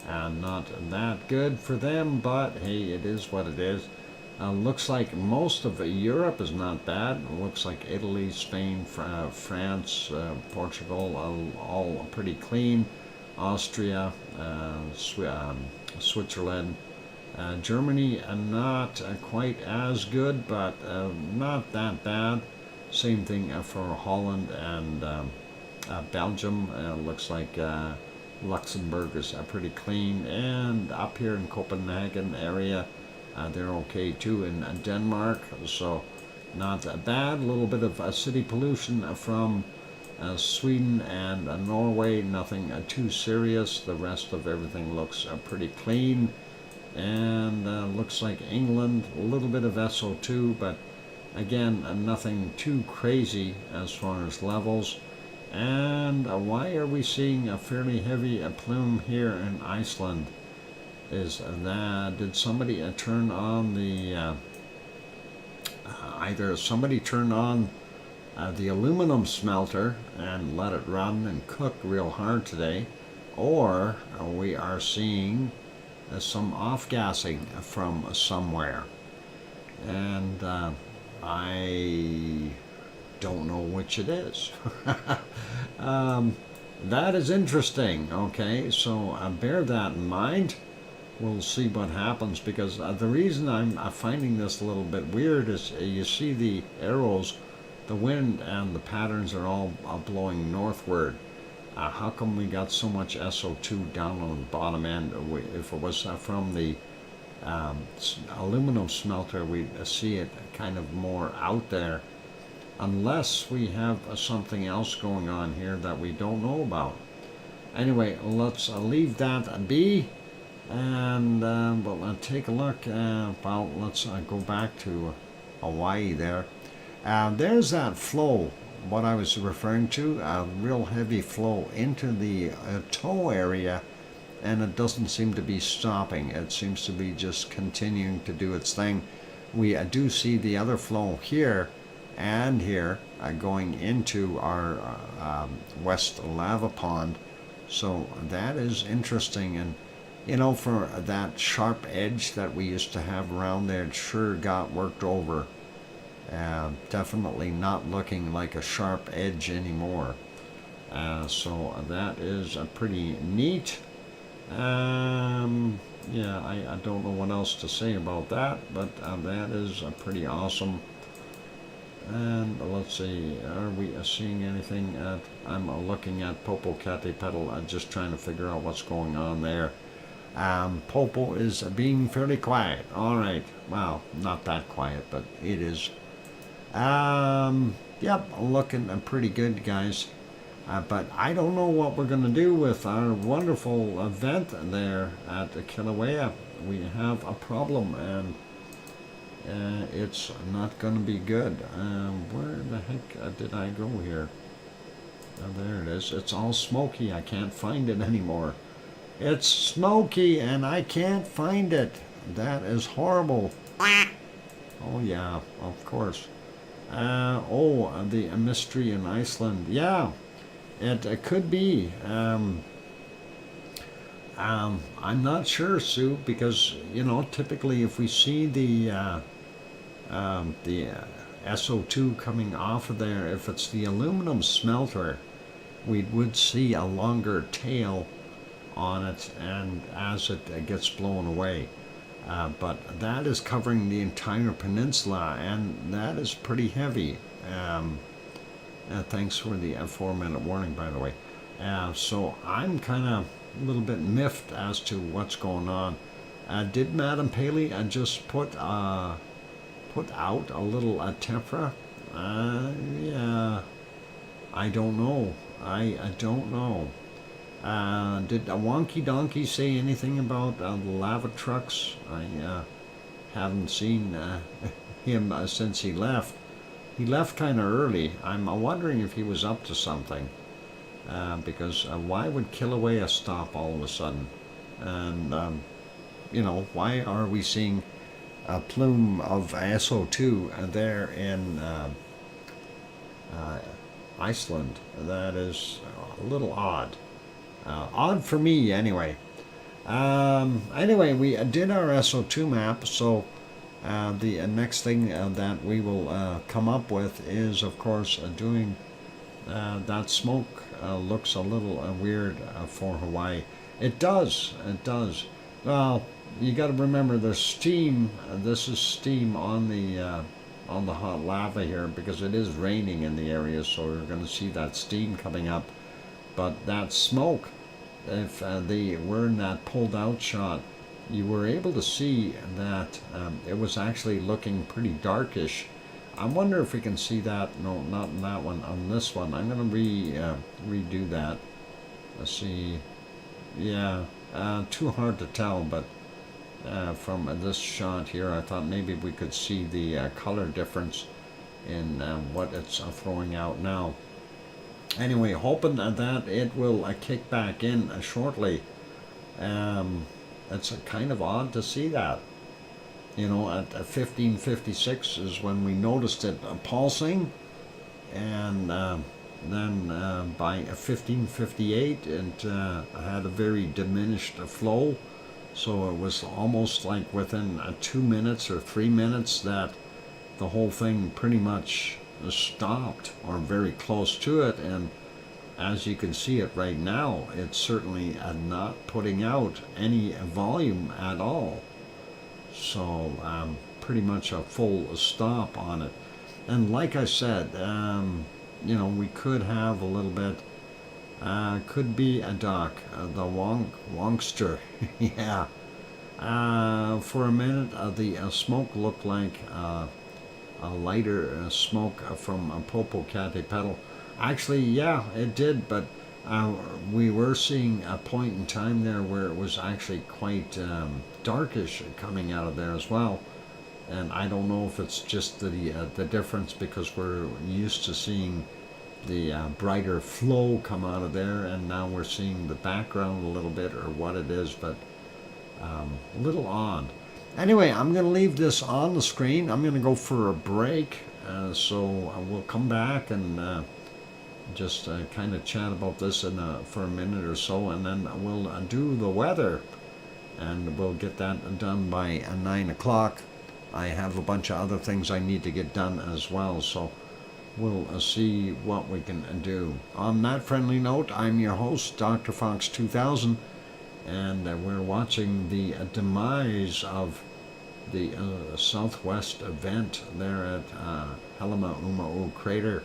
not that good for them, but hey, it is what it is. Looks like most of Europe is not bad. Looks like Italy, Spain, France, Portugal, all pretty clean. Austria, Switzerland, Germany not quite as good, but not that bad. Same thing for Holland and Belgium. Looks like Luxembourg is pretty clean, and up here in Copenhagen area, they're okay too. In Denmark, so not bad. A little bit of city pollution from Sweden and Norway, nothing too serious. The rest of everything looks pretty clean. And looks like England, a little bit of SO2, but again, nothing too crazy as far as levels. And why are we seeing a fairly heavy plume here in Iceland? Is that, did somebody turn on the, either somebody turned on the aluminum smelter and let it run and cook real hard today, or we are seeing some off-gassing from somewhere, and I don't know which it is. That is interesting. Okay, so bear that in mind. We'll see what happens, because the reason I'm finding this a little bit weird is you see the arrows, the wind and the patterns are all blowing northward. How come we got so much SO2 down on the bottom end? If it was from the aluminum smelter, we'd see it kind of more out there, unless we have something else going on here that we don't know about. Anyway, let's leave that be, and we'll take a look. Well, let's go back to Hawaii there. There's that flow, what I was referring to, a real heavy flow into the toe area, and it doesn't seem to be stopping. It seems to be just continuing to do its thing. We do see the other flow here and here going into our west lava pond, so that is interesting. And you know, for that sharp edge that we used to have around there, it sure got worked over. Definitely not looking like a sharp edge anymore. So that is pretty neat. Yeah, I don't know what else to say about that, but that is pretty awesome. And let's see, are we seeing anything at, I'm looking at Popocatépetl, just trying to figure out what's going on there. Popo is being fairly quiet. All right, well, not that quiet, but it is. Yep, looking pretty good, guys. But I don't know what we're going to do with our wonderful event there at Kilauea. We have a problem, and it's not going to be good. Where the heck did I go here? Oh, there it is. It's all smoky. I can't find it anymore. It's smoky, and I can't find it. That is horrible. Oh, yeah, of course. The mystery in Iceland. Yeah, it could be. I'm not sure, Sue, because you know, typically if we see the SO2 coming off of there, if it's the aluminum smelter, we would see a longer tail on it, and as it gets blown away. But that is covering the entire peninsula, and that is pretty heavy. Thanks for the 4-minute warning, by the way. So I'm kind of a little bit miffed as to what's going on. Did Madam Paley just put out a little tempera? Yeah, I don't know. I don't know. Did a Wonky Donkey say anything about the lava trucks? I haven't seen him since he left. He left kind of early. I'm wondering if he was up to something. Because why would Kilauea stop all of a sudden? And, you know, why are we seeing a plume of SO2 there in Iceland? That is a little odd. Odd for me, anyway. Anyway, we did our SO2 map, so the next thing that we will come up with is, of course, doing that smoke looks a little weird for Hawaii. It does. Well, you got to remember there's steam. This is steam on the hot lava here because it is raining in the area, so you're going to see that steam coming up. But that smoke, if we're in that pulled out shot, you were able to see that it was actually looking pretty darkish. I wonder if we can see that. No, not in that one. On this one, I'm going to redo that. Let's see. Yeah, too hard to tell, but from this shot here, I thought maybe we could see the color difference in what it's throwing out now. Anyway, hoping that it will kick back in shortly. It's kind of odd to see that. You know, at 1556 is when we noticed it pulsing, and then by 1558 it had a very diminished flow, so it was almost like within 2 minutes or 3 minutes that the whole thing pretty much stopped, or very close to it. And as you can see it right now, it's certainly not putting out any volume at all. So pretty much a full stop on it. And like I said, you know, we could have a little bit, could be a duck, the wonkster. Yeah. For a minute, the smoke looked like a lighter smoke from Popocatépetl. Actually, yeah, it did, but we were seeing a point in time there where it was actually quite darkish coming out of there as well. And I don't know if it's just the difference because we're used to seeing the brighter flow come out of there, and now we're seeing the background a little bit, or what it is, but a little odd. Anyway, I'm going to leave this on the screen. I'm going to go for a break, so we'll come back and just kind of chat about this for a minute or so, and then we'll do the weather, and we'll get that done by 9 o'clock. I have a bunch of other things I need to get done as well, so we'll see what we can do. On that friendly note, I'm your host, DrFox2000, and we're watching the demise of the southwest event there at Halima crater.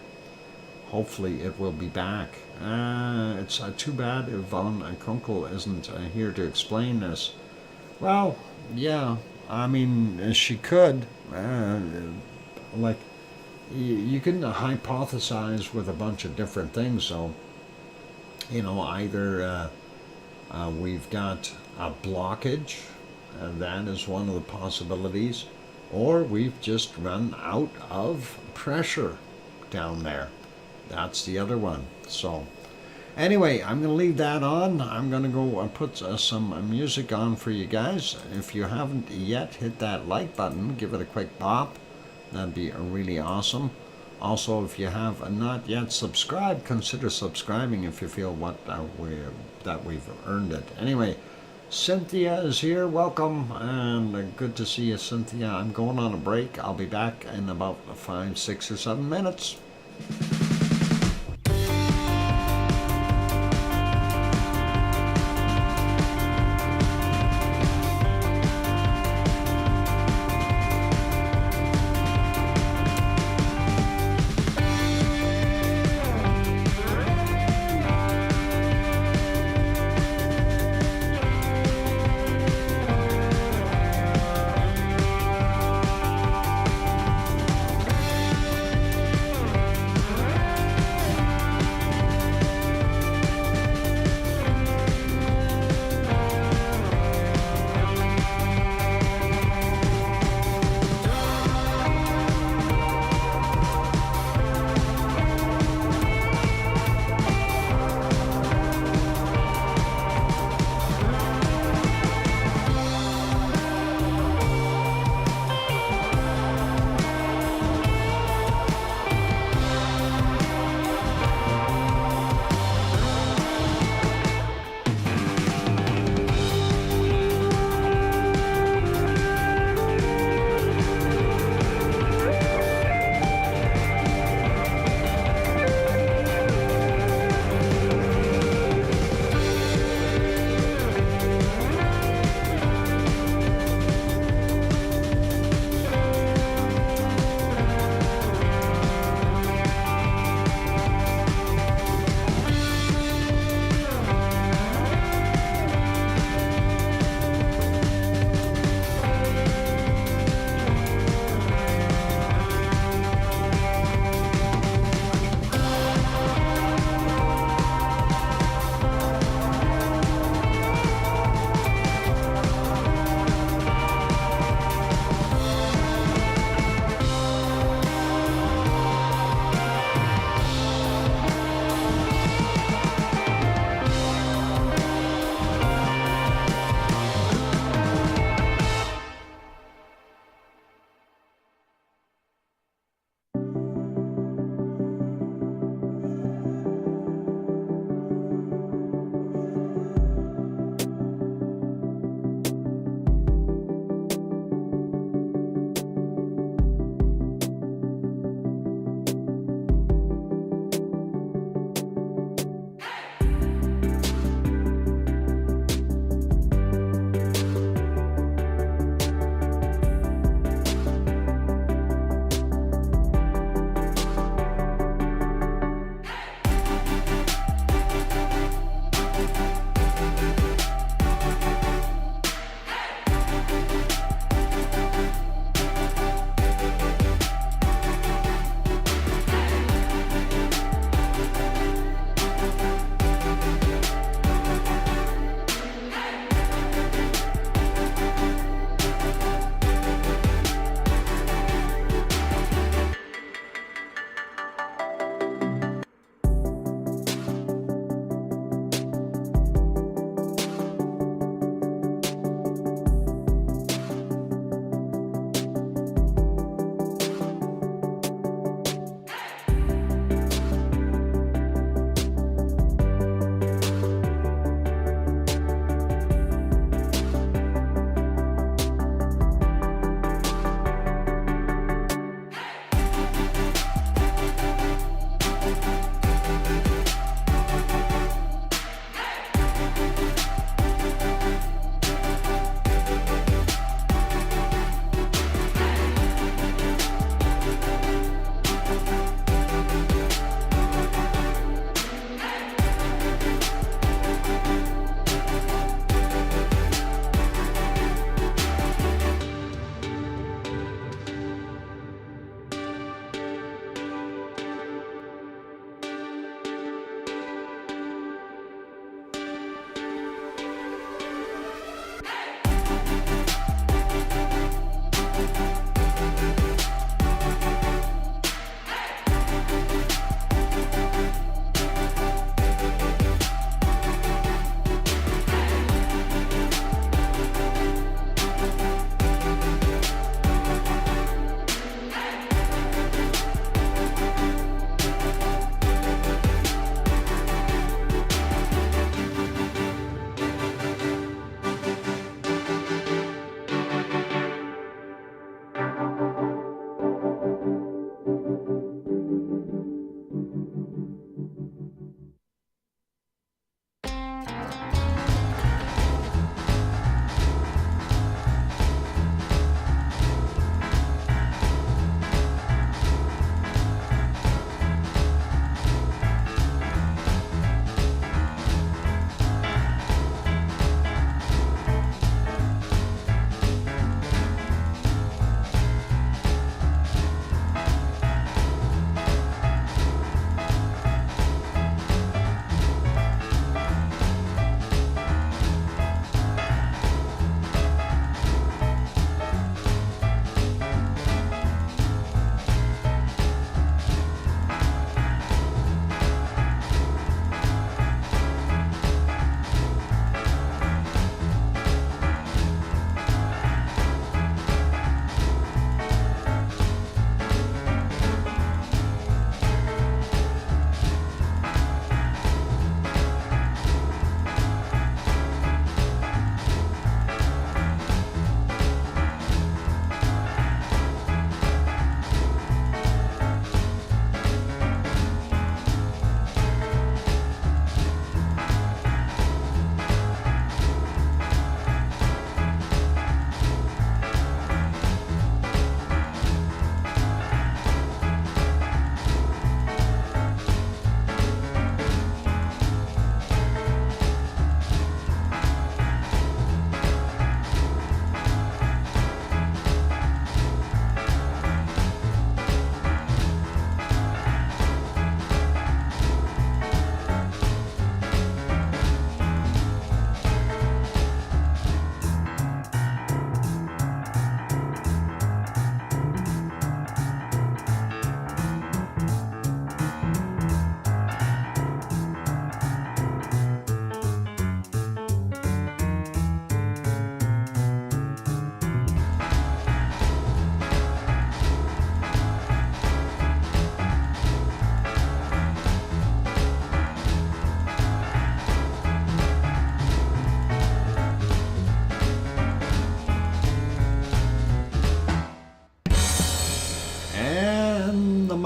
Hopefully it will be back. It's too bad if Von Kunkel isn't here to explain this. Well, yeah, I mean, she could. Like, you can hypothesize with a bunch of different things, so, you know, either we've got a blockage, that is one of the possibilities, or we've just run out of pressure down there. That's the other one. So anyway, I'm going to leave that on. I'm going to go put some music on for you guys. If you haven't yet, hit that like button. Give it a quick pop. That'd be really awesome. Also, if you have not yet subscribed, consider subscribing if you feel that we've earned it. Anyway, Cynthia is here. Welcome, and good to see you, Cynthia. I'm going on a break. I'll be back in about 5, 6, or 7 minutes.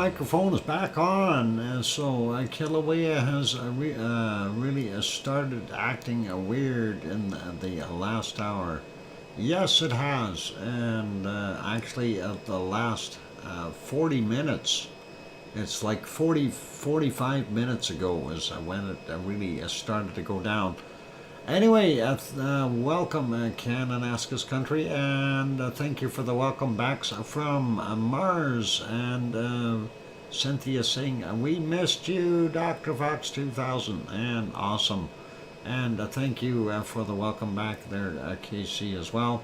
microphone is back on. So Kilauea has really started acting weird in the last hour. Yes, it has. And actually, the last 40 minutes, it's like 45 minutes ago is when it really started to go down. Anyway, welcome, Kananaskis country, and thank you for the welcome backs from Mars, and Cynthia saying, we missed you, DrFox2000, and awesome. And thank you for the welcome back there, KC, as well.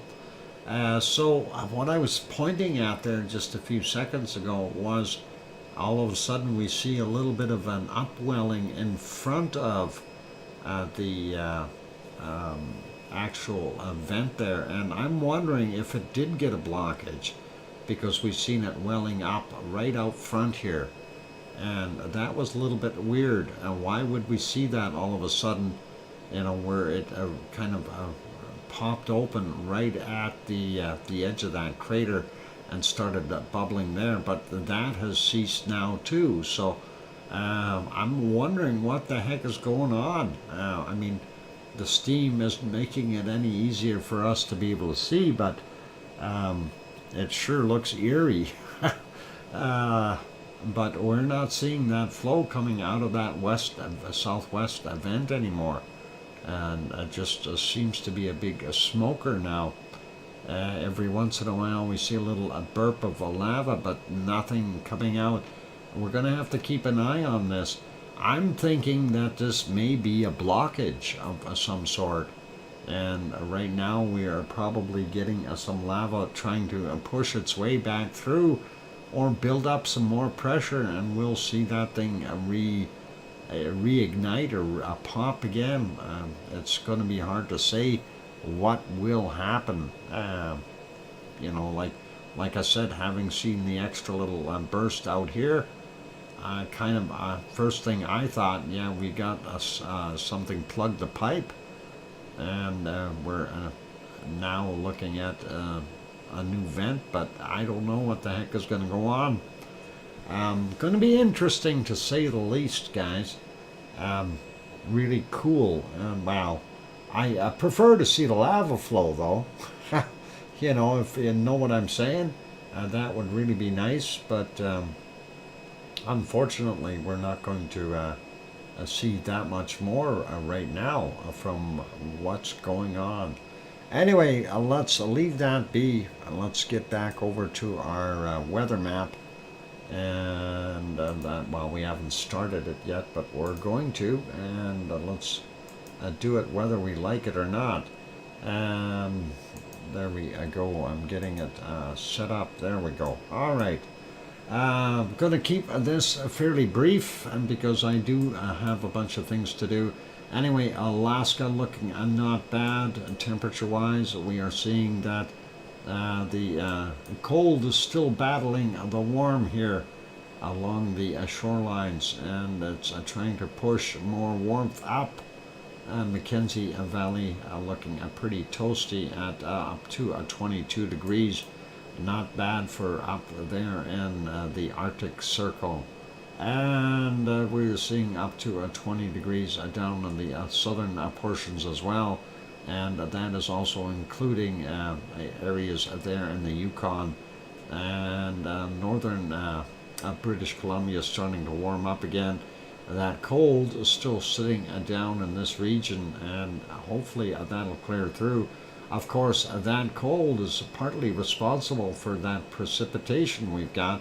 So what I was pointing at there just a few seconds ago was all of a sudden we see a little bit of an upwelling in front of the actual event there, and I'm wondering if it did get a blockage, because we've seen it welling up right out front here, and that was a little bit weird. Why would we see that all of a sudden, where it kind of popped open right at the edge of that crater and started bubbling there, but that has ceased now too. So I'm wondering what the heck is going on. I mean, the steam isn't making it any easier for us to be able to see, but it sure looks eerie. But we're not seeing that flow coming out of that southwest vent anymore, and it just seems to be a big smoker now. Every once in a while we see a little burp of lava, but nothing coming out. We're going to have to keep an eye on this. I'm thinking that this may be a blockage of some sort, and right now we are probably getting some lava trying to push its way back through or build up some more pressure, and we'll see that thing reignite or pop again. It's going to be hard to say what will happen. Like I said, having seen the extra little burst out here, first thing I thought, yeah, we got something plugged the pipe, and we're now looking at a new vent, but I don't know what the heck is going to go on. Going to be interesting to say the least, guys. Really cool. Wow. I prefer to see the lava flow, though. If you know what I'm saying, that would really be nice, but unfortunately, we're not going to see that much more right now from what's going on. Anyway, let's leave that be. Let's get back over to our weather map. And we haven't started it yet, but we're going to. And let's do it whether we like it or not. There we go. I'm getting it set up. There we go. All right. I'm going to keep this fairly brief, and because I do have a bunch of things to do. Anyway, Alaska looking not bad temperature-wise. We are seeing that the cold is still battling the warm here along the shorelines, and it's trying to push more warmth up. Mackenzie Valley looking pretty toasty at up to 22 degrees. Not bad for up there in the Arctic Circle. And we're seeing up to 20 degrees down in the southern portions as well. And that is also including areas there in the Yukon. And northern British Columbia is starting to warm up again. That cold is still sitting down in this region, and hopefully that'll clear through. Of course, that cold is partly responsible for that precipitation we've got.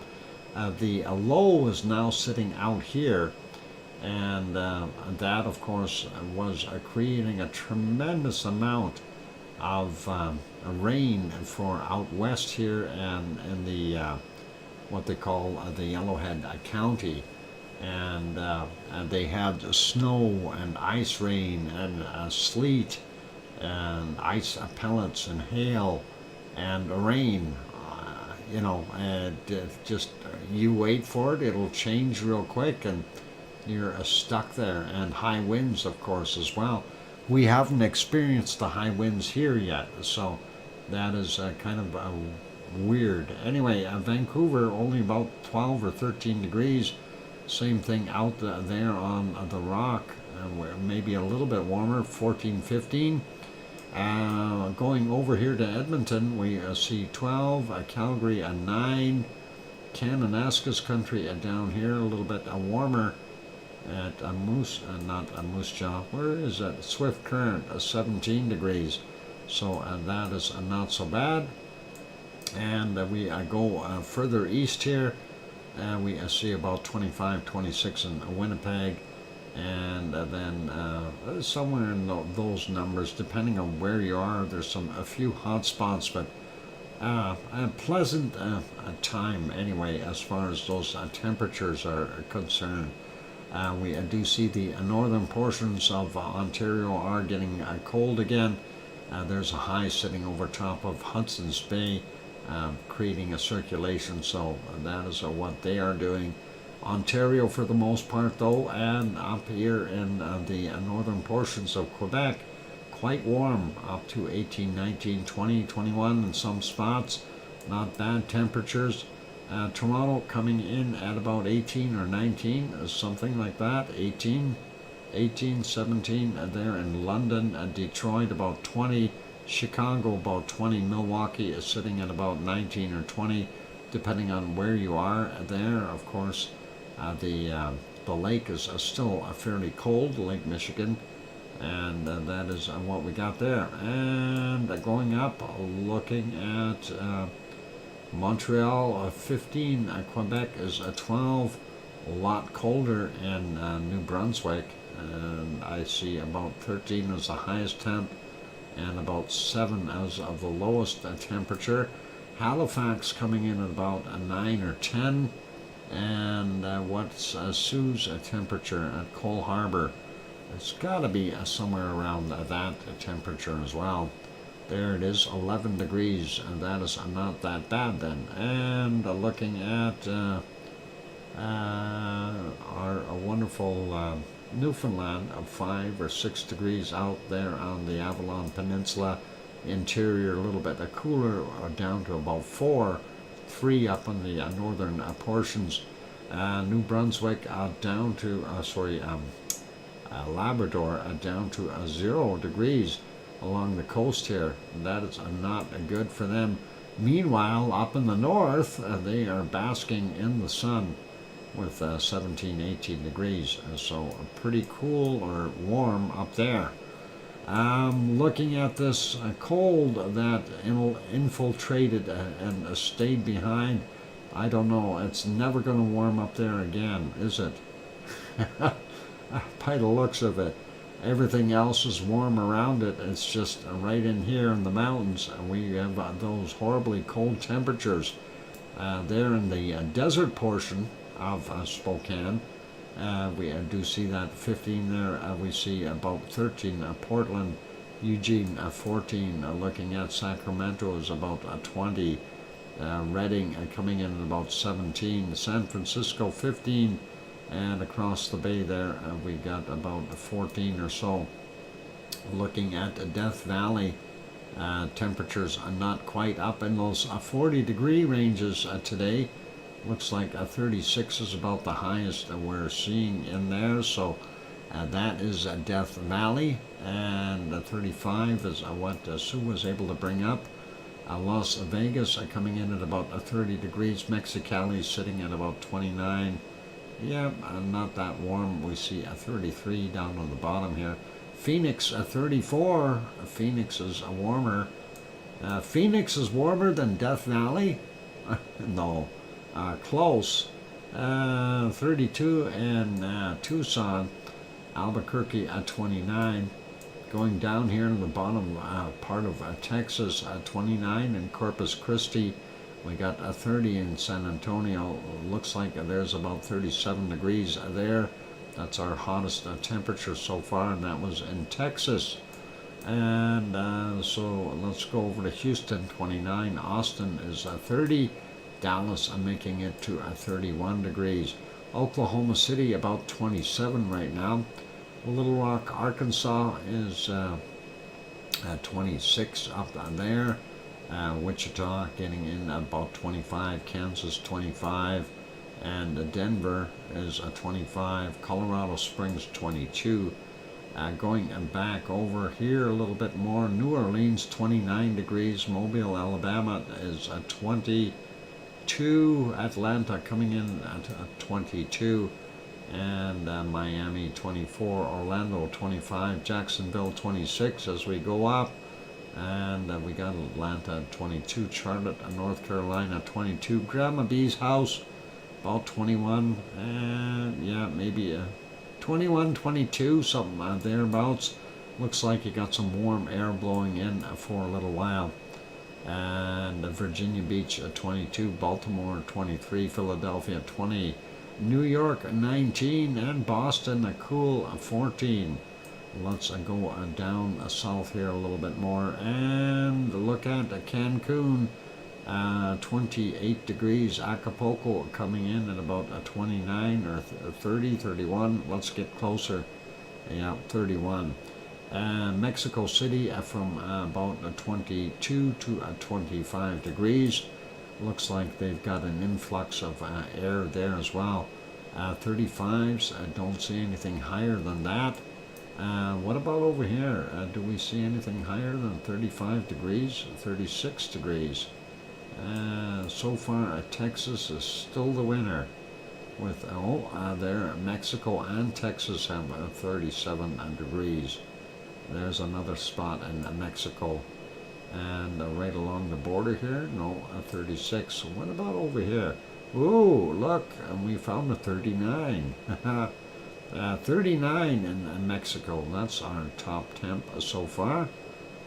The low is now sitting out here, and that, of course, was creating a tremendous amount of rain for out west here and in the what they call the Yellowhead County. And they had snow and ice rain and sleet and ice pellets and hail and rain. Just you wait for it, it'll change real quick, and you're stuck there. And high winds, of course, as well. We haven't experienced the high winds here yet, so that is kind of weird. Anyway, Vancouver only about 12 or 13 degrees. Same thing out there on the rock, maybe a little bit warmer, 14, 15. Going over here to Edmonton, we see 12, Calgary 9, Kananaskis country down here a little bit warmer at not a Moose Jaw, where is that? Swift Current, 17 degrees. So that is not so bad. And we go further east here, we see about 25, 26 in Winnipeg, and then somewhere in those numbers, depending on where you are. There's a few hot spots, but a pleasant time anyway as far as those temperatures are concerned. We do see the northern portions of Ontario are getting cold again. There's a high sitting over top of Hudson's Bay, creating a circulation, so that is what they are doing. Ontario for the most part though, and up here in the northern portions of Quebec, quite warm, up to 18, 19, 20, 21 in some spots. Not bad temperatures. Toronto coming in at about 18 or 19, something like that, 18, 17 there in London, Detroit about 20, Chicago about 20, Milwaukee is sitting at about 19 or 20, depending on where you are there. Of course, the lake is still fairly cold, Lake Michigan, and that is what we got there. And going up, looking at Montreal 15, Quebec is 12, a lot colder in New Brunswick, and I see about 13 as the highest temp and about 7 as of the lowest temperature. Halifax coming in at about 9 or 10, and what's Sue's temperature at Cole Harbour? It's got to be somewhere around that temperature as well. There it is, 11 degrees, and that is not that bad then. And looking at our wonderful Newfoundland, 5 or 6 degrees out there on the Avalon Peninsula. Interior a little bit cooler, down to about 4, 3 up in the northern portions. New Brunswick down to, Labrador down to 0 degrees along the coast here. That is not good for them. Meanwhile, up in the north, they are basking in the sun with 17, 18 degrees. So pretty cool or warm up there. Looking at this cold that infiltrated and stayed behind, I don't know, it's never going to warm up there again, is it? By the looks of it. Everything else is warm around it. It's just right in here in the mountains. We have those horribly cold temperatures. There in the desert portion of Spokane, we do see that 15 there. We see about 13 Portland, Eugene 14. Looking at Sacramento is about 20. Redding coming in at about 17. San Francisco 15. And across the bay there, we got about 14 or so. Looking at Death Valley, temperatures are not quite up in those 40 degree ranges today. Looks like 36 is about the highest we're seeing in there. So that is Death Valley, and 35 is what Sue was able to bring up. Las Vegas coming in at about 30 degrees. Mexicali sitting at about 29. Yeah, not that warm. We see a 33 down on the bottom here. Phoenix, 34. Phoenix is warmer. Phoenix is warmer than Death Valley? No, close. 32 in Tucson. Albuquerque at 29. Going down here in the bottom part of Texas, 29 in Corpus Christi. We got 30 in San Antonio. Looks like there's about 37 degrees there. That's our hottest temperature so far, and that was in Texas. And so let's go over to Houston, 29. Austin is 30. Dallas making it to 31 degrees. Oklahoma City about 27 right now. Little Rock, Arkansas is 26 up there. Wichita getting in about 25, Kansas 25, and Denver is 25, Colorado Springs 22. Going back over here a little bit more, New Orleans 29 degrees, Mobile, Alabama is 22, Atlanta coming in at 22, and Miami 24, Orlando 25, Jacksonville 26 as we go up, and we got Atlanta 22, Charlotte, North Carolina 22, Grandma B's house about 21, and yeah, maybe 21, 22, something thereabouts. Looks like you got some warm air blowing in for a little while. And Virginia Beach 22, Baltimore 23, Philadelphia 20, New York 19, and Boston a cool 14. Let's go down south here a little bit more and look at Cancun. 28 degrees, Acapulco coming in at about 29 or 30, 31. Let's get closer. Yeah, 31. Mexico City from about 22 to 25 degrees. Looks like they've got an influx of air there as well. 35s, I don't see anything higher than that. What about over here? Do we see anything higher than 35 degrees? 36 degrees. So far, Texas is still the winner with, there, Mexico and Texas have 37 degrees. There's another spot in Mexico. And right along the border here, no, 36. What about over here? Ooh, look, and we found a 39. 39 in Mexico. That's our top temp so far.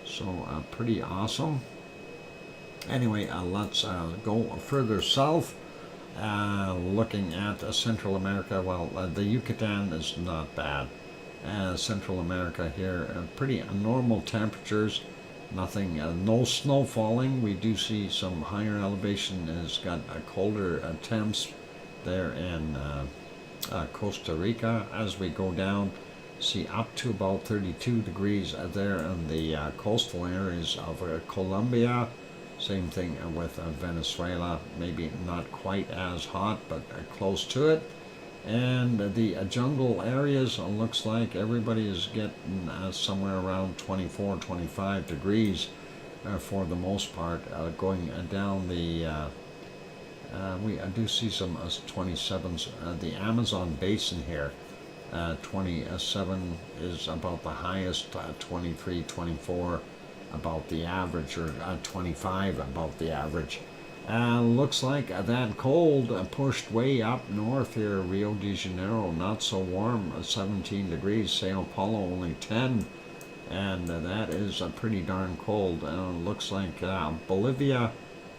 So pretty awesome. Anyway, let's go further south, looking at Central America. Well, the Yucatan is not bad. Central America here, pretty normal temperatures, nothing, no snow falling. We do see some higher elevation has got colder temps there in Costa Rica. As we go down, see up to about 32 degrees there in the coastal areas of Colombia. Same thing with Venezuela, maybe not quite as hot, but close to it. And the jungle areas, looks like everybody is getting somewhere around 24, 25 degrees for the most part. Going down the, we do see some 27s. The Amazon basin here, 27 is about the highest, 23, 24 about the average, or 25 about the average. Looks like that cold pushed way up north here. Rio de Janeiro not so warm, 17 degrees. Sao Paulo only 10, and that is pretty darn cold. Looks like Bolivia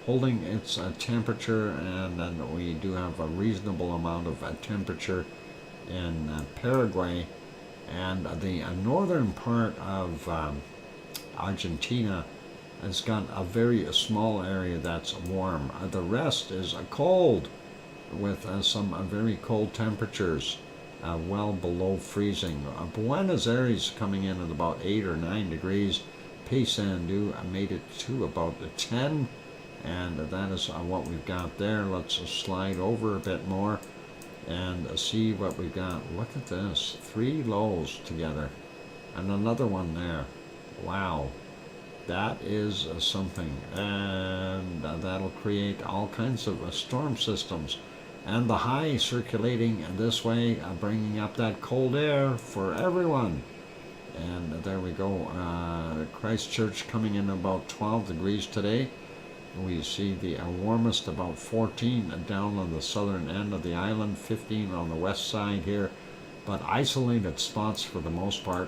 holding its temperature, and then we do have a reasonable amount of temperature in Paraguay, and the northern part of Argentina has got a very small area that's warm. The rest is cold, with some very cold temperatures, well below freezing. Buenos Aires coming in at about 8 or 9 degrees. Paysandú made it to about 10, and that is what we've got there. Let's slide over a bit more and see what we've got. Look at this, 3 lows together, and another one there. Wow, that is something, and that'll create all kinds of storm systems, and the high circulating this way, bringing up that cold air for everyone. And there we go. Christchurch coming in about 12 degrees today. We see the warmest about 14 down on the southern end of the island, 15 on the west side here, but isolated spots for the most part.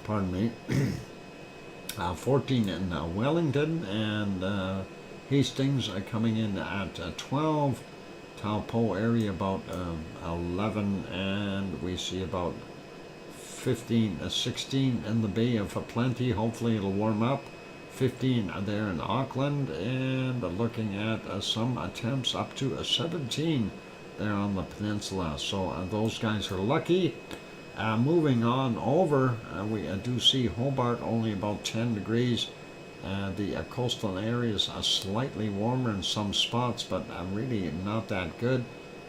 Pardon me. 14 in Wellington, and Hastings coming in at 12. Taupo area about 11, and we see about 15, 16 in the Bay of Plenty. Hopefully it'll warm up. 15 there in Auckland, and looking at some attempts up to 17 there on the peninsula. So those guys are lucky. Moving on over, we do see Hobart only about 10 degrees, The coastal areas are slightly warmer in some spots, but really not that good.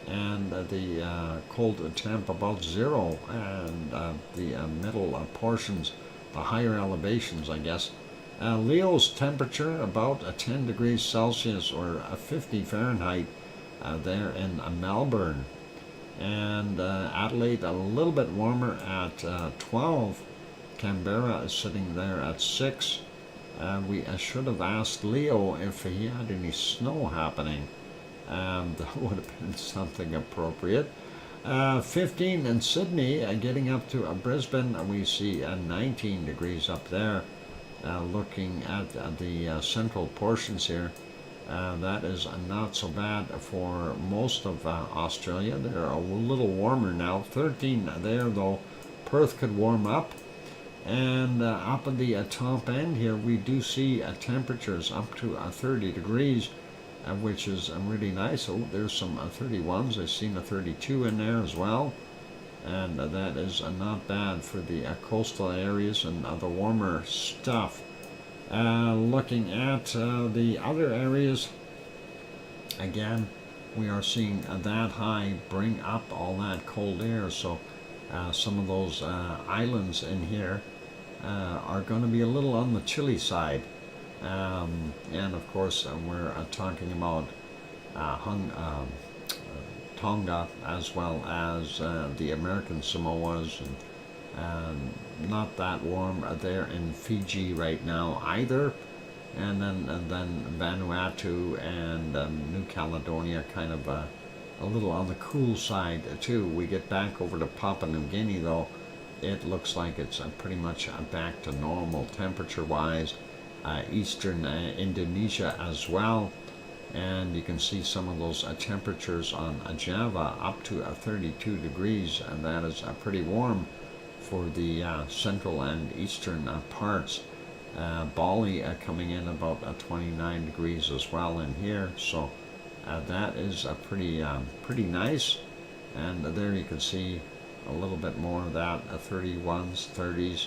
And the cold temp about zero, and the middle portions, the higher elevations, I guess. Leo's temperature about 10 degrees Celsius or 50 Fahrenheit there in Melbourne. And Adelaide a little bit warmer at 12. Canberra is sitting there at 6. We should have asked Leo if he had any snow happening. That would have been something appropriate. 15 in Sydney, getting up to Brisbane, we see 19 degrees up there. Looking at the central portions here, that is not so bad for most of Australia. They're a little warmer now. 13 there though. Perth could warm up. And up at the top end here, we do see temperatures up to 30 degrees, which is really nice. Oh, there's some 31s. I've seen a 32 in there as well. And that is not bad for the coastal areas and the warmer stuff. Looking at the other areas, again, we are seeing that high bring up all that cold air. So some of those islands in here are going to be a little on the chilly side. And of course, we're talking about Tonga, as well as the American Samoas, and not that warm there in Fiji right now either. And then Vanuatu and New Caledonia, kind of a little on the cool side too. We get back over to Papua New Guinea though, it looks like it's pretty much back to normal temperature-wise. Eastern Indonesia as well. And you can see some of those temperatures on Java up to 32 degrees, and that is pretty warm for the central and eastern parts. Bali coming in about 29 degrees as well in here, so that is pretty nice. And there you can see a little bit more of that, 31s, 30s.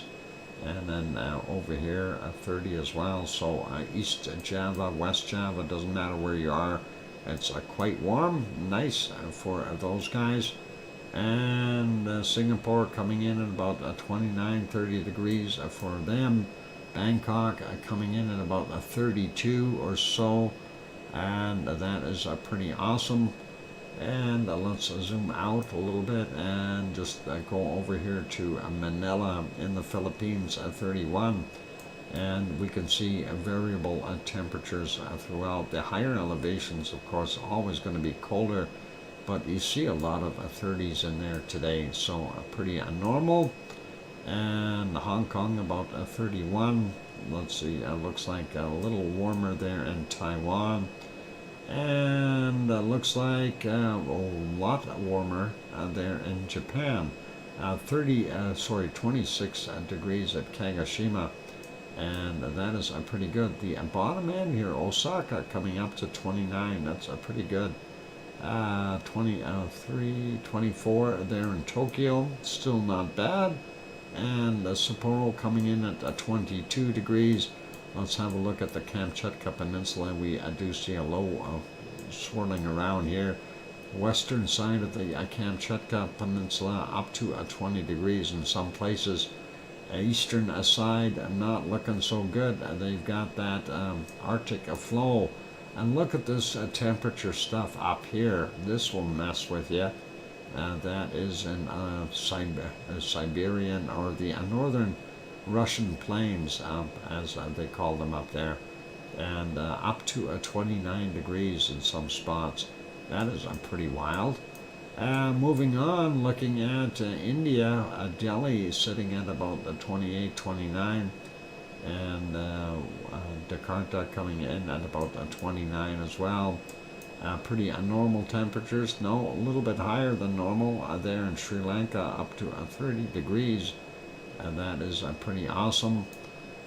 And then over here, 30 as well. So East Java, West Java, doesn't matter where you are. It's quite warm, nice for those guys. And Singapore coming in at about 29, 30 degrees for them. Bangkok coming in at about 32 or so. And that is pretty awesome. And let's zoom out a little bit and just go over here to Manila in the Philippines at 31. And we can see variable temperatures throughout. The higher elevations, of course, always going to be colder, but you see a lot of 30s in there today, so pretty normal. And Hong Kong about 31. Let's see, looks like a little warmer there in Taiwan. And looks like a lot warmer there in Japan. 26 degrees at Kagoshima, and that is pretty good. The bottom end here, Osaka, coming up to 29. That's pretty good. 23, 24 there in Tokyo, still not bad. And Sapporo coming in at 22 degrees. Let's have a look at the Kamchatka Peninsula. We do see a low swirling around here. Western side of the Kamchatka Peninsula up to 20 degrees in some places. Eastern side not looking so good. They've got that Arctic flow. And look at this temperature stuff up here. This will mess with you. That is in Siberian, or the northern Russian plains, as they call them up there, and up to 29 degrees in some spots. That is pretty wild. Moving on, looking at India, Delhi sitting at about 28, 29, and Jakarta coming in at about 29 as well. Pretty normal temperatures. No, a little bit higher than normal there in Sri Lanka, up to 30 degrees. That is pretty awesome.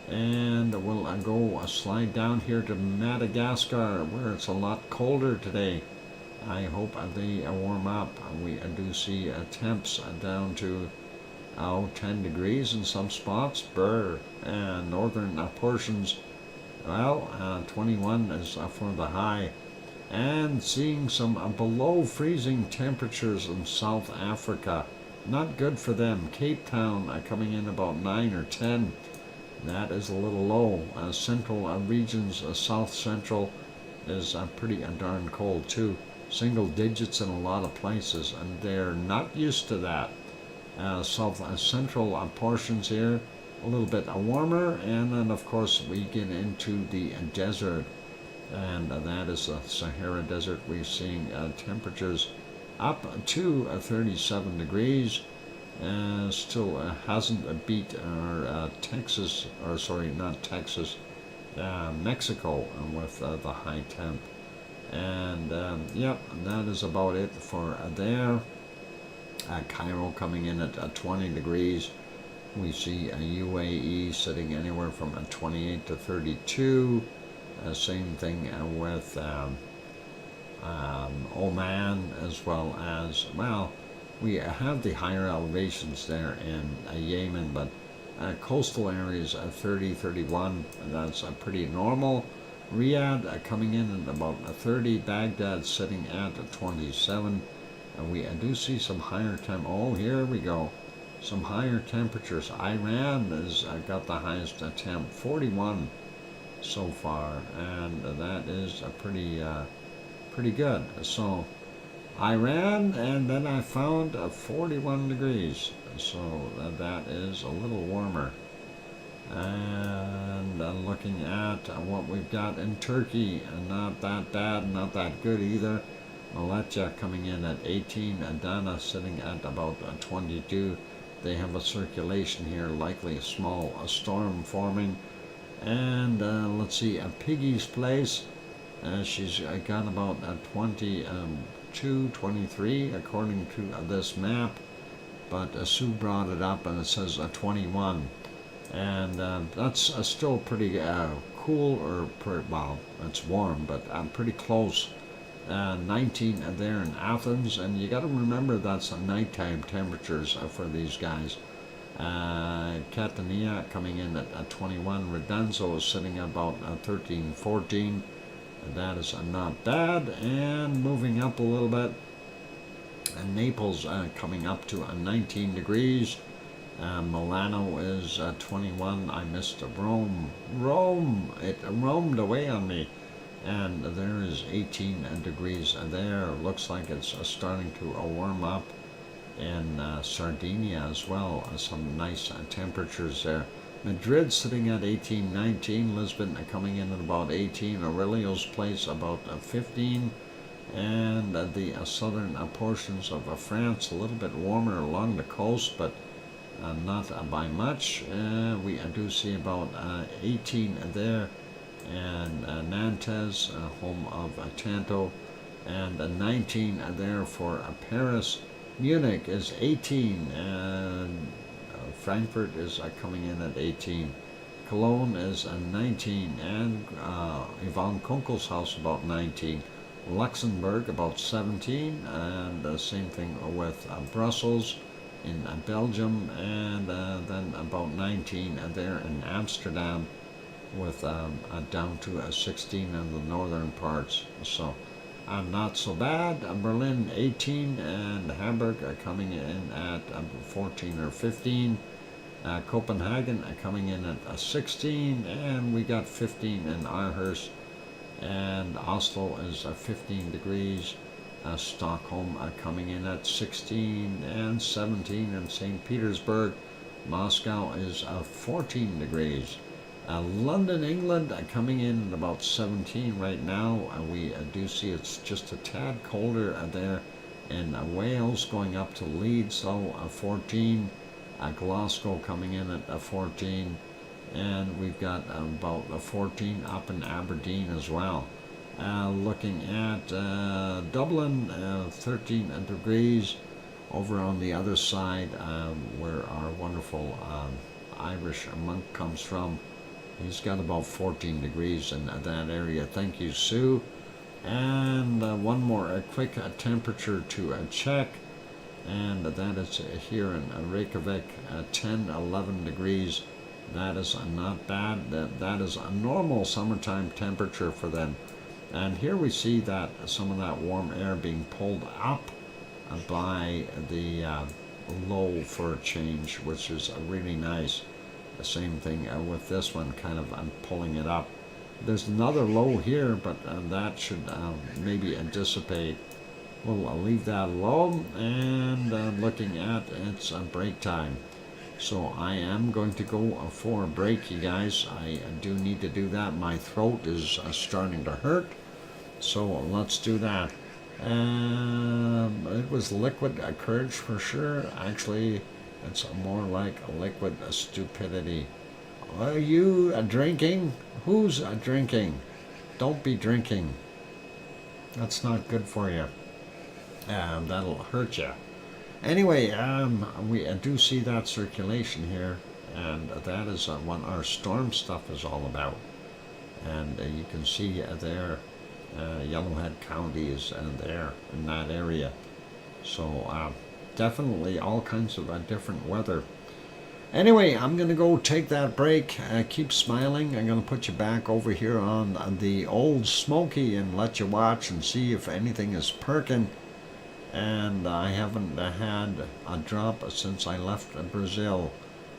And we'll go slide down here to Madagascar, where it's a lot colder today. I hope they warm up. We do see temps down to 10 degrees in some spots. And northern portions Well, 21 is for the high. And seeing some below freezing temperatures in South Africa. Not good for them. Cape Town coming in about 9 or 10. That is a little low. Central regions, South Central is pretty darn cold too. Single digits in a lot of places, and they're not used to that. South Central portions here, a little bit warmer, and then of course we get into the desert, and that is the Sahara Desert. We're seeing temperatures up to 37 degrees. Still hasn't beat our Texas, or sorry, not Texas, Mexico with the high temp. And yep, that is about it for there. Cairo coming in at 20 degrees. We see UAE sitting anywhere from 28 to 32. Same thing with Oman, as well as, well, we have the higher elevations there in Yemen, but coastal areas 30, 31, that's pretty normal. Riyadh coming in at about 30, Baghdad sitting at 27. And we do see some higher oh, here we go. Some higher temperatures. Iran has got the highest temp, 41 so far, and that is pretty good. So Iran, and then I found 41 degrees, so that is a little warmer. And looking at what we've got in Turkey, not that bad, not that good either. Malatya coming in at 18, Adana sitting at about 22. They have a circulation here, likely a small storm forming. And let's see, Piggy's Place, she's got about 22, 23 according to this map, but Sue brought it up and it says 21. And that's still pretty cool, or well, it's warm, but pretty close. 19 there in Athens, and you got to remember that's nighttime temperatures for these guys. Catania coming in at 21. Redenzo is sitting at about 13, 14. That is not bad. And moving up a little bit, Naples coming up to 19 degrees. Milano is 21. I missed Rome. It roamed away on me. And there is 18 degrees there. Looks like it's starting to warm up in Sardinia as well. Some nice temperatures there. Madrid sitting at 18, 19. Lisbon coming in at about 18. Aurelio's Place about 15. And the southern portions of France a little bit warmer along the coast, but not by much. We do see about 18 there. And Nantes, home of Tanto, and 19 there for Paris. Munich is 18, and Frankfurt is coming in at 18. Cologne is 19, and Yvonne Kunkel's house about 19. Luxembourg about 17, and the same thing with Brussels in Belgium, and then about 19 there in Amsterdam, with down to 16 in the northern parts. So not so bad. Berlin 18, and Hamburg coming in at 14 or 15. Copenhagen coming in at 16, and we got 15 in Aarhus, and Oslo is 15 degrees. Stockholm coming in at 16 and 17 in St. Petersburg. Moscow is 14 degrees. London, England coming in at about 17 right now. We do see it's just a tad colder there in Wales, going up to Leeds, though 14. Glasgow coming in at 14. And we've got about 14 up in Aberdeen as well. Looking at Dublin, 13 degrees. Over on the other side, where our wonderful Irish monk comes from, he's got about 14 degrees in that area. Thank you, Sue. And one more quick temperature to check, and that is here in Reykjavik, 10, 11 degrees. That is not bad. That is a normal summertime temperature for them. And here we see that some of that warm air being pulled up by the low for a change, which is really nice. The same thing with this one, kind of I'm pulling it up. There's another low here, but that should maybe dissipate. We'll leave that alone, and looking at it's break time. So I am going to go for a break, you guys. I do need to do that. My throat is starting to hurt. So let's do that. It was liquid courage for sure. Actually, it's more like a liquid stupidity. Are you drinking? Who's drinking? Don't be drinking. That's not good for you. That'll hurt you. Anyway, we do see that circulation here, and that is what our storm stuff is all about. And you can see there, Yellowhead County is there in that area. So definitely all kinds of different weather. Anyway, I'm going to go take that break. Keep smiling. I'm going to put you back over here on the Old Smoky and let you watch and see if anything is perking. And I haven't had a drop since I left Brazil.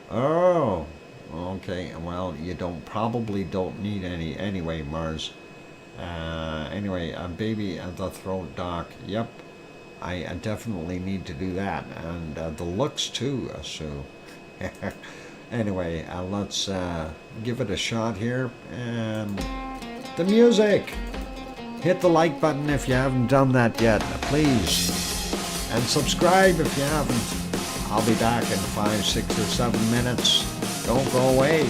Oh, okay. Well, you probably don't need any anyway, Mars. Anyway, baby at the throat doc. Yep, I definitely need to do that, and the looks too, Sue. Anyway, let's give it a shot here, and the music. Hit the like button if you haven't done that yet, please. And subscribe if you haven't. I'll be back in 5, 6, or 7 minutes. Don't go away.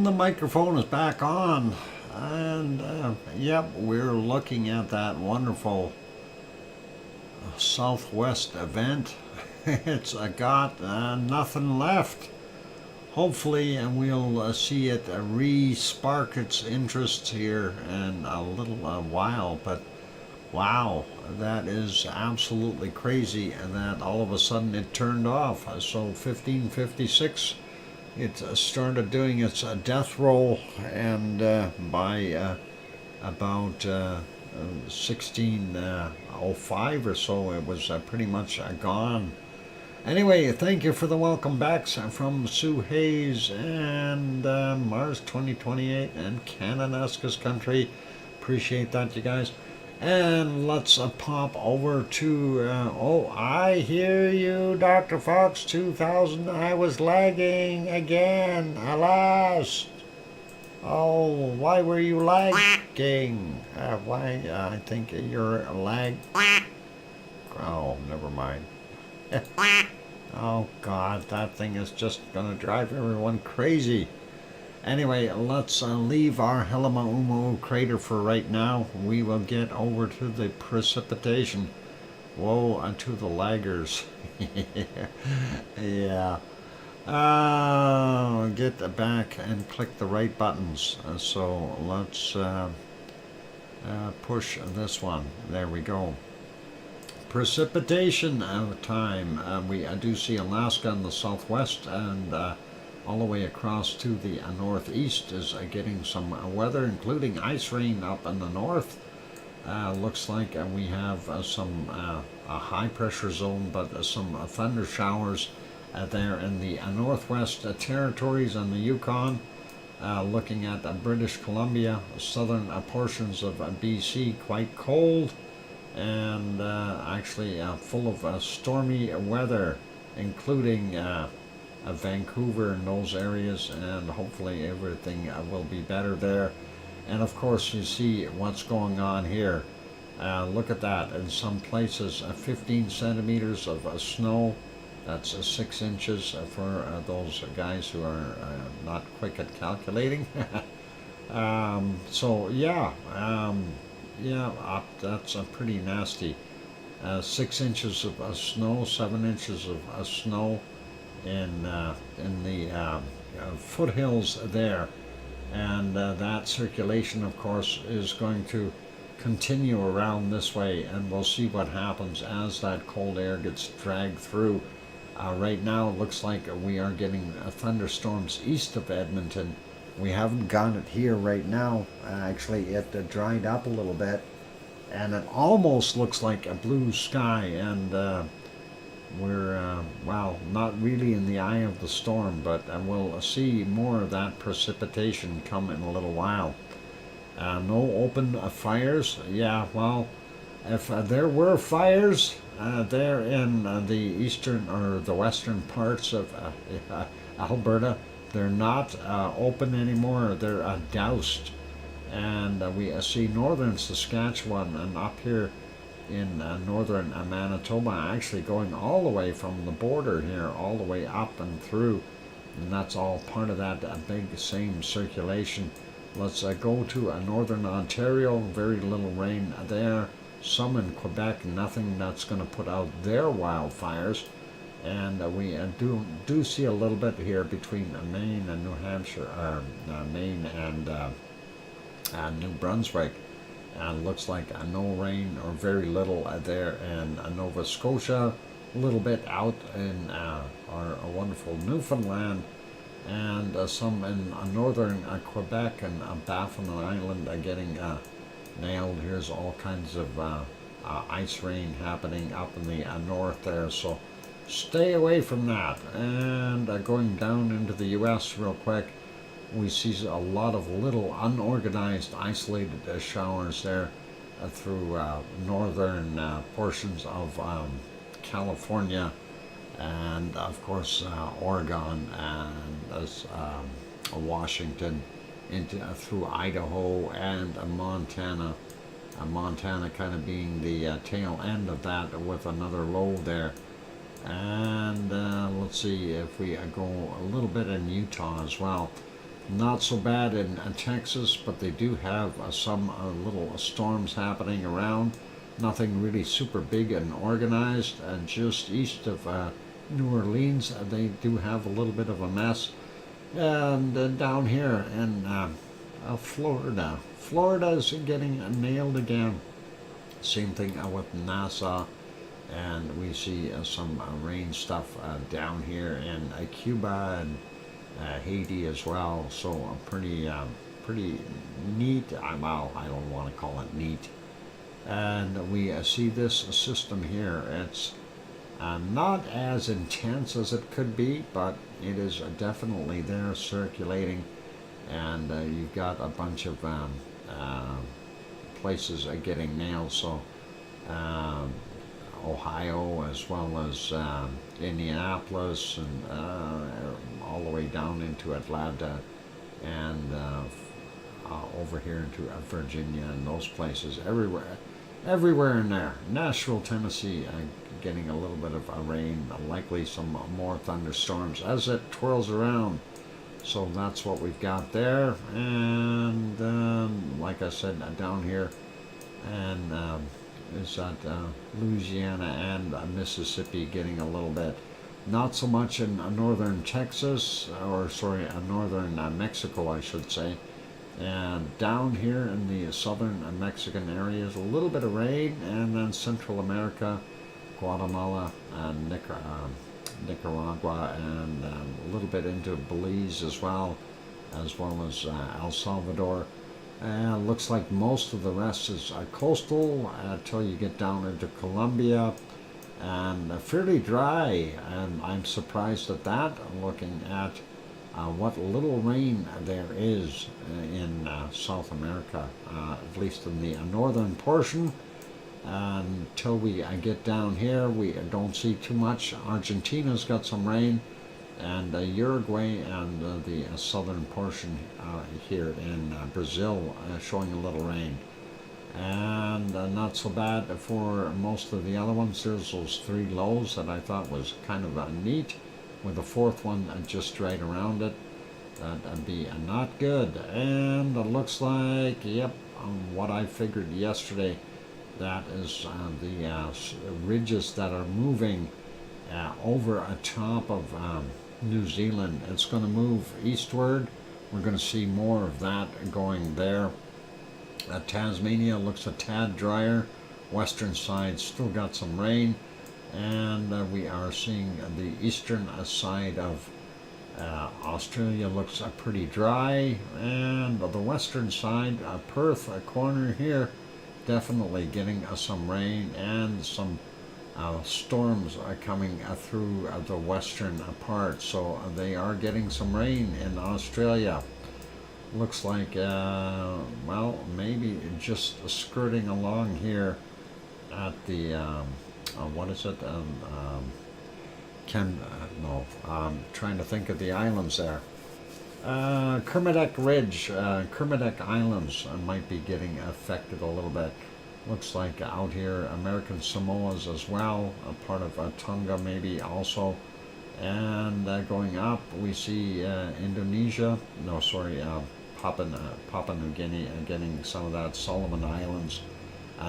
And the microphone is back on. And yep, we're looking at that wonderful Southwest event. It's got nothing left. Hopefully, and we'll see it re-spark its interest here in a little while. But wow, that is absolutely crazy, and that all of a sudden it turned off. So 1556, it started doing its death roll, and by about 1605 or so, it was pretty much gone. Anyway, thank you for the welcome backs from Sue Hayes and Mars 2028 and Cananaska's Country. Appreciate that, you guys. And let's pop over to, oh, I hear you, DrFox2000. I was lagging again, alas. Oh, why were you lagging? Why? I think you're a lag. Oh, never mind. Oh God, that thing is just gonna drive everyone crazy. Anyway, let's leave our Helima crater for right now. We will get over to the precipitation. Whoa, to the laggers. Yeah. Get back and click the right buttons. So let's push this one. There we go. Precipitation time. We do see Alaska in the southwest, and all the way across to the northeast is getting some weather, including ice rain up in the north. Looks like we have some a high pressure zone, but some thunder showers there in the northwest territories and the Yukon. Looking at British Columbia, southern portions of BC, quite cold, and actually full of stormy weather, including Vancouver and those areas, and hopefully everything will be better there. And of course, you see what's going on here. Look at that. In some places, 15 centimeters of snow. That's 6 inches for those guys who are not quick at calculating. So yeah, that's pretty nasty. 6 inches of snow, 7 inches of snow in the foothills there, and that circulation, of course, is going to continue around this way, and we'll see what happens as that cold air gets dragged through. Right now, it looks like we are getting thunderstorms east of Edmonton. We haven't got it here right now. Actually, it dried up a little bit, and it almost looks like a blue sky, and we're, well, not really in the eye of the storm, but we'll see more of that precipitation come in a little while. No open fires. Yeah, well, if there were fires there in the eastern or the western parts of Alberta, they're not open anymore. They're doused. And we see northern Saskatchewan and up here in northern Manitoba, actually going all the way from the border here, all the way up and through. And that's all part of that big same circulation. Let's go to northern Ontario, very little rain there. Some in Quebec, nothing that's going to put out their wildfires. And we do see a little bit here between Maine and New Hampshire, Maine and New Brunswick. Looks like no rain or very little there in Nova Scotia, a little bit out in our wonderful Newfoundland, and some in northern Quebec and Baffin Island getting nailed. Here's all kinds of ice rain happening up in the north there, so stay away from that. And going down into the U.S. real quick, we see a lot of little unorganized isolated showers there through northern portions of California, and of course Oregon and Washington into through Idaho and Montana. Montana kind of being the tail end of that, with another low there. And let's see if we go a little bit in Utah as well. Not so bad in Texas, but they do have some little storms happening around. Nothing really super big and organized. And just east of New Orleans, they do have a little bit of a mess. And down here in Florida, Florida is getting nailed again. Same thing with NASA, and we see some rain stuff down here in Cuba and Haiti as well. So pretty neat. Well, I don't want to call it neat. And we see this system here. It's not as intense as it could be, but it is definitely there circulating. And you've got a bunch of places getting nailed. So Ohio, as well as Indianapolis, and all the way down into Atlanta, and over here into Virginia, and those places, everywhere in there. Nashville, Tennessee, getting a little bit of rain, likely some more thunderstorms as it twirls around. So that's what we've got there. And like I said, down here, and is that Louisiana and Mississippi getting a little bit. Not so much in northern Texas, or sorry, northern Mexico, I should say. And down here in the southern Mexican areas, a little bit of rain, and then Central America, Guatemala, and Nicaragua, and a little bit into Belize as well as El Salvador. Looks like most of the rest is coastal until you get down into Colombia, and fairly dry, and I'm surprised at that, looking at what little rain there is in South America, at least in the northern portion. Until we get down here, we don't see too much. Argentina's got some rain, and Uruguay and the southern portion here in Brazil showing a little rain. And not so bad for most of the other ones. There's those three lows that I thought was kind of neat, with the fourth one just right around it. That'd be not good. And it looks like, yep, what I figured yesterday, that is the ridges that are moving over a top of New Zealand. It's going to move eastward. We're going to see more of that going there. Tasmania looks a tad drier. Western side still got some rain. And we are seeing the eastern side of Australia looks pretty dry. And the western side, Perth corner here, definitely getting some rain, and some storms are coming through the western part. So they are getting some rain in Australia. Looks like, well, maybe just skirting along here at the, what is it? No, I'm trying to think of the islands there. Kermadec Ridge, Kermadec Islands might be getting affected a little bit. Looks like out here, American Samoas as well, a part of Tonga maybe also. And going up, we see Indonesia, no, sorry, Papua New Guinea getting some of that. Solomon Islands.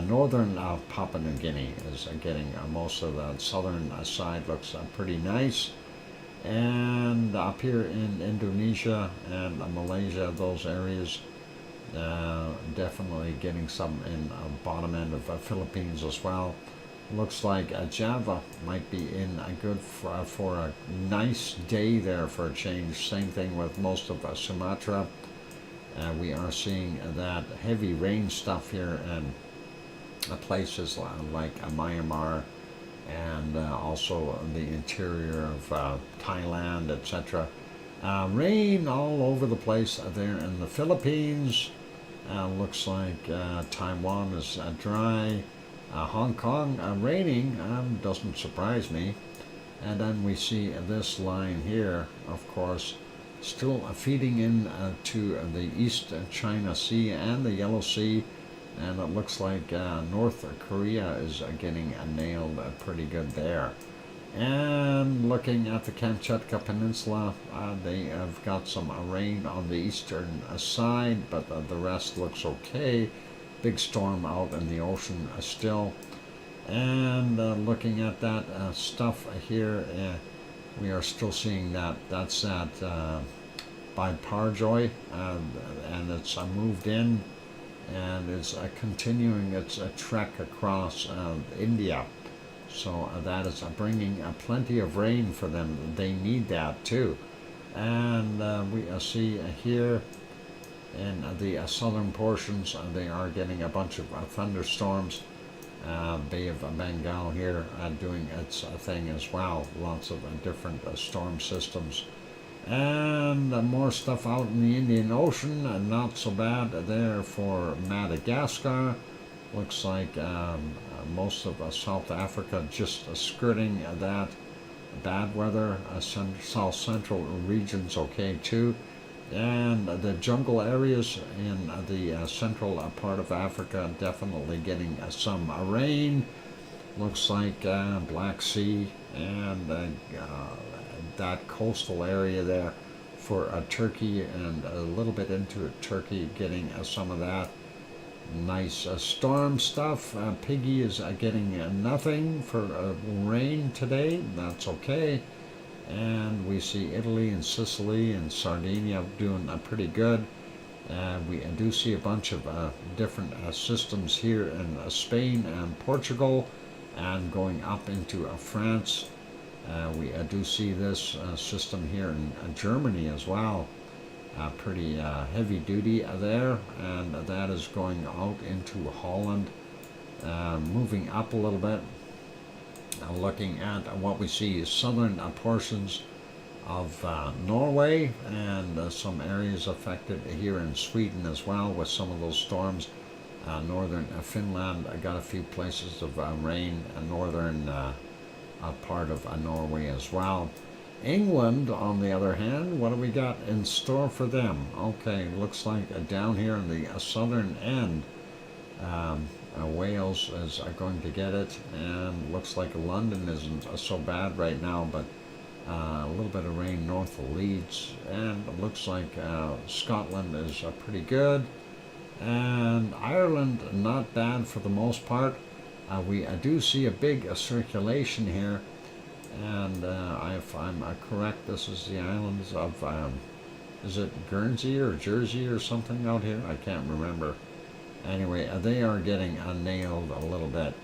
Northern Papua New Guinea is getting most of the southern side. Looks pretty nice. And up here in Indonesia and Malaysia, those areas, definitely getting some in bottom end of Philippines as well. Looks like Java might be in a good for a nice day there for a change. Same thing with most of Sumatra. We are seeing that heavy rain stuff here in places like Myanmar, and also the interior of Thailand, etc. Rain all over the place there in the Philippines. Looks like Taiwan is dry. Hong Kong raining, doesn't surprise me. And then we see this line here, of course, still feeding in to the East China Sea and the Yellow Sea. And it looks like North Korea is getting nailed pretty good there. And looking at the Kamchatka Peninsula, they have got some rain on the eastern side, but the rest looks okay. Big storm out in the ocean still. And looking at that stuff here, we are still seeing that. That's that by Parjoy, and it's moved in, and it's continuing its trek across India. So that is bringing plenty of rain for them. They need that too. And we see here in the southern portions, they are getting a bunch of thunderstorms. Bay of Bengal here doing its thing as well. Lots of different storm systems. And more stuff out in the Indian Ocean, not so bad there for Madagascar. Looks like most of South Africa just skirting that bad weather. South Central region's okay too. And the jungle areas in the central part of Africa definitely getting some rain. Looks like Black Sea and that coastal area there for Turkey, and a little bit into Turkey getting some of that nice storm stuff. Piggy is getting nothing for rain today. That's okay. And we see Italy and Sicily and Sardinia doing pretty good. We do see a bunch of different systems here in Spain and Portugal, and going up into France. We do see this system here in Germany as well. Pretty heavy duty there, and that is going out into Holland, moving up a little bit. Looking at what we see is southern portions of Norway, and some areas affected here in Sweden as well with some of those storms. Northern Finland got a few places of rain, northern part of Norway as well. England, on the other hand, what do we got in store for them? Okay, looks like down here in the southern end, Wales is going to get it, and looks like London isn't so bad right now, but a little bit of rain north of Leeds, and it looks like Scotland is pretty good, and Ireland not bad for the most part. We do see a big circulation here, and if I'm correct, this is the islands of, is it Guernsey or Jersey or something out here? I can't remember. Anyway, they are getting nailed a little bit.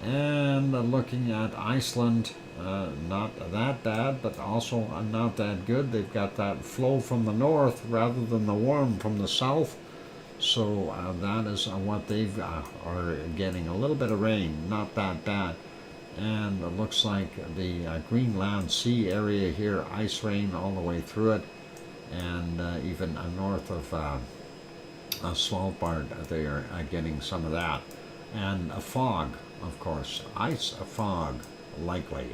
And looking at Iceland, not that bad, but also not that good. They've got that flow from the north rather than the warm from the south. So that is what they've are getting. A little bit of rain, not that bad. And it looks like the Greenland Sea area here, ice rain all the way through it. And even north of Svalbard, they are getting some of that. And a fog, of course, ice fog likely.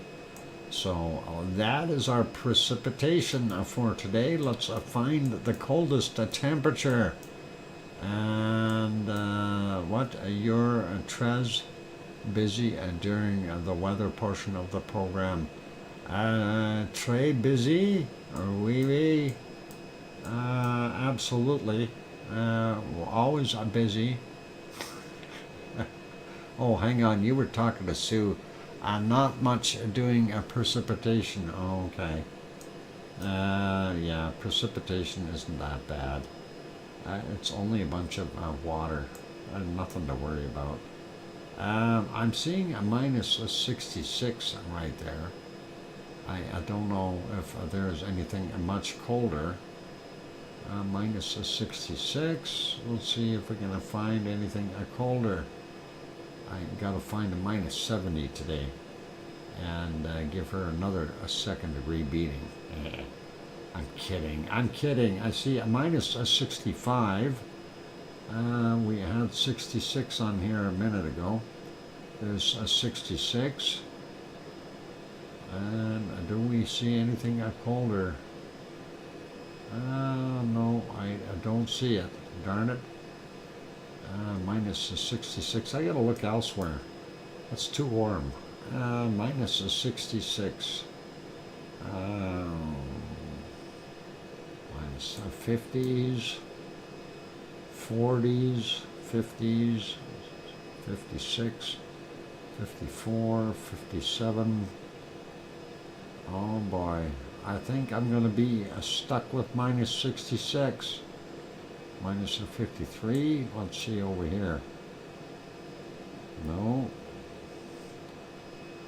So that is our precipitation for today. Let's find the coldest temperature. And what, you're Trez busy during the weather portion of the program. Trey busy? Oui. Absolutely. Always busy. Oh, hang on, you were talking to Sue. Not much doing precipitation. Oh, okay. Yeah, precipitation isn't that bad. It's only a bunch of water. Nothing to worry about. I'm seeing a minus 66 right there. I don't know if there's anything much colder. Minus 66. Let's see if we're going to find anything colder. I got to find a minus 70 today and give her another second degree beating. I'm kidding. I see a minus 65. We had 66 on here a minute ago. There's a 66. And do we see anything colder? No, I don't see it. Darn it. Minus 66. I gotta look elsewhere. It's too warm. Minus a 66. Minus 50s, 40s, 50s, 56, 54, 57. Oh boy, I think I'm going to be stuck with minus 66. Minus a 53. Let's see over here. No.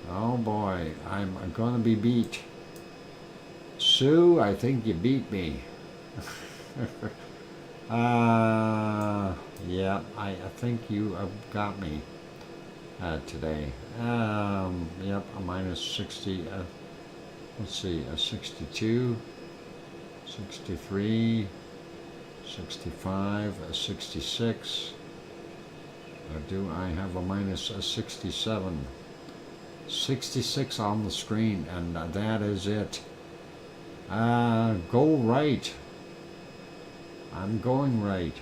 Oh boy, I'm going to be beat. Sue, I think you beat me. Yeah, I think you have got me today. Yep, a minus 60. Let's see, a 62, 63, 65, a 66. Do I have a minus a 67? 66 on the screen, and that is it. Go right. I'm going right.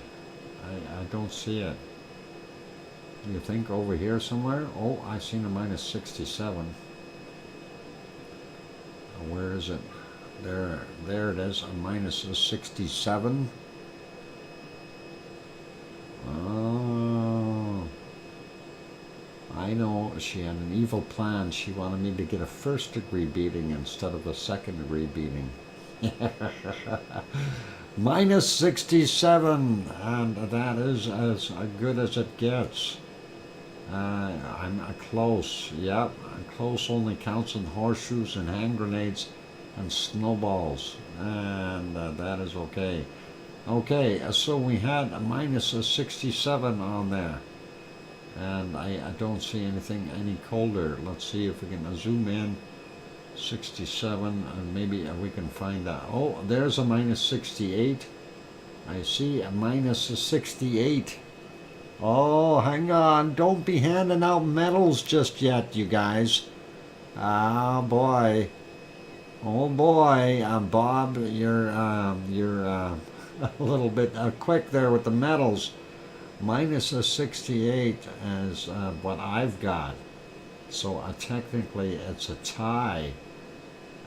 I don't see it. You think over here somewhere? Oh, I seen a minus 67. Where is it? There it is, a minus a 67. Oh, I know, she had an evil plan. She wanted me to get a first-degree beating instead of a second-degree beating. Minus 67, and that is as good as it gets. I'm close. Yep, close only counts in horseshoes and hand grenades and snowballs, and that is okay. Okay, so we had a minus a 67 on there, and I don't see anything any colder. Let's see if we can zoom in. 67, and maybe we can find out. Oh, there's a minus 68. I see a minus a 68. Oh, hang on. Don't be handing out medals just yet, you guys. Ah, boy. Oh, boy. Bob, you're a little bit quick there with the medals. Minus a 68 is what I've got. So technically it's a tie.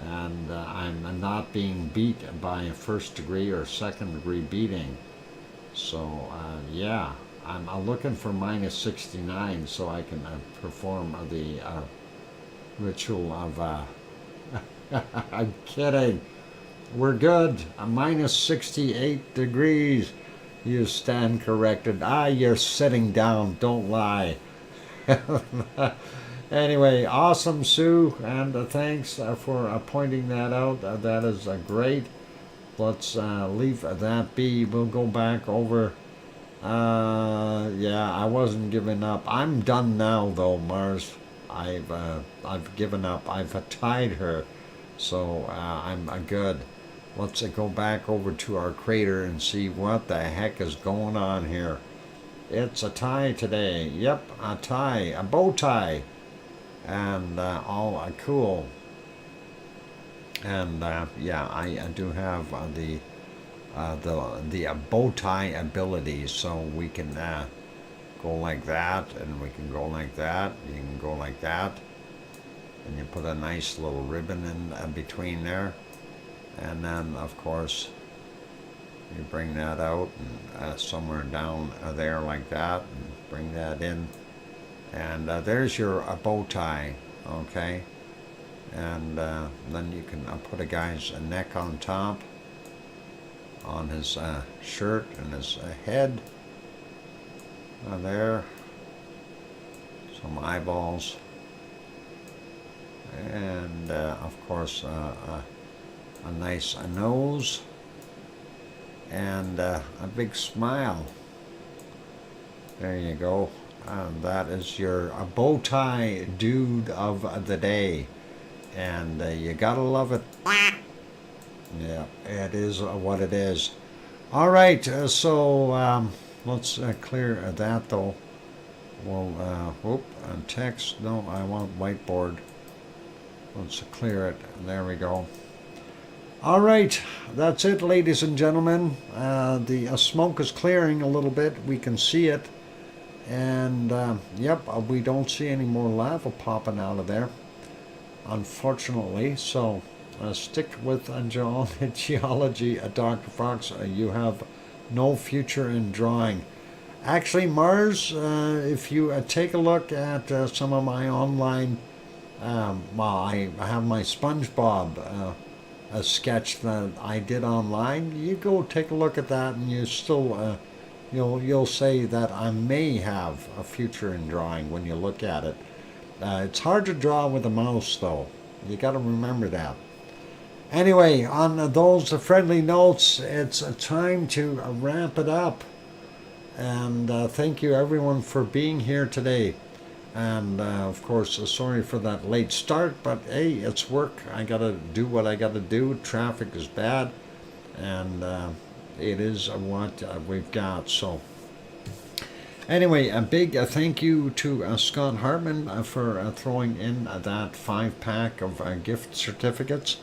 And I'm not being beat by a first degree or second degree beating. So, yeah. I'm looking for minus 69 so I can perform the ritual of... I'm kidding. We're good. A minus 68 degrees. You stand corrected. You're sitting down. Don't lie. Anyway, awesome, Sue, and thanks for pointing that out. That is great. Let's leave that be. We'll go back over... yeah, I wasn't giving up. I'm done now, though, Mars. I've given up. I've tied her, so I'm good. Let's go back over to our crater and see what the heck is going on here. It's a tie today. Yep, a tie, a bow tie, and all cool. And yeah, I do have the bow tie ability, so we can go like that, and we can go like that. You can go like that, and you put a nice little ribbon in between there, and then of course you bring that out and somewhere down there like that, and bring that in, and there's your bow tie. Okay, and then you can put a guy's neck on top, on his shirt and his head. There, some eyeballs, and of course a nice nose, and a big smile. There you go. That is your bow tie dude of the day, and you gotta love it. Yeah, it is what it is. All right, so let's clear that though. Well, text. No, I want whiteboard. Let's clear it. There we go. All right, that's it, ladies and gentlemen. The smoke is clearing a little bit. We can see it, And yep, we don't see any more lava popping out of there, unfortunately. So stick with geology, Dr. Fox. You have no future in drawing. Actually, Mars, if you take a look at some of my online, well, I have my SpongeBob a sketch that I did online. You go take a look at that, and you still you'll say that I may have a future in drawing when you look at it. It's hard to draw with a mouse, though. You got to remember that. Anyway, on those friendly notes, it's time to wrap it up. And thank you everyone for being here today. And of course, sorry for that late start, but hey, it's work. I gotta do what I gotta do. Traffic is bad, and it is what we've got. So, anyway, a big thank you to Scott Hartman for throwing in that 5-pack of gift certificates.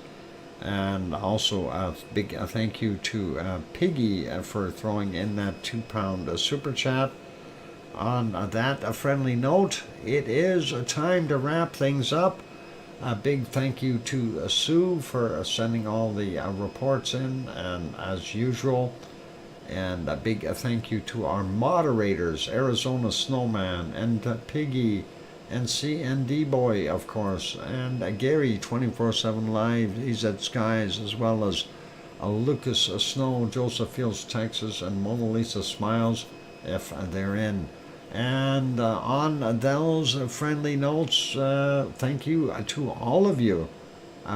And also a big thank you to Piggy for throwing in that £2 super chat. On that friendly note, it is time to wrap things up. A big thank you to Sue for sending all the reports in, and as usual. And a big thank you to our moderators, Arizona Snowman and Piggy and CND Boy, of course, and Gary 24/7 Live, he's at Skies, as well as Lucas Snow, Joseph Fields, Texas, and Mona Lisa Smiles, if they're in. And on those friendly notes, thank you to all of you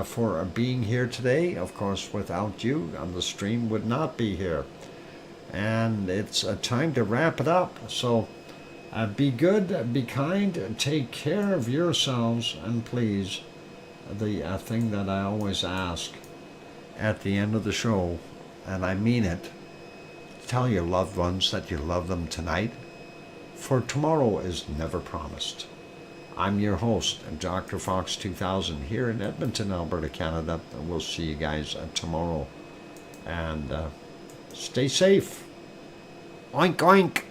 for being here today. Of course, without you, the stream would not be here. And it's time to wrap it up. So be good, be kind, take care of yourselves, and please, the thing that I always ask at the end of the show, and I mean it, tell your loved ones that you love them tonight, for tomorrow is never promised. I'm your host, DrFox2000, here in Edmonton, Alberta, Canada. We'll see you guys tomorrow. And stay safe. Oink, oink.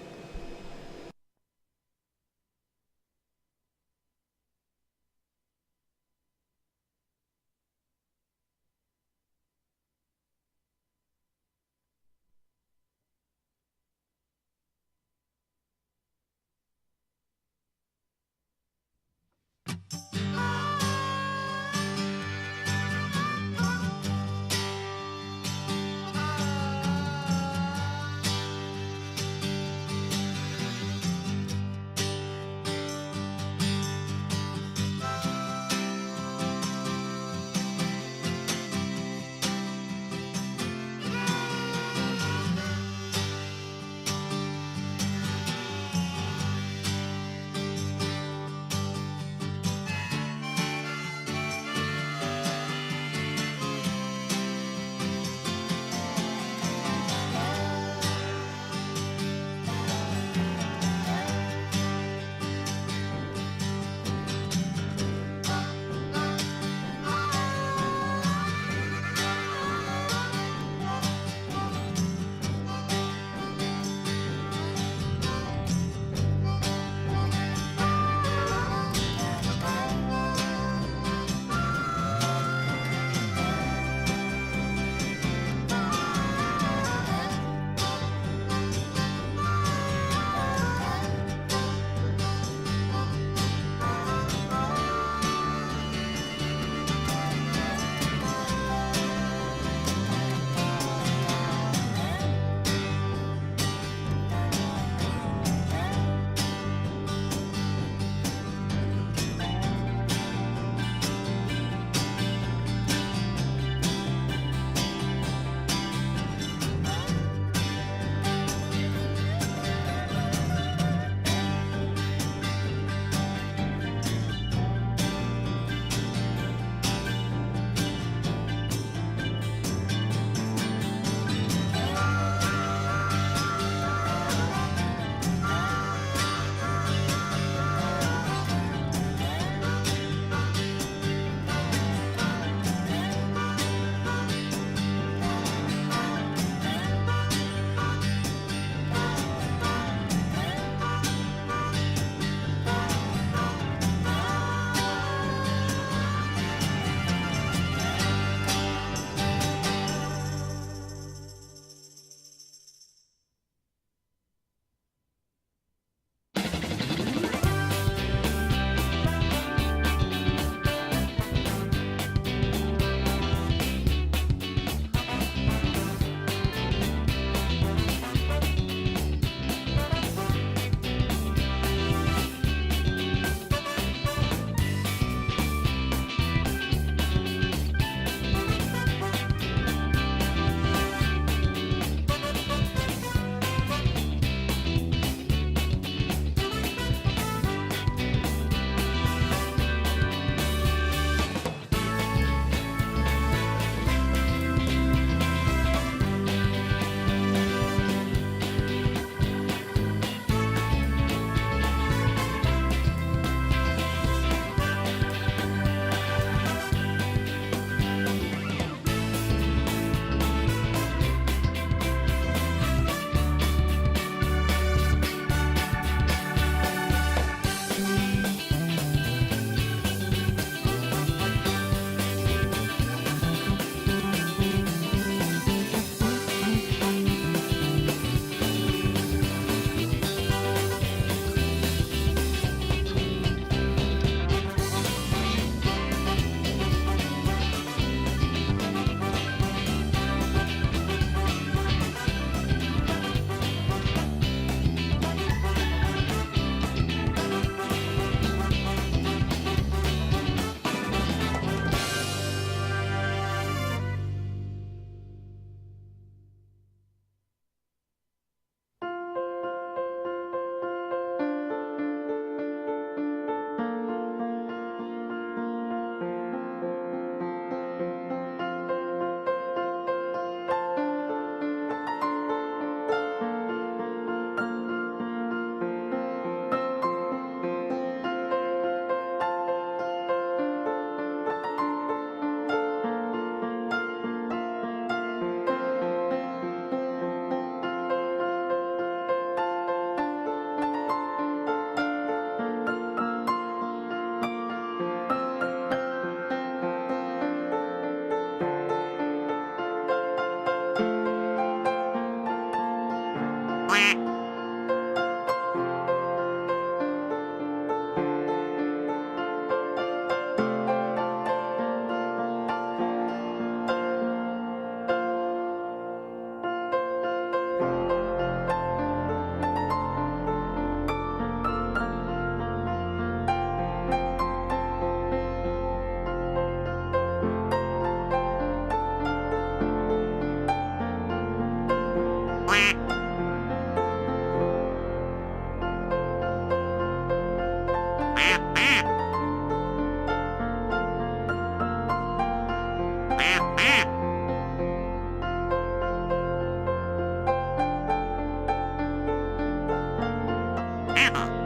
Yeah.